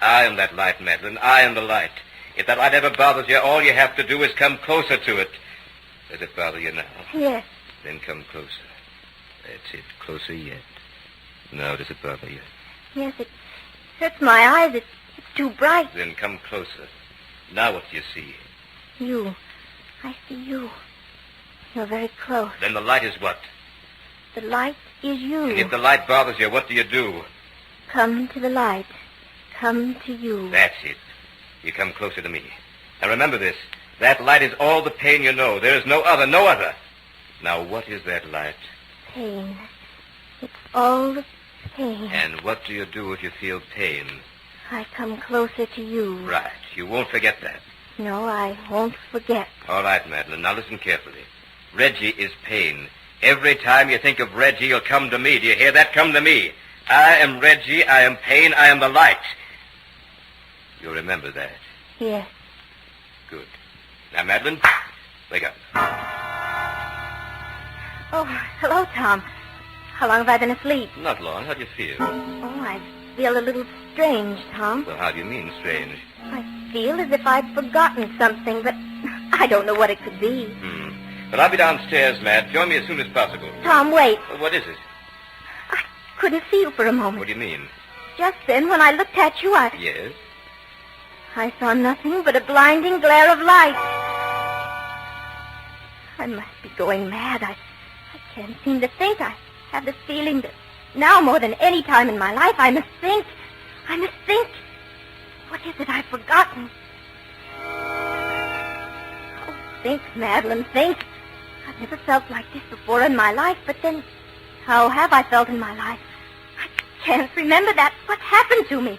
I am that light, Madeline. I am the light. If that light ever bothers you, all you have to do is come closer to it. Does it bother you now? Yes. Then come closer. That's it. Closer yet. Now, does it bother you? Yes, it hurts my eyes. It's too bright. Then come closer. Now what do you see? You. I see you. You're very close. Then the light is what? The light is you. And if the light bothers you, what do you do? Come to the light. Come to you. That's it. You come closer to me. Now remember this. That light is all the pain you know. There is no other, no other. Now what is that light? Pain. It's all the pain. And what do you do if you feel pain? I come closer to you. Right. You won't forget that. No, I won't forget. All right, Madeline. Now listen carefully. Reggie is pain. Every time you think of Reggie, you'll come to me. Do you hear that? Come to me. I am Reggie. I am pain. I am the light. You'll remember that. Yes. Good. Now, Madeline, wake up. Oh, hello, Tom. How long have I been asleep? Not long. How do you feel? Oh, I feel a little strange, Tom. Well, how do you mean, strange? I feel as if I'd forgotten something, but I don't know what it could be. But I'll be downstairs, Mad. Join me as soon as possible. Tom, wait. Well, what is it? I couldn't see you for a moment. What do you mean? Just then, when I looked at you, Yes? I saw nothing but a blinding glare of light. I must be going mad. I can't seem to think. I have the feeling that now more than any time in my life, I must think. I must think. What is it I've forgotten? Oh, think, Madeline, think. I've never felt like this before in my life, but then how have I felt in my life? I can't remember that. What happened to me?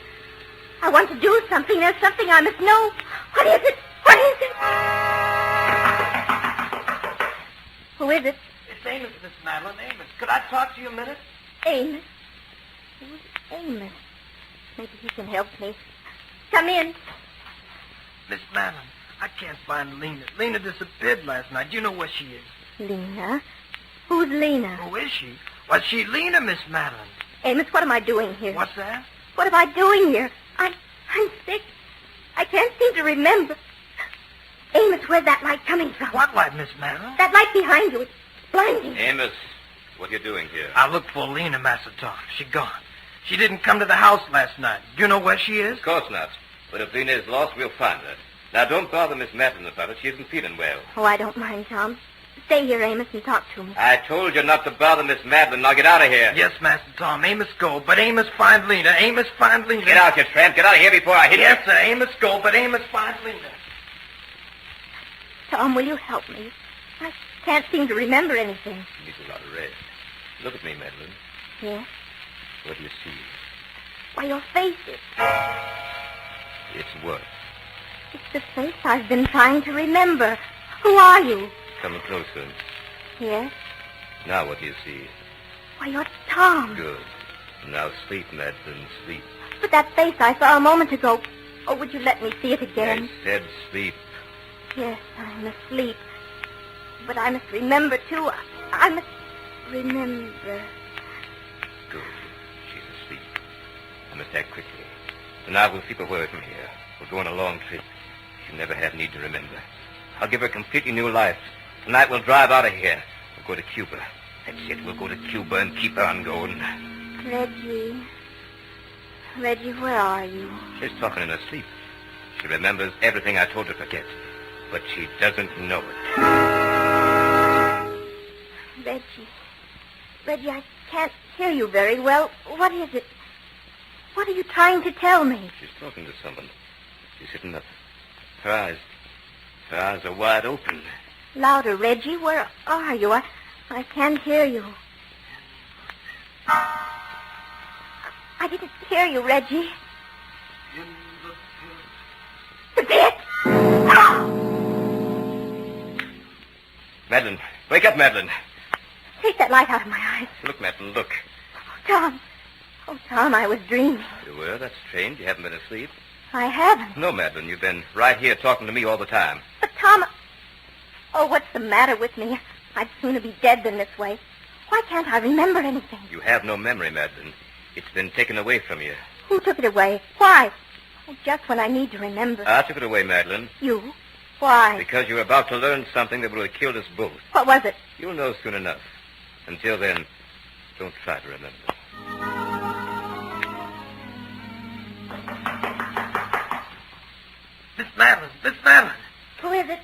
I want to do something. There's something I must know. What is it? What is it? Who is it? It's Amos, Miss Madeline. Amos. Could I talk to you a minute? Amos. Who's Amos? Maybe he can help me. Come in. Miss Madeline, I can't find Lena. Lena disappeared last night. Do you know where she is? Lena? Who's Lena? Who is she? Well, she's Lena, Miss Madeline. Amos, what am I doing here? What's that? What am I doing here? I'm sick. I can't seem to remember. Amos, where's that light coming from? What light, Miss Madeline? That light behind you. It's blinding. Amos, what are you doing here? I looked for Lena, Master Tom. She gone. She didn't come to the house last night. Do you know where she is? Of course not. But if Lena is lost, we'll find her. Now, don't bother Miss Madeline about it. She isn't feeling well. Oh, I don't mind, Tom. Stay here, Amos, and talk to me. I told you not to bother Miss Madeline. Now get out of here. Yes, Master Tom. Amos go, but Amos find Lena. Amos find Lena. Get out, you tramp. Get out of here before I hit you. Yes, sir. Amos go, but Amos find Lena. Tom, will you help me? I can't seem to remember anything. You need a lot of rest. Look at me, Madeline. Yes? What do you see? Why, your face is... It's what? It's the face I've been trying to remember. Who are you? Come closer. Yes? Now what do you see? Why, you're Tom. Good. Now sleep, Madeline, sleep. But that face I saw a moment ago... Oh, would you let me see it again? I said sleep. Yes, I'm asleep. But I must remember, too. I must remember. Good. She's asleep. I must act quickly. Tonight we'll keep away from here. We'll go on a long trip. She'll never have need to remember. I'll give her a completely new life. Tonight we'll drive out of here. We'll go to Cuba. That's it. We'll go to Cuba and keep on going. Reggie. Reggie, where are you? She's talking in her sleep. She remembers everything I told her to forget. But she doesn't know it. Reggie. Reggie, I can't hear you very well. What is it? What are you trying to tell me? She's talking to someone. She's sitting up. Her eyes are wide open. Louder, Reggie. Where are you? I can't hear you. I didn't hear you, Reggie. The pit! Madeline, wake up, Madeline. Take that light out of my eyes. Look, Madeline, look. Tom. Oh, Tom, I was dreaming. You were? That's strange. You haven't been asleep. I haven't. No, Madeline, you've been right here talking to me all the time. But, Tom... Oh, what's the matter with me? I'd sooner be dead than this way. Why can't I remember anything? You have no memory, Madeline. It's been taken away from you. Who took it away? Why? Oh, just when I need to remember. I took it away, Madeline. You? Why? Because you're about to learn something that will have killed us both. What was it? You'll know soon enough. Until then, don't try to remember. Miss Madeline, Miss Madeline. Who is it?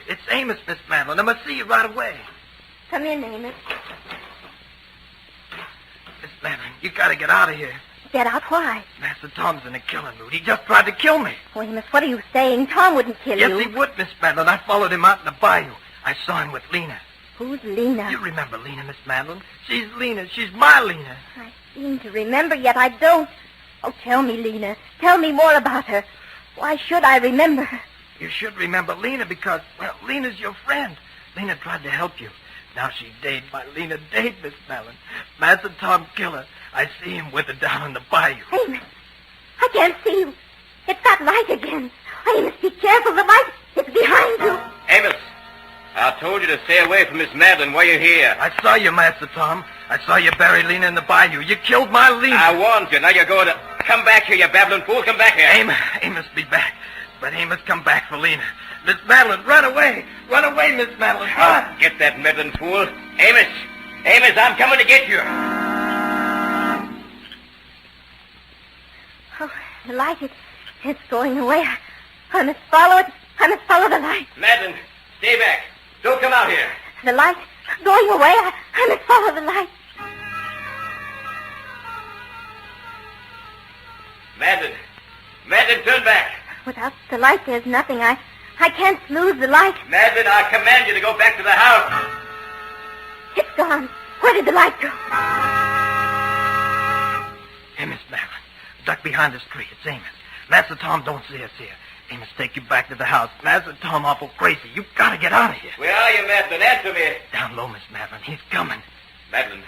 It's Amos, Miss Madeline. I must see you right away. Come in, Amos. Miss Madeline, you gotta get out of here. Get out? Why? Master Tom's in a killing mood. He just tried to kill me. Oh, Amos, what are you saying? Tom wouldn't kill you. Yes, he would, Miss Madeline. I followed him out in the bayou. I saw him with Lena. Who's Lena? You remember Lena, Miss Madeline? She's Lena. She's my Lena. I seem to remember, yet I don't. Oh, tell me, Lena. Tell me more about her. Why should I remember her? You should remember Lena because, well, Lena's your friend. Lena tried to help you. Now she's dead. My Lena dead, Miss Madeline. Master Tom killed her. I see him with her down in the bayou. Amos, I can't see you. It's that light again. Amos, be careful. The light is behind you. Amos, I told you to stay away from Miss Madeline while you're here. I saw you, Master Tom. I saw you bury Lena in the bayou. You killed my Lena. I warned you. Now you're going to... Come back here, you babbling fool. Come back here. Amos, be back. But Amos, come back for Lena. Miss Madeline, run away. Run away, Miss Madeline. Run. Get that meddling fool. Amos, I'm coming to get you. Oh, the light, it's going away. I must follow it. I must follow the light. Madeline, stay back. Don't come out here. The light going away. I must follow the light. Madeline, turn back. Without the light, there's nothing. I can't lose the light. Madeline, I command you to go back to the house. It's gone. Where did the light go? Hey, Miss Madeline, duck behind this tree. It's Amos. Master Tom don't see us here. Amos, take you back to the house. Master Tom awful crazy. You gotta get out of here. Where are you, Madeline? Answer me. Down low, Miss Madeline. He's coming. Madeline.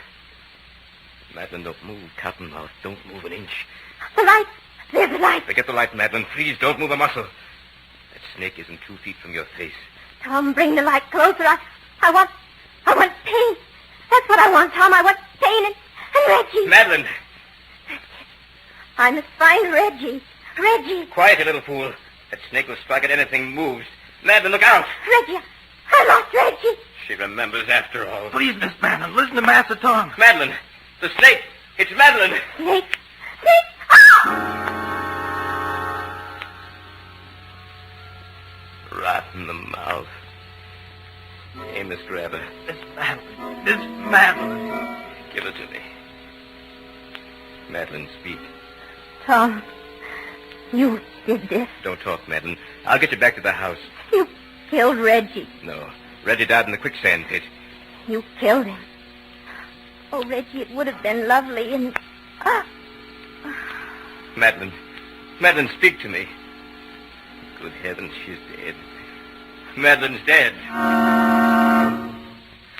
Madeline, don't move. Cottonmouth, don't move an inch. The light. There's the light. Forget the light, Madeline. Please don't move a muscle. That snake isn't 2 feet from your face. Tom, bring the light closer. I want pain. That's what I want, Tom. I want pain and Reggie. Madeline. I must find Reggie. Reggie. Quiet, you little fool. That snake will strike at anything moves. Madeline, look out. Reggie. I lost Reggie. She remembers after all. Please, Miss Madeline, listen to Master Tom. Madeline. The snake. It's Madeline. Snake. Snake. Ah! Right in the mouth. Amos, grab her. Miss Madeline. Miss Madeline. Give her to me. Madeline, speak. Tom, you did this. Don't talk, Madeline. I'll get you back to the house. You killed Reggie. No. Reggie died in the quicksand pit. You killed him. Oh, Reggie, it would have been lovely and... Madeline. Madeline, speak to me. Good heavens, she's dead. Madeline's dead.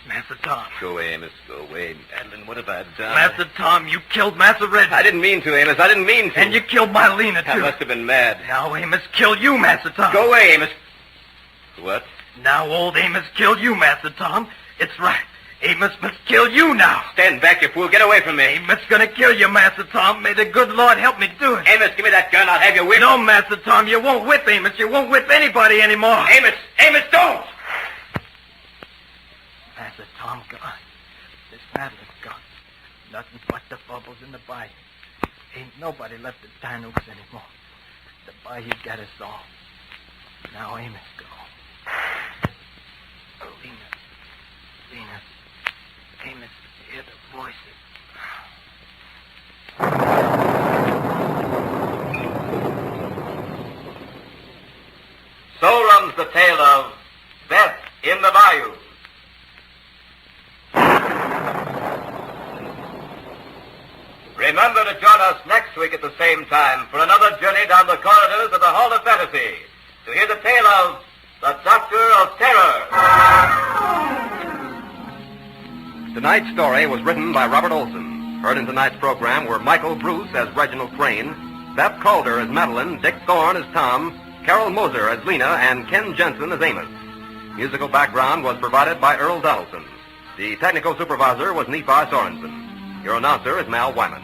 Master Tom. Go away, Amos. Go away. Madeline, what have I done? Master Tom, you killed Master Reggie. I didn't mean to, Amos. I didn't mean to. And you killed my Lena, too. I must have been mad. Now Amos killed you, Master Tom. Go away, Amos. What? Now old Amos killed you, Master Tom. It's right. Amos must kill you now. Stand back, you fool. Get away from me. Amos gonna kill you, Master Tom. May the good Lord help me do it. Amos, give me that gun. I'll have you whipped. No, Master Tom, you won't whip Amos. You won't whip anybody anymore. Amos! Amos, don't! Master Tom gone. Miss Madeline's gone. Nothing but the bubbles in the bayou. Ain't nobody left at Tynooks anymore. The bayou got us all. Now Amos gone. Lena. Amos, hear the voices. So runs the tale of Death in the Bayou. Remember to join us next week at the same time for another journey down the corridors of the Hall of Fantasy to hear the tale of the Doctor of Terror. Tonight's story was written by Robert Olson. Heard in tonight's program were Michael Bruce as Reginald Crane, Beth Calder as Madeline, Dick Thorne as Tom, Carol Moser as Lena, and Ken Jensen as Amos. Musical background was provided by Earl Donaldson. The technical supervisor was Nephi Sorensen. Your announcer is Mal Wyman.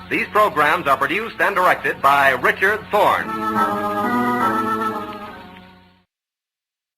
These programs are produced and directed by Richard Thorne.